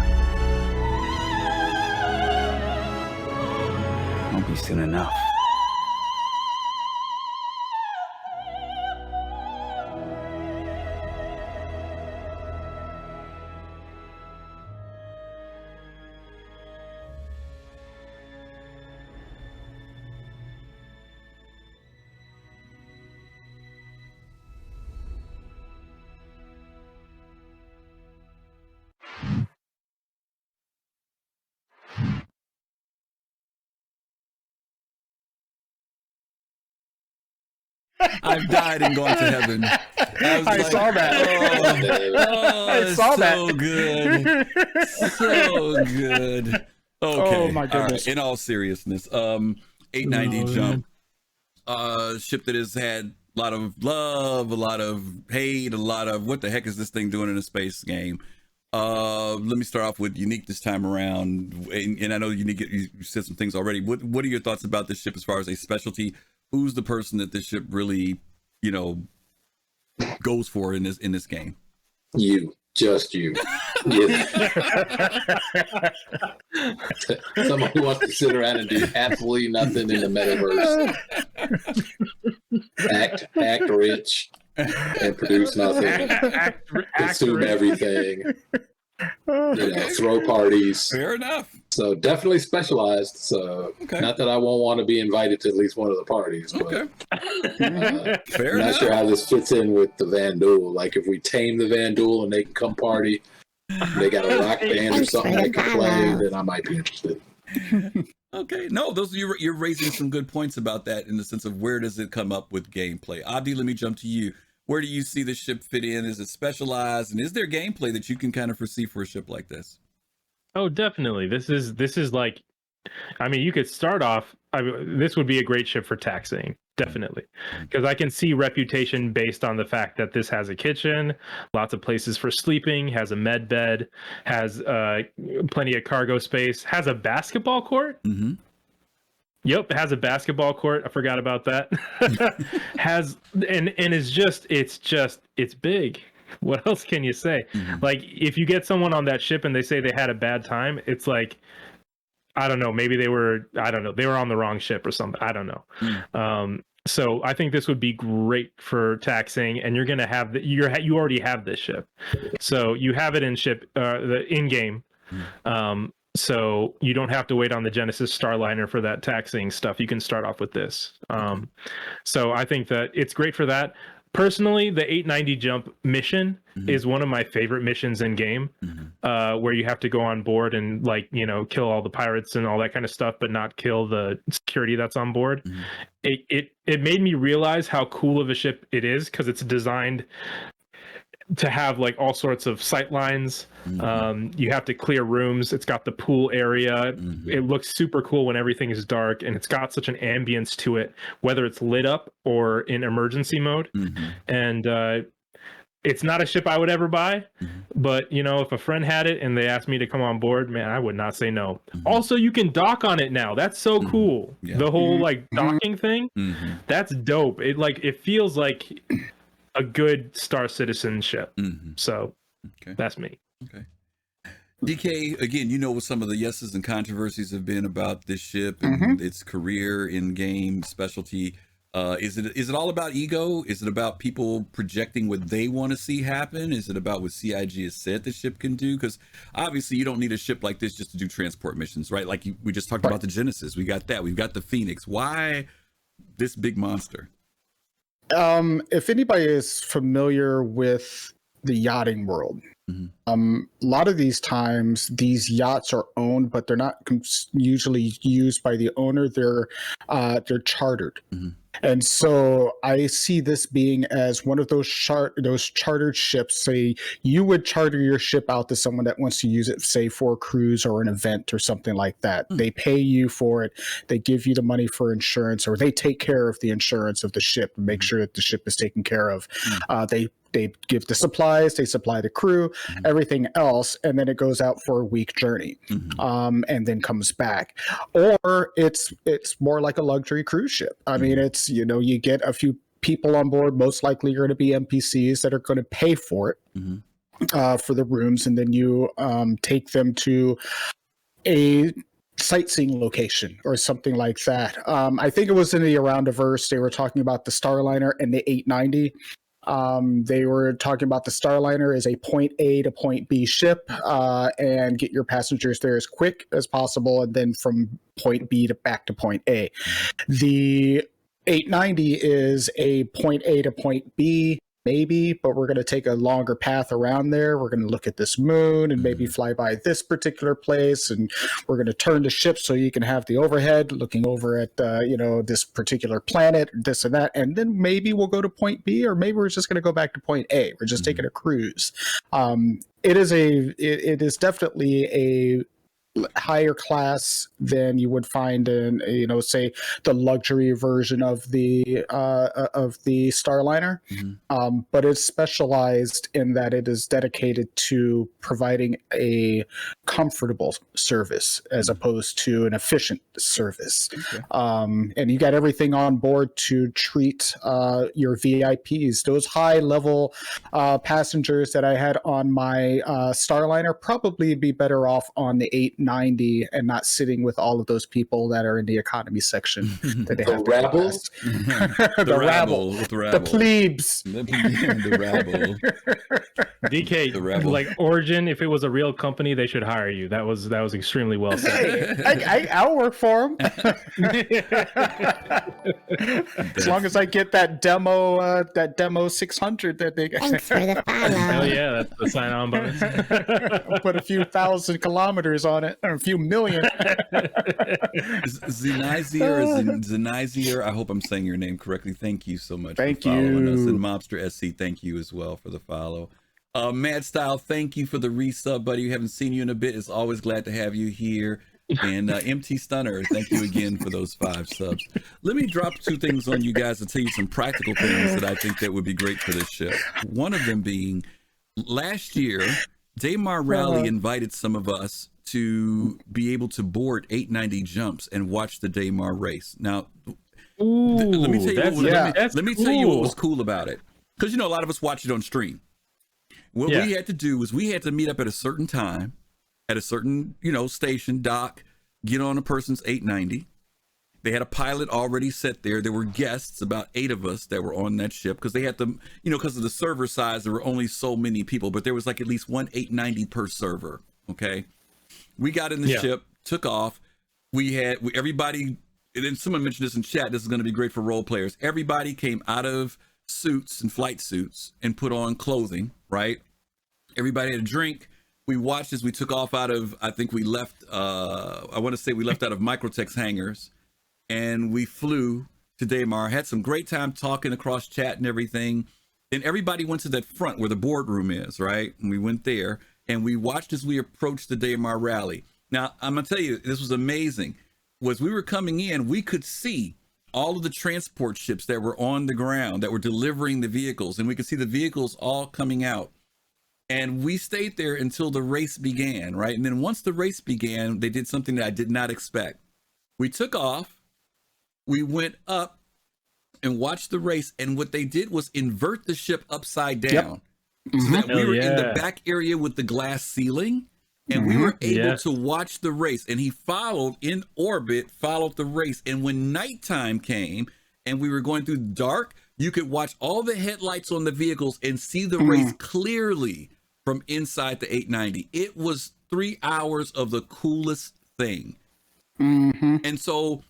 won't be soon enough. I've died and gone to heaven. I saw that. I saw that. So good. So good. Okay. Oh my goodness. Right. In all seriousness, 890 Jump, ship that has had a lot of love, a lot of hate, a lot of what the heck is this thing doing in a space game? Let me start off with Younique this time around, and I know Younique, you said some things already. What are your thoughts about this ship as far as a specialty? Who's the person that this ship really, goes for in this game? You, just you. Someone who wants to sit around and do absolutely nothing in the metaverse. Act rich and produce nothing. Consume everything. Throw parties. Fair enough. So definitely specialized. So not that I won't want to be invited to at least one of the parties, but fair I'm not enough. sure how this fits in with the Vandal. Like if we tame the Vandal and they can come party, they got a rock band or something they can play, then I might be interested. Okay, no, you're raising some good points about that in the sense of where does it come up with gameplay. Abdi, let me jump to you. Where do you see the ship fit in? Is it specialized, and is there gameplay that you can kind of foresee for a ship like this? Oh, definitely. This is like, I mean, you could start off. This would be a great ship for taxiing, definitely, because I can see reputation based on the fact that this has a kitchen, lots of places for sleeping, has a med bed, has plenty of cargo space, has a basketball court. Mm-hmm. Yep, it has a basketball court. I forgot about that. It's big. What else can you say? Mm-hmm. Like, if you get someone on that ship and they say they had a bad time, it's like, I don't know, maybe they were on the wrong ship or something. I don't know. Mm. So I think this would be great for taxing, and you're gonna have you already have this ship, so you have it the in game. So you don't have to wait on the Genesis Starliner for that taxiing stuff. You can start off with this. So I think that it's great for that. Personally, the 890 Jump mission is one of my favorite missions in game, where you have to go on board and kill all the pirates and all that kind of stuff, but not kill the security that's on board. It made me realize how cool of a ship it is, because it's designed to have like all sorts of sight lines. You have to clear rooms. It's got the pool area. It looks super cool when everything is dark, and it's got such an ambience to it, whether it's lit up or in emergency mode. And it's not a ship I would ever buy, but if a friend had it and they asked me to come on board, man, I would not say no. Also, you can dock on it now. That's so cool. Yeah. The whole docking thing, that's dope. It feels like a good Star Citizen ship. So that's me. Okay. DK, again, what some of the yeses and controversies have been about this ship and its career in game specialty. Is it all about ego? Is it about people projecting what they want to see happen? Is it about what CIG has said the ship can do? Because obviously you don't need a ship like this just to do transport missions, right? Like we just talked about the Genesis. We got that. We've got the Phoenix. Why this big monster? If anybody is familiar with the yachting world, a lot of these times these yachts are owned, but they're not usually used by the owner. They're chartered. And so I see this being as one of those chartered ships. Say you would charter your ship out to someone that wants to use it, say for a cruise or an event or something like that. They pay you for it. They give you the money for insurance, or they take care of the insurance of the ship and make sure that the ship is taken care of. They give the supplies, they supply the crew, everything else, and then it goes out for a week journey, and then comes back. Or it's more like a luxury cruise ship. I mean, it's you get a few people on board. Most likely, you're going to be NPCs that are going to pay for it, for the rooms, and then you take them to a sightseeing location or something like that. I think it was in the Aroundiverse. They were talking about the Starliner and the 890. They were talking about the Starliner as a point A to point B ship, and get your passengers there as quick as possible, and then from point B back to point A. The 890 is a point A to point B maybe, but we're going to take a longer path around there. We're going to look at this moon and maybe fly by this particular place, and we're going to turn the ship so you can have the overhead looking over at this particular planet, this and that, and then maybe we'll go to point B, or maybe we're just going to go back to point A. We're just taking a cruise. It is definitely a higher class than you would find in, say the luxury version of the Starliner, but it's specialized in that it is dedicated to providing a comfortable service as opposed to an efficient service. And you got everything on board to treat your VIPs, those high level passengers that I had on my Starliner. Probably be better off on the 890 and not sitting with all of those people that are in the economy section that they have to rabble? The rabble, the plebes, the rabble. DK, like Origin, if it was a real company, they should hire you. That was extremely well said. I'll work for them. As long as I get that demo 600 that they got. Thanks for the follow. Hell yeah, that's the sign-on bonus. I'll put a few thousand kilometers on it, or a few million. Zenizier, I hope I'm saying your name correctly. Thank you so much Thank for following you. us. And Mobster SC, thank you as well for the follow. Mad Style, thank you for the resub, buddy. We haven't seen you in a bit. It's always glad to have you here. And MT Stunner, thank you again for those 5 subs. Let me drop 2 things on you guys to tell you some practical things that I think that would be great for this ship. One of them being, last year, Daymar Rally invited some of us to be able to board 890 jumps and watch the Daymar race. Now, let me tell you what was cool about it. Because, a lot of us watch it on stream. What we had to do was we had to meet up at a certain time, at a certain, station, dock, get on a person's 890. They had a pilot already set there. There were guests, about 8 of us that were on that ship, because they had to, because of the server size, there were only so many people, but there was like at least one 890 per server. Okay. We got in the ship, took off. Everybody, and then someone mentioned this in chat, this is going to be great for role players. Everybody came out of suits and flight suits and put on clothing, right? Everybody had a drink. We watched as we took off out of, I think we left, I want to say we left out of Microtech's hangars, and we flew to Daymar, had some great time talking across chat and everything. Then everybody went to that front where the boardroom is, right? And we went there and we watched as we approached the Daymar rally. Now, I'm going to tell you, this was amazing. Was we were coming in, we could see all of the transport ships that were on the ground that were delivering the vehicles, and we could see the vehicles all coming out. And we stayed there until the race began, right? And then once the race began, they did something that I did not expect. We took off, we went up and watched the race, and what they did was invert the ship upside down. So that we were in the back area with the glass ceiling, and we were able to watch the race. And he followed in orbit, followed the race. And when nighttime came and we were going through the dark, you could watch all the headlights on the vehicles and see the race clearly from inside the 890. It was 3 hours of the coolest thing. And so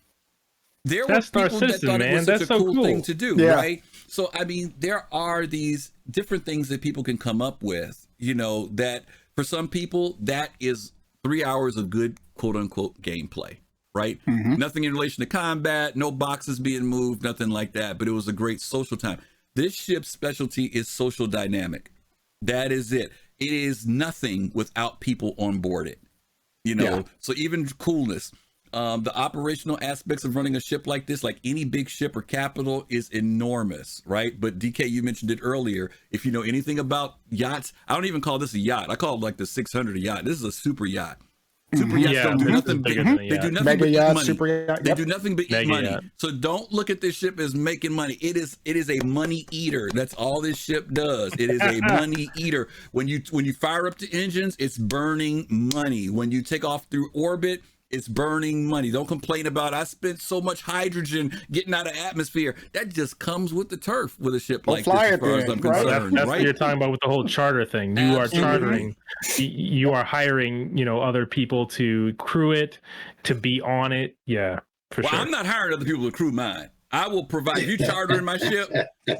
there were people that thought it was such a cool thing to do, right? So, I mean, there are these different things that people can come up with, that for some people, that is 3 hours of good, quote unquote, gameplay, right? Nothing in relation to combat, no boxes being moved, nothing like that. But it was a great social time. This ship's specialty is social dynamic. That is it. It is nothing without people on board it, So even coolness. The operational aspects of running a ship like this, like any big ship or capital, is enormous, right? But DK, you mentioned it earlier. If you know anything about yachts, I don't even call this a yacht. I call it like the 600 a yacht. This is a super yacht. Super yachts don't do nothing but they do nothing but eat money. They do nothing but eat money. So don't look at this ship as making money. It is a money eater. That's all this ship does. It is a money eater. When you fire up the engines, it's burning money. When you take off through orbit, it's burning money. Don't complain about, I spent so much hydrogen getting out of atmosphere. That just comes with the turf with a ship like this, as far as I'm concerned. That's what you're talking about with the whole charter thing. You are chartering, you are hiring, other people to crew it, to be on it. Yeah, for sure. I'm not hiring other people to crew mine. I will provide, if you're chartering my ship,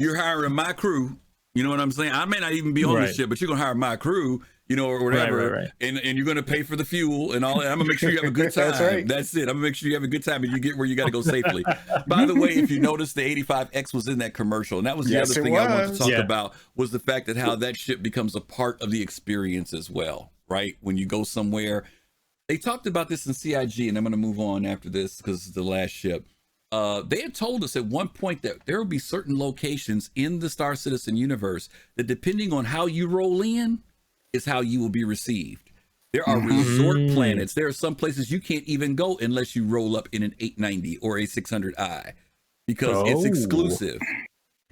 you're hiring my crew. You know what I'm saying? I may not even be on the ship, but you're gonna hire my crew, you know, or whatever, Right. and you're gonna pay for the fuel and all that. I'm gonna make sure you have a good time. That's right. That's it. I'm gonna make sure you have a good time and you get where you got to go safely. By the way, if you notice, the 85X was in that commercial, and that was the other thing I wanted to talk about was the fact that how that ship becomes a part of the experience as well, right? When you go somewhere, they talked about this in CIG, and I'm gonna move on after this because it's the last ship. They had told us at one point that there will be certain locations in the Star Citizen universe that, depending on how you roll in, is how you will be received. There are resort planets. There are some places you can't even go unless you roll up in an 890 or a 600i because it's exclusive.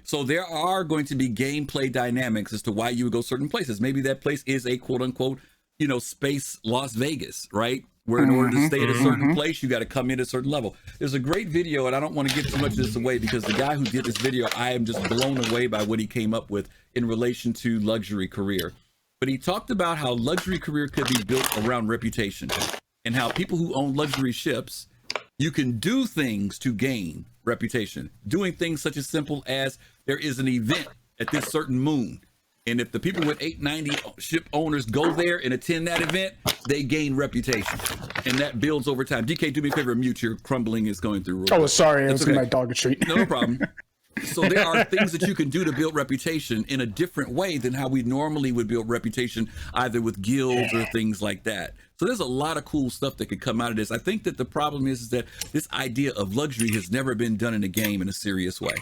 So there are going to be gameplay dynamics as to why you would go certain places. Maybe that place is a quote unquote, you know, space Las Vegas, right? Where in order to stay at a certain place, you got to come in at a certain level. There's a great video, and I don't want to give too much of this away because the guy who did this video, I am just blown away by what he came up with in relation to luxury career. But he talked about how luxury career could be built around reputation and how people who own luxury ships, you can do things to gain reputation. Doing things such as simple as there is an event at this certain moon. And if the people with 890 ship owners go there and attend that event, they gain reputation. And that builds over time. DK, do me a favor, mute. Your crumbling is going through. Oh, sorry. I was giving my dog a treat. No problem. So there are things that you can do to build reputation in a different way than how we normally would build reputation, either with guilds or things like that. So there's a lot of cool stuff that could come out of this. I think that the problem is that this idea of luxury has never been done in a game in a serious way.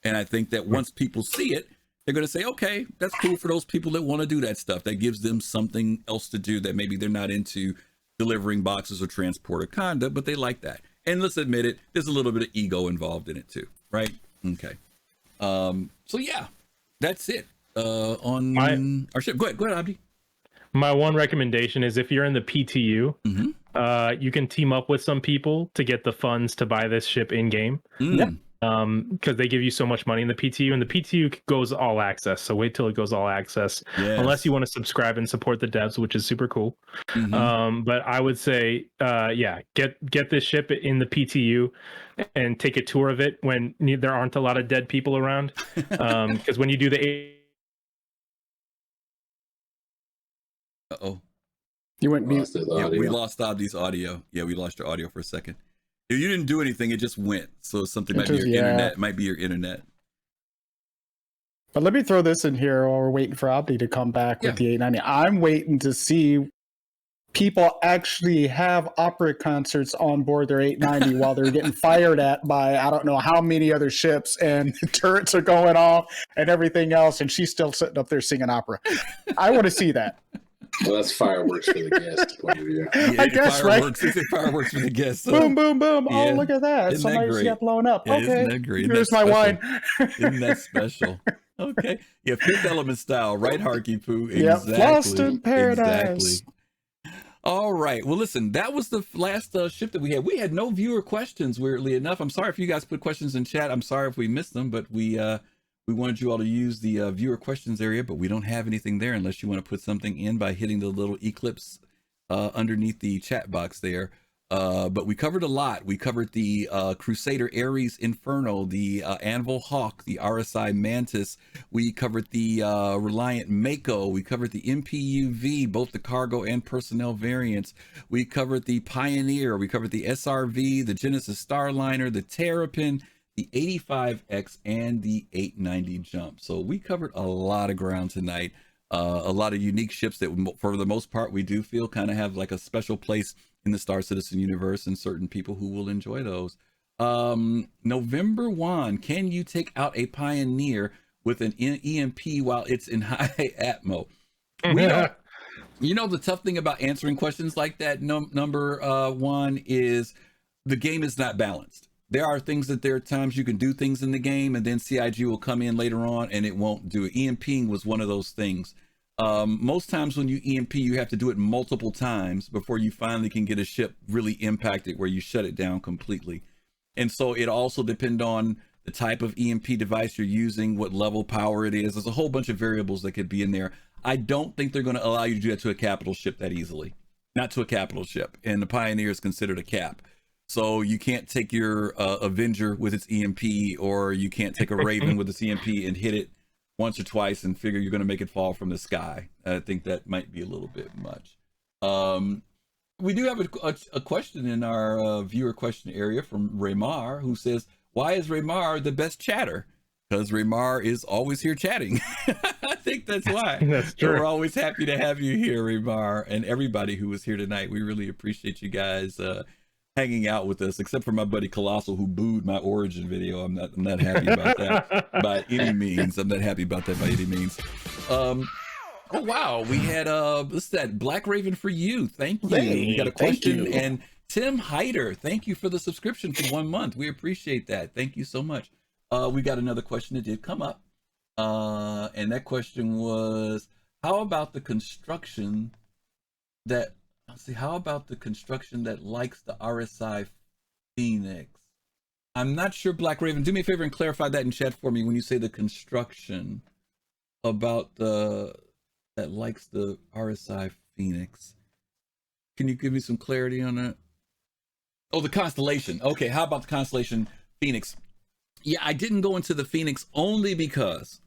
And I think that once people see it, they're going to say, okay, that's cool for those people that want to do that stuff. That gives them something else to do that maybe they're not into delivering boxes or transporter conduct, but they like that. And let's admit it, there's a little bit of ego involved in it too, right? Okay. So yeah, that's it on our ship. Go ahead, Abdi. My one recommendation is if you're in the PTU, you can team up with some people to get the funds to buy this ship in game. Because they give you so much money in the PTU, and the PTU goes all access. So wait till it goes all access, unless you want to subscribe and support the devs, which is super cool. But I would say, get this ship in the PTU and take a tour of it when there aren't a lot of dead people around. Because when you do the you went mute. We lost Abdi's audio. Yeah, we lost your audio for a second. You didn't do anything; it just went. So something might be your internet. It might be your internet. But let me throw this in here while we're waiting for Abdi to come back with the 890. I'm waiting to see people actually have opera concerts on board their 890 while they're getting fired at by I don't know how many other ships, and the turrets are going off and everything else, and she's still sitting up there singing opera. I want to see that. Well, that's fireworks for the guest point of view. I guess, fireworks, right? Fireworks for the guest. So. Boom, boom, boom. Oh, look at that. Somebody just got blown up. Yeah, okay. Isn't that great? Here's my wine. Isn't that special? Okay. Yeah, Fifth Element style, right, Harky Poo? Exactly. Yep, Lost in Paradise. Exactly. All right. Well, listen, that was the last ship that we had. We had no viewer questions, weirdly enough. I'm sorry if you guys put questions in chat. I'm sorry if we missed them, but we wanted you all to use the viewer questions area, but we don't have anything there unless you want to put something in by hitting the little eclipse underneath the chat box there. But we covered a lot. We covered the Crusader Ares Inferno, the Anvil Hawk, the RSI Mantis. We covered the Reliant Mako. We covered the MPUV, both the cargo and personnel variants. We covered the Pioneer. We covered the SRV, the Genesis Starliner, the Terrapin, the 85X, and the 890 Jump. So we covered a lot of ground tonight. A lot of unique ships that, for the most part, we do feel kind of have like a special place in the Star Citizen universe, and certain people who will enjoy those. November 1, can you take out a Pioneer with an EMP while it's in high atmo? You know, the tough thing about answering questions like that, number one, is the game is not balanced. There are things that there are times you can do things in the game, and then CIG will come in later on and it won't do it. EMPing was one of those things. Most times when you EMP, you have to do it multiple times before you finally can get a ship really impacted where you shut it down completely. And so it also depends on the type of EMP device you're using, what level power it is. There's a whole bunch of variables that could be in there. I don't think they're going to allow you to do that to a capital ship that easily. Not to a capital ship. And the Pioneer is considered a cap. So you can't take your Avenger with its EMP, or you can't take a Raven with its EMP and hit it once or twice and figure you're going to make it fall from the sky. I think that might be a little bit much. We do have a question in our viewer question area from Raymar, who says, why is Raymar the best chatter? Because Raymar is always here chatting. I think that's why. That's true. We're always happy to have you here, Raymar, and everybody who was here tonight. We really appreciate you guys hanging out with us, except for my buddy Colossal, who booed my origin video. I'm not happy about that by any means. I'm not happy about that by any means. Oh wow, we had what's that? Black Raven for you. Thank you. Hey, we got a question, thank you. and Tim Hyder, thank you for the subscription for 1 month. We appreciate that. Thank you so much. We got another question that did come up, and that question was, how about the construction that likes the RSI Phoenix? I'm not sure, Black Raven. Do me a favor and clarify that in chat for me when you say the construction about that likes the RSI Phoenix. Can you give me some clarity on that? Oh, the constellation. Okay, how about the constellation Phoenix? Yeah, I didn't go into the Phoenix only because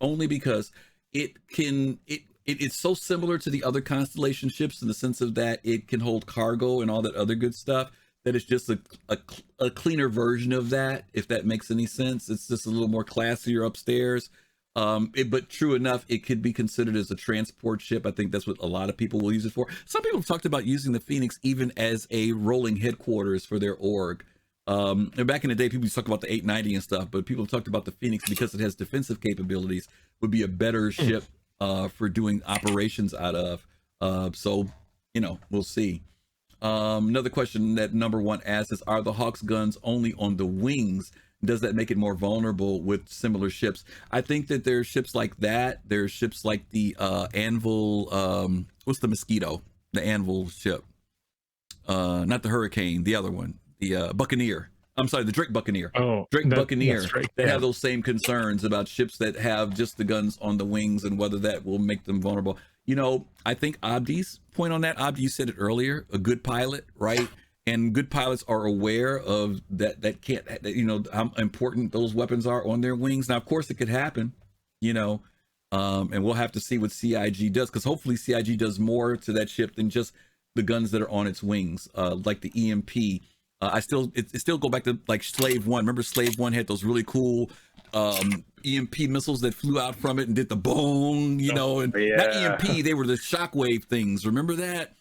it's so similar to the other constellation ships in the sense of that it can hold cargo and all that other good stuff, that it's just a cleaner version of that, if that makes any sense. It's just a little more classier upstairs. But true enough, it could be considered as a transport ship. I think that's what a lot of people will use it for. Some people have talked about using the Phoenix even as a rolling headquarters for their org. And back in the day, people used to talk about the 890 and stuff, but people have talked about the Phoenix because it has defensive capabilities, would be a better ship for doing operations out of. So, we'll see. Another question that number one asks is, are the Hawk's guns only on the wings? Does that make it more vulnerable with similar ships? I think that there's ships like that. There's ships like the Anvil, what's the Mosquito? The Anvil ship. Not the Hurricane, the other one. The Buccaneer. I'm sorry, the Drake Buccaneer. Drake Buccaneer. They have those same concerns about ships that have just the guns on the wings and whether that will make them vulnerable. I think Abdi's point on that, Abdi, you said it earlier, a good pilot, right? And good pilots are aware of that how important those weapons are on their wings. Now, of course, it could happen, and we'll have to see what CIG does, because hopefully CIG does more to that ship than just the guns that are on its wings, like the EMP. It still go back to like Slave One. Remember Slave One had those really cool EMP missiles that flew out from it and did the boom, and not EMP, they were the shockwave things. Remember that?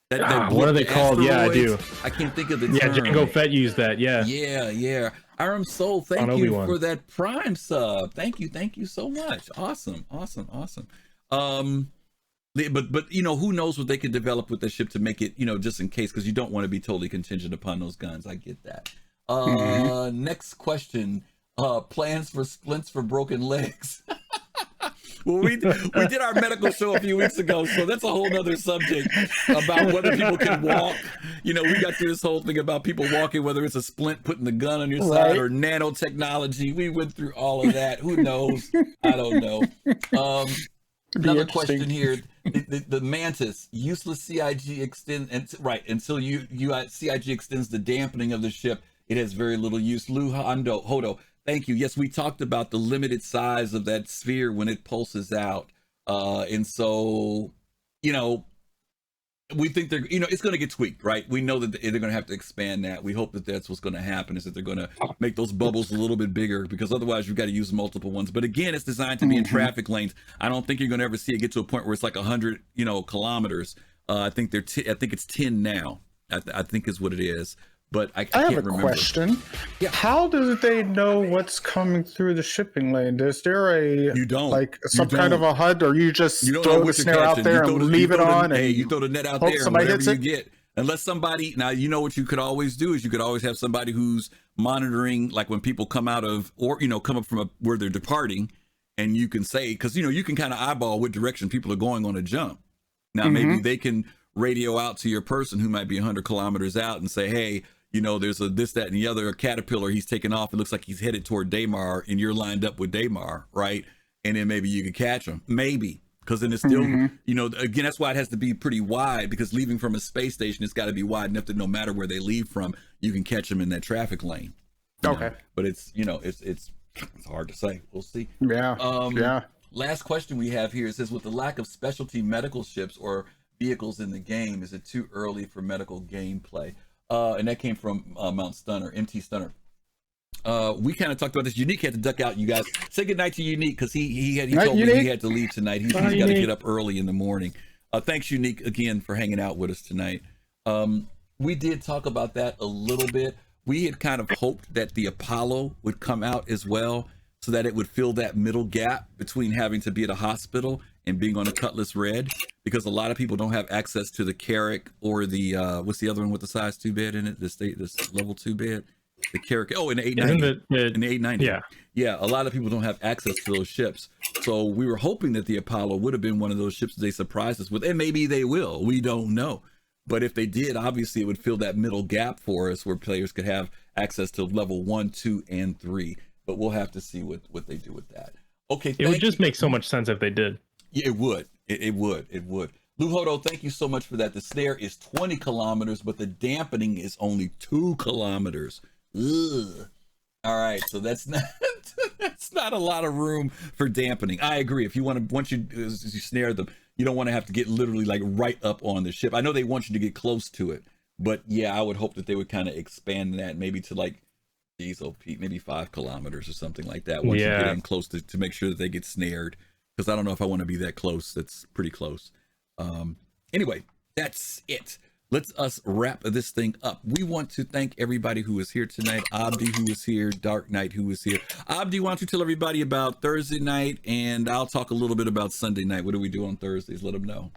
What are they called? Yeah, I do. I can't think of the term. Jango Fett used that. Yeah. Aram Soul, thank you for that Prime sub. Thank you so much. Awesome. But who knows what they could develop with the ship to make it, just in case, because you don't want to be totally contingent upon those guns. I get that. Next question. Plans for splints for broken legs. Well, we did our medical show a few weeks ago, so that's a whole nother subject about whether people can walk. We got through this whole thing about people walking, whether it's a splint putting the gun on your side or nanotechnology. We went through all of that. Who knows? I don't know. Another question here. The Mantis, useless CIG extend, until CIG extends the dampening of the ship, it has very little use. Lou Hodo, thank you. Yes, we talked about the limited size of that sphere when it pulses out. And so, we think they're, it's going to get tweaked, right? We know that they're going to have to expand that. We hope that that's what's going to happen, is that they're going to make those bubbles a little bit bigger, because otherwise you've got to use multiple ones. But again, it's designed to be in traffic lanes. I don't think you're going to ever see it get to a point where it's like 100, kilometers. I think I think it's 10 now. I think is what it is. But I can't remember. I have a question. Yeah. How do they know what's coming through the shipping lane? Is there some kind of a HUD, or you just throw the snare out there and leave it on? Hey, you throw the net out there and whatever you get. Unless somebody, now what you could always do is you could always have somebody who's monitoring, like when people come out of, or come up from where they're departing, and you can say, because you can kind of eyeball what direction people are going on a jump. Now maybe they can radio out to your person who might be 100 kilometers out and say, hey, there's a this, that, and the other, a caterpillar, he's taking off. It looks like he's headed toward Daymar, and you're lined up with Daymar, right? And then maybe you could catch him. Maybe. Because then it's still, again, that's why it has to be pretty wide, because leaving from a space station, it's got to be wide enough that no matter where they leave from, you can catch them in that traffic lane. Okay. But it's, it's hard to say. We'll see. Yeah. last question we have here says, with the lack of specialty medical ships or vehicles in the game, is it too early for medical gameplay? And that came from Mount Stunner, MT Stunner. We kind of talked about this. Younique had to duck out. You guys say goodnight to Younique because he told me he had to leave tonight. He's got to get up early in the morning. Thanks, Younique, again for hanging out with us tonight. We did talk about that a little bit. We had kind of hoped that the Apollo would come out as well, so that it would fill that middle gap between having to be at a hospital and being on a Cutlass Red, because a lot of people don't have access to the Carrack or the what's the other one with the size 2 bed in it? This level 2 bed, the Carrack. Oh, in the 890. In the 890. Yeah. A lot of people don't have access to those ships, so we were hoping that the Apollo would have been one of those ships that they surprised us with, and maybe they will. We don't know. But if they did, obviously it would fill that middle gap for us where players could have access to level 1, 2, and 3. But we'll have to see what they do with that. Okay. It would just make so much sense if they did. Yeah, it would. It would. Luhodo, thank you so much for that. The snare is 20 kilometers, but the dampening is only 2 kilometers. Ugh. All right. So that's not a lot of room for dampening. I agree. If you want to, once you snare them, you don't want to have to get literally like right up on the ship. I know they want you to get close to it, but yeah, I would hope that they would kind of expand that maybe to like diesel maybe 5 kilometers or something like that once you get in close to make sure that they get snared, because I don't know if I want to be that close. That's pretty close. Anyway, that's it. Let's us wrap this thing up. We want to thank everybody who is here tonight. Abdi, who is here, Dark Knight, who is here. Abdi, why don't you tell everybody about Thursday night, and I'll talk a little bit about Sunday night. What do we do on Thursdays? Let them know.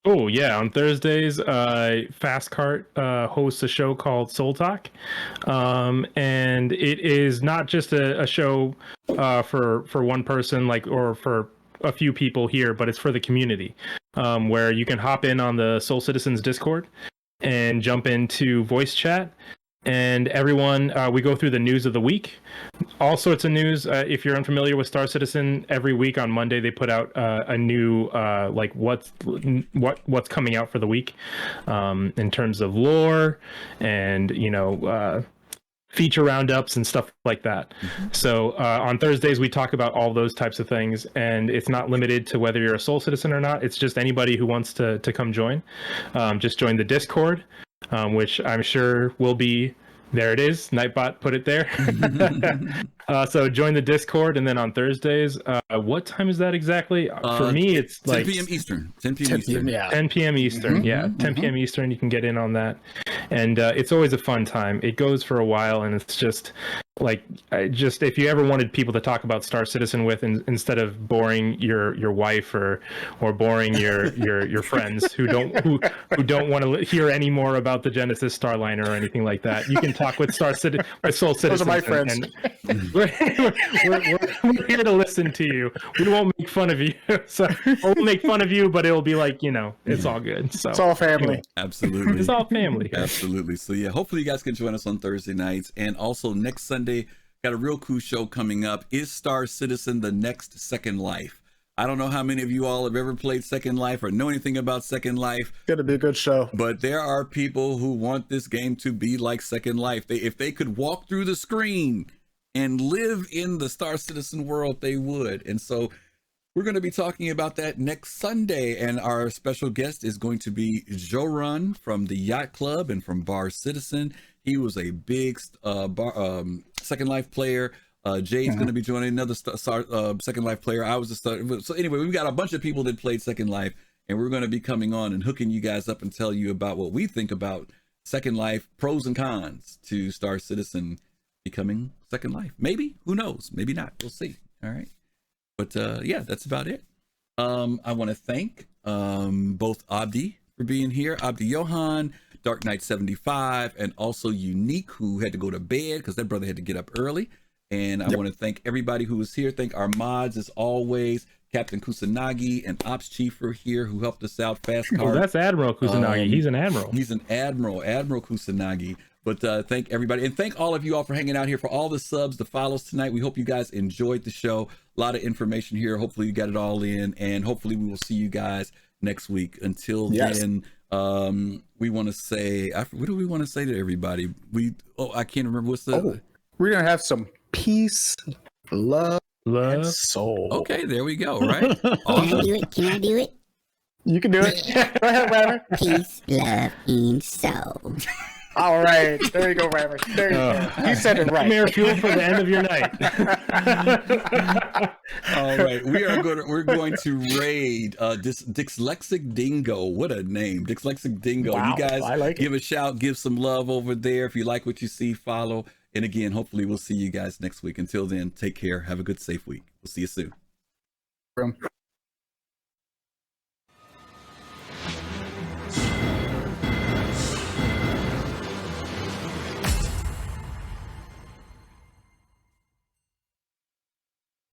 Oh yeah, on Thursdays, Fast Cart hosts a show called Soul Talk, and it is not just a show for one person or for a few people here, but it's for the community, where you can hop in on the Soul Citizens Discord and jump into voice chat. And everyone, we go through the news of the week, all sorts of news. If you're unfamiliar with Star Citizen, every week on Monday they put out a new what's coming out for the week, in terms of lore and feature roundups and stuff like that. So on Thursdays we talk about all those types of things, and it's not limited to whether you're a Soul Citizen or not. It's just anybody who wants to come join. Just join the Discord. Which I'm sure will be, there it is, Nightbot put it there. So join the Discord, and then on Thursdays, what time is that exactly? For me, it's 10 p.m. Eastern. 10 p.m. Eastern. 10 p.m. Eastern, 10 p.m. Eastern, you can get in on that. And it's always a fun time. It goes for a while, and it's just if you ever wanted people to talk about Star Citizen with, instead of boring your wife or boring your friends who don't want to hear any more about the Genesis Starliner or anything like that, you can talk with Soul Citizen. Those are my friends. And we're here to listen to you. We won't make fun of you. So we'll make fun of you, but it'll be like, it's all good. So it's all family. Anyway, absolutely. It's all family. Absolutely. So yeah, hopefully you guys can join us on Thursday nights, and also next Sunday got a real cool show coming up. Is Star Citizen the next Second Life? I don't know how many of you all have ever played Second Life or know anything about Second Life. It's gonna be a good show. But there are people who want this game to be like Second Life. If they could walk through the screen and live in the Star Citizen world, they would. And so we're going to be talking about that next Sunday, and our special guest is going to be Joe Run from the Yacht Club and from Bar Citizen. He was a big Second Life player. Jay's going to be joining, another Second Life player. I was a star. So anyway, we've got a bunch of people that played Second Life, and we're going to be coming on and hooking you guys up and tell you about what we think about Second Life, pros and cons to Star Citizen becoming Second Life. Maybe, who knows? Maybe not. We'll see. All right. But yeah, that's about it. I want to thank both Abdi for being here, AbdiYohan, Dark Knight 75, and also Younique, who had to go to bed because that brother had to get up early. And I want to thank everybody who was here. Thank our mods as always. Captain Kusanagi and Ops Chief are here who helped us out. Fast Car. Oh, that's Admiral Kusanagi. He's an admiral. He's an admiral, Admiral Kusanagi. But thank everybody, and thank all of you all for hanging out here, for all the subs, the follows tonight. We hope you guys enjoyed the show. A lot of information here. Hopefully you got it all in, and hopefully we will see you guys next week. Until then, we want to say, what do we want to say to everybody? I can't remember what's the. We're gonna have some peace, love, Love. Soul. Okay, there we go. Right. Can I do it? Can I do it? You can do it. Go ahead, Rabbit. Peace, love, and soul. All right. There you go, Rabbit. There you go. You said it right. Mere fuel for the end of your night. All right, we're going to raid Dyslexic Dingo. What a name, Dyslexic Dingo. Wow, you guys I like give a shout, give some love over there. If you like what you see, follow. And again, hopefully we'll see you guys next week. Until then, take care. Have a good, safe week. We'll see you soon.